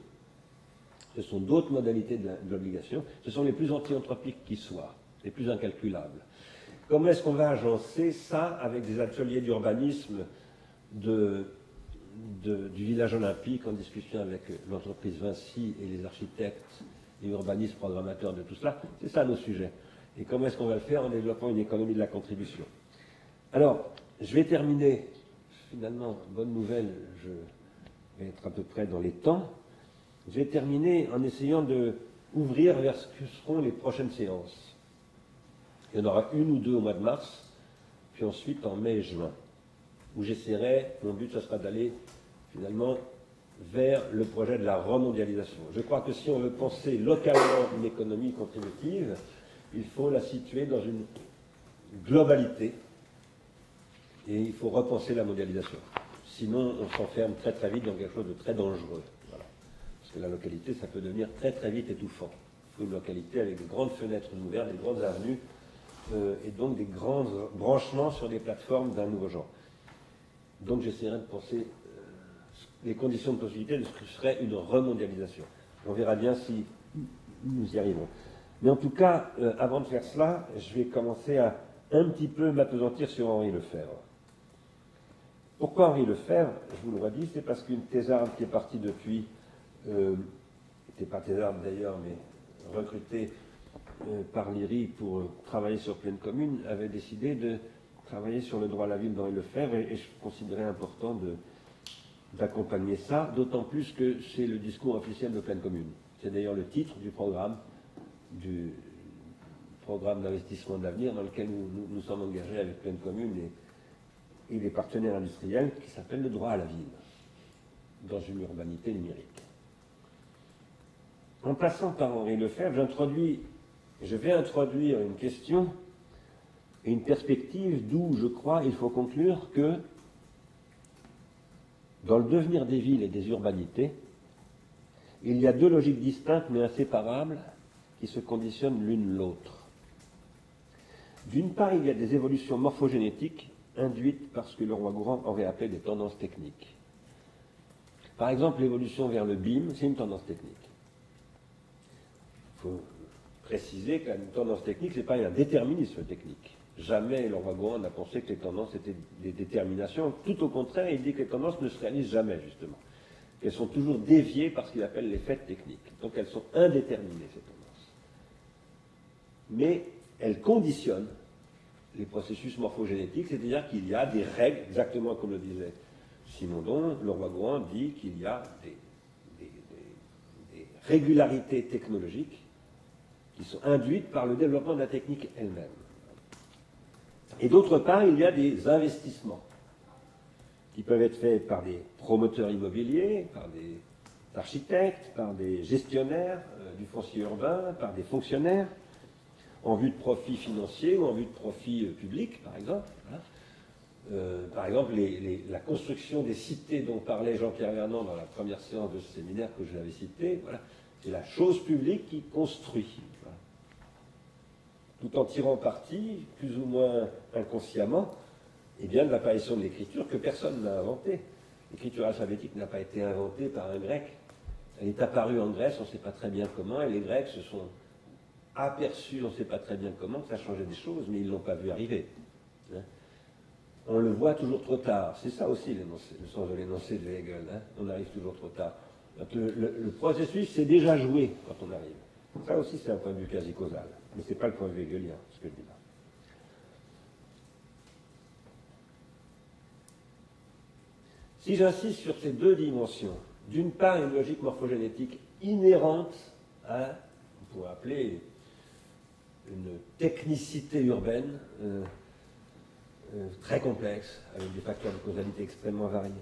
Ce sont d'autres modalités de l'obligation. Ce sont les plus anti-anthropiques qui soient, les plus incalculables. Comment est-ce qu'on va agencer ça avec des ateliers d'urbanisme du village olympique en discussion avec l'entreprise Vinci et les architectes et urbanistes programmateurs de tout cela? C'est ça nos sujets. Et comment est-ce qu'on va le faire en développant une économie de la contribution? Alors, je vais terminer, finalement, bonne nouvelle, je vais être à peu près dans les temps. Je vais terminer en essayant d'ouvrir vers ce que seront les prochaines séances. Il y en aura 1 ou 2 au mois de mars, puis ensuite en mai et juin, où j'essaierai, mon but ce sera d'aller finalement vers le projet de la remondialisation. Je crois que si on veut penser localement une économie contributive, il faut la situer dans une globalité et il faut repenser la mondialisation. Sinon, on s'enferme très très vite dans quelque chose de très dangereux. Voilà. Parce que la localité, ça peut devenir très très vite étouffant. Il faut une localité avec des grandes fenêtres ouvertes, des grandes avenues, et donc des grands branchements sur des plateformes d'un nouveau genre. Donc j'essaierai de penser les conditions de possibilité de ce que serait une remondialisation. On verra bien si nous y arrivons. Mais en tout cas, avant de faire cela, je vais commencer à un petit peu m'appesantir sur Henri Lefebvre. Pourquoi Henri Lefebvre? Je vous le redis, c'est parce qu'une thésarde qui est partie depuis, n'était pas thésarde d'ailleurs, mais recrutée par l'IRI pour travailler sur Pleine Commune, avait décidé de travailler sur le droit à la ville d'Henri Lefebvre, et je considérais important d'accompagner ça, d'autant plus que c'est le discours officiel de Pleine Commune. C'est d'ailleurs le titre du programme d'investissement d'avenir dans lequel nous sommes engagés avec Pleine Commune et les partenaires industriels, qui s'appelle le droit à la ville, dans une urbanité numérique. En passant par Henri Lefebvre, je vais introduire une question et une perspective d'où, je crois, il faut conclure que dans le devenir des villes et des urbanités, il y a deux logiques distinctes mais inséparables qui se conditionnent l'une l'autre. D'une part, il y a des évolutions morphogénétiques induites par ce que Leroi-Gourhan aurait appelé des tendances techniques. Par exemple, l'évolution vers le BIM, c'est une tendance technique. Il faut préciser qu'une tendance technique, ce n'est pas un déterminisme technique. Jamais Leroi-Gourhan n'a pensé que les tendances étaient des déterminations. Tout au contraire, il dit que les tendances ne se réalisent jamais, justement. Elles sont toujours déviées par ce qu'il appelle les faits techniques. Donc elles sont indéterminées, ces tendances. Mais elles conditionnent les processus morphogénétiques, c'est-à-dire qu'il y a des règles, exactement comme le disait Simondon. Leroi-Gourhan dit qu'il y a des régularités technologiques qui sont induites par le développement de la technique elle-même. Et d'autre part, il y a des investissements qui peuvent être faits par des promoteurs immobiliers, par des architectes, par des gestionnaires du foncier urbain, par des fonctionnaires, en vue de profit financier ou en vue de profit public, par exemple. Par exemple, la construction des cités dont parlait Jean-Pierre Vernant dans la première séance de ce séminaire que je l'avais cité, voilà, c'est la chose publique qui construit. Voilà. Tout en tirant parti, plus ou moins inconsciemment, eh bien, de l'apparition de l'écriture que personne n'a inventée. L'écriture alphabétique n'a pas été inventée par un grec. Elle est apparue en Grèce, on ne sait pas très bien comment, et les Grecs se sont aperçus, on ne sait pas très bien comment, que ça changeait des choses, mais ils ne l'ont pas vu arriver. Hein. On le voit toujours trop tard. C'est ça aussi le sens de l'énoncé de Hegel. Hein. On arrive toujours trop tard. Donc le processus s'est déjà joué quand on arrive. Ça aussi, c'est un point de vue quasi causal. Mais ce n'est pas le point de vue hegelien, ce que je dis là. Si j'insiste sur ces deux dimensions, d'une part une logique morphogénétique inhérente à, on pourrait appeler une technicité urbaine très complexe, avec des facteurs de causalité extrêmement variés.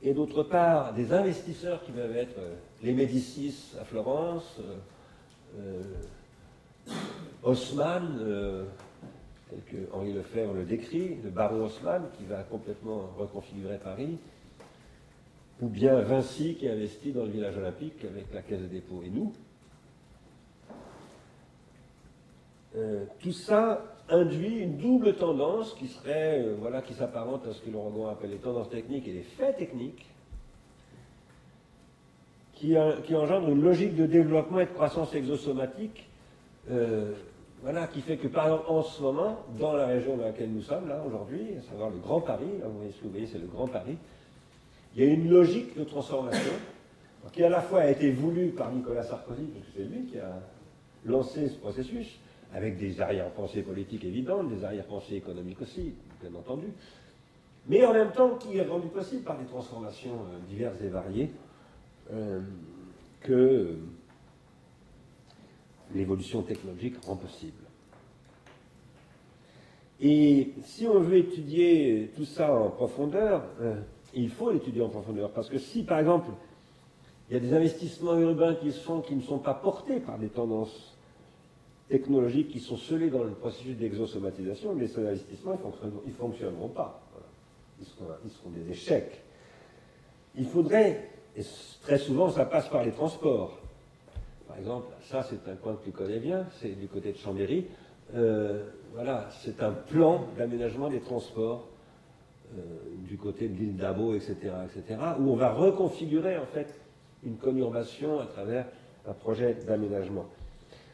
Et d'autre part, des investisseurs qui peuvent être les Médicis à Florence, Haussmann, tel que Henri Lefebvre le décrit, le baron Haussmann qui va complètement reconfigurer Paris, ou bien Vinci qui investit dans le village olympique avec la Caisse des dépôts et nous. Tout ça induit une double tendance qui serait, voilà, qui s'apparente à ce que Leroi-Gourhan appelle les tendances techniques et les faits techniques, qui engendre une logique de développement et de croissance exosomatique, voilà, qui fait que, par exemple, en ce moment, dans la région dans laquelle nous sommes, là, aujourd'hui, à savoir le Grand Paris, là, vous voyez ce que vous voyez, c'est le Grand Paris, il y a une logique de transformation qui, à la fois, a été voulue par Nicolas Sarkozy, parce que c'est lui qui a lancé ce processus, avec des arrière-pensées politiques évidentes, des arrière-pensées économiques aussi, bien entendu, mais en même temps qui est rendu possible par des transformations diverses et variées que l'évolution technologique rend possible. Et si on veut étudier tout ça en profondeur, Et il faut l'étudier en profondeur, parce que si, par exemple, il y a des investissements urbains qui se font qui ne sont pas portés par des tendances technologiques qui sont scellées dans le processus d'exosomatisation, mais ces investissements, ils ne fonctionneront pas. Voilà. Ils seront des échecs. Il faudrait, et très souvent ça passe par les transports. Par exemple, ça c'est un coin que tu connais bien, c'est du côté de Chambéry. Voilà, c'est un plan d'aménagement des transports du côté de l'île d'Abo, etc., où on va reconfigurer en fait une conurbation à travers un projet d'aménagement.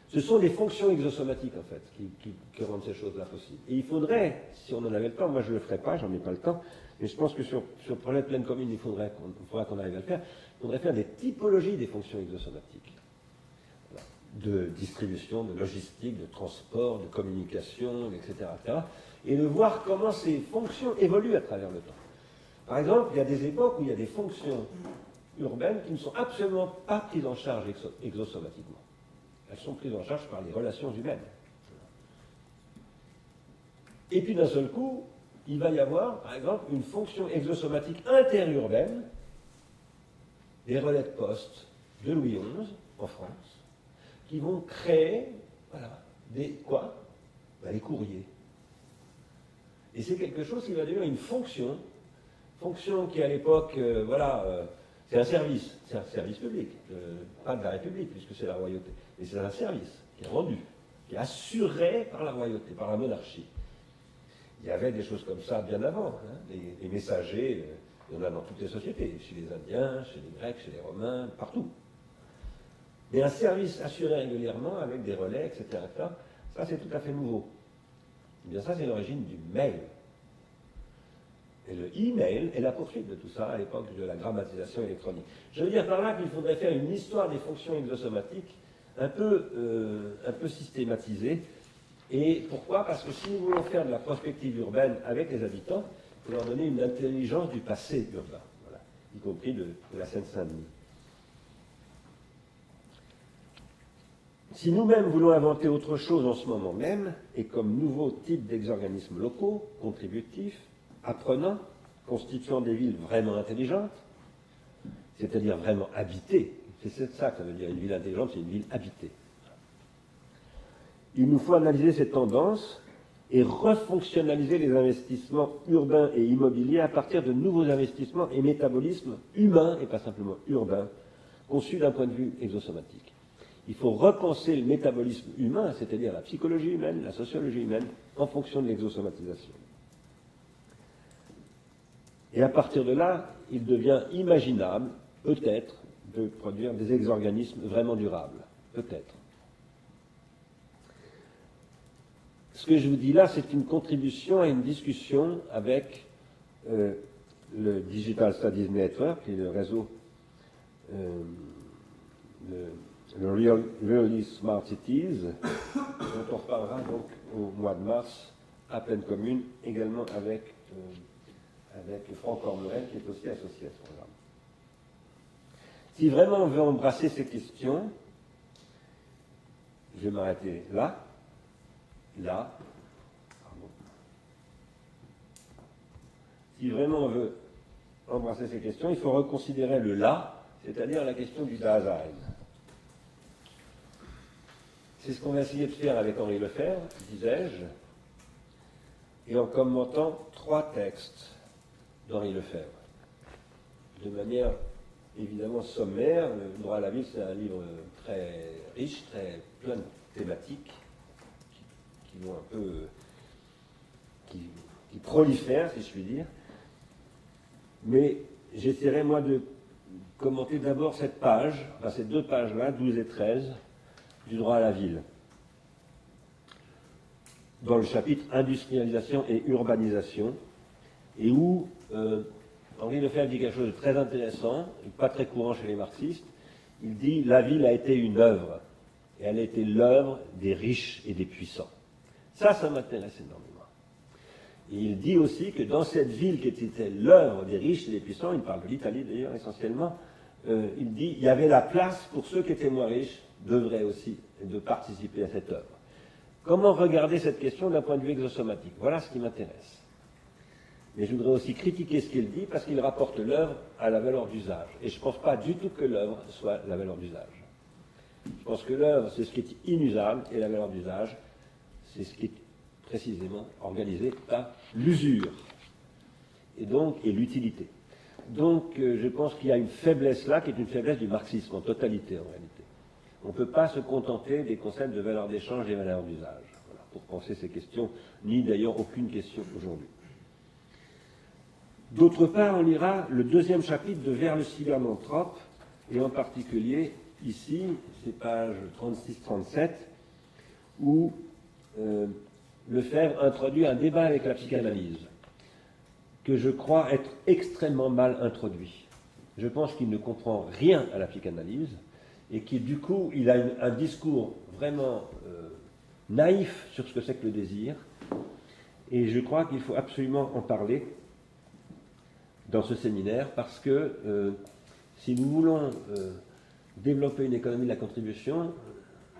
Ce sont des fonctions exosomatiques en fait qui rendent ces choses-là possibles. Et il faudrait, si on en avait le temps, moi je ne le ferai pas, j'en ai pas le temps, mais je pense que sur le projet de pleine commune, il faudrait qu'on arrive à le faire. Il faudrait faire des typologies des fonctions exosomatiques. De distribution, de logistique, de transport, de communication, etc., etc. Et de voir comment ces fonctions évoluent à travers le temps. Par exemple, il y a des époques où il y a des fonctions urbaines qui ne sont absolument pas prises en charge exosomatiquement. Elles sont prises en charge par les relations humaines. Et puis d'un seul coup, il va y avoir, par exemple, une fonction exosomatique interurbaine, des relais de poste de Louis XI en France, qui vont créer, voilà, des courriers. Et c'est quelque chose qui va devenir une fonction qui à l'époque, c'est un service public, pas de la République, puisque c'est la royauté, mais c'est un service qui est rendu, qui est assuré par la royauté, par la monarchie. Il y avait des choses comme ça bien avant, hein, les messagers, il y en a dans toutes les sociétés, chez les Indiens, chez les Grecs, chez les Romains, partout. Mais un service assuré régulièrement avec des relais, etc., ça c'est tout à fait nouveau. Et bien ça c'est l'origine du mail. Et le e-mail est la poursuite de tout ça à l'époque de la grammatisation électronique. Je veux dire par là qu'il faudrait faire une histoire des fonctions exosomatiques un peu systématisée. Et pourquoi? Parce que si nous voulons faire de la prospective urbaine avec les habitants, il faut leur donner une intelligence du passé urbain, voilà, y compris de la Seine-Saint-Denis. Si nous-mêmes voulons inventer autre chose en ce moment même, et comme nouveau type d'exorganismes locaux, contributifs, apprenants, constituant des villes vraiment intelligentes, c'est-à-dire vraiment habitées, c'est ça que ça veut dire une ville intelligente, c'est une ville habitée. Il nous faut analyser ces tendances et refonctionnaliser les investissements urbains et immobiliers à partir de nouveaux investissements et métabolismes humains, et pas simplement urbains, conçus d'un point de vue exosomatique. Il faut repenser le métabolisme humain, c'est-à-dire la psychologie humaine, la sociologie humaine, en fonction de l'exosomatisation. Et à partir de là, il devient imaginable, peut-être, de produire des exorganismes vraiment durables. Peut-être. Ce que je vous dis là, c'est une contribution à une discussion avec le Digital Studies Network, qui est le réseau, le Really Smart Cities, dont on reparlera donc au mois de mars à Pleine Commune, également avec Franck Ormerel, qui est aussi associé à ce programme. Si vraiment on veut embrasser ces questions, je vais m'arrêter là. Si vraiment on veut embrasser ces questions, il faut reconsidérer le là, c'est-à-dire la question du Dasein. C'est ce qu'on va essayer de faire avec Henri Lefebvre, disais-je, et en commentant 3 textes d'Henri Lefebvre. De manière évidemment sommaire, le droit à la ville, c'est un livre très riche, très plein de thématiques, qui prolifèrent, si je puis dire. Mais j'essaierai, moi, de commenter d'abord cette page, enfin ces 2 pages-là, 12 et 13, du droit à la ville, dans le chapitre industrialisation et urbanisation, et où Henri Lefebvre dit quelque chose de très intéressant, pas très courant chez les marxistes. Il dit « La ville a été une œuvre, et elle a été l'œuvre des riches et des puissants ». Ça m'intéresse énormément. Et il dit aussi que dans cette ville qui était l'œuvre des riches et des puissants, il parle de l'Italie d'ailleurs essentiellement, il dit il y avait la place pour ceux qui étaient moins riches d'œuvrer aussi et de participer à cette œuvre. Comment regarder cette question d'un point de vue exosomatique? Voilà ce qui m'intéresse. Mais je voudrais aussi critiquer ce qu'il dit parce qu'il rapporte l'œuvre à la valeur d'usage. Et je ne pense pas du tout que l'œuvre soit la valeur d'usage. Je pense que l'œuvre, c'est ce qui est inusable, et la valeur d'usage, c'est ce qui est précisément organisé par l'usure et l'utilité. Donc, je pense qu'il y a une faiblesse là, qui est une faiblesse du marxisme en totalité, en réalité. On ne peut pas se contenter des concepts de valeur d'échange et valeur d'usage, voilà, pour penser ces questions, ni d'ailleurs aucune question aujourd'hui. D'autre part, on lira le deuxième chapitre de Vers le cybermanthrope, et en particulier, ici, c'est page 36-37, où Lefebvre introduit un débat avec la psychanalyse, que je crois être extrêmement mal introduit. Je pense qu'il ne comprend rien à la psychanalyse, et qui du coup, il a un discours vraiment naïf sur ce que c'est que le désir, et je crois qu'il faut absolument en parler dans ce séminaire, parce que si nous voulons développer une économie de la contribution,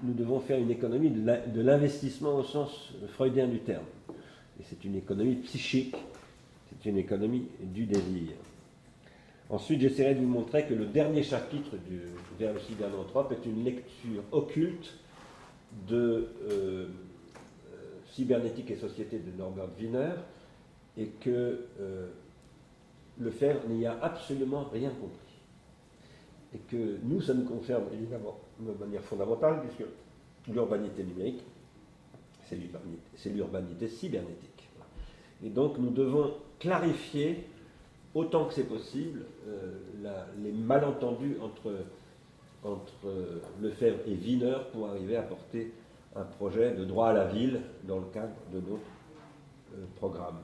nous devons faire une économie de l'investissement au sens freudien du terme. Et c'est une économie psychique, c'est une économie du désir. Ensuite, j'essaierai de vous montrer que le dernier chapitre Vers le cybermanthrope est une lecture occulte de Cybernétique et société de Norbert Wiener, et que Lefebvre n'y a absolument rien compris. Et que nous, ça nous concerne évidemment de manière fondamentale, puisque l'urbanité numérique, c'est l'urbanité cybernétique. Et donc nous devons clarifier, autant que c'est possible, les malentendus entre Lefebvre et Wiener pour arriver à porter un projet de droit à la ville dans le cadre de notre programme.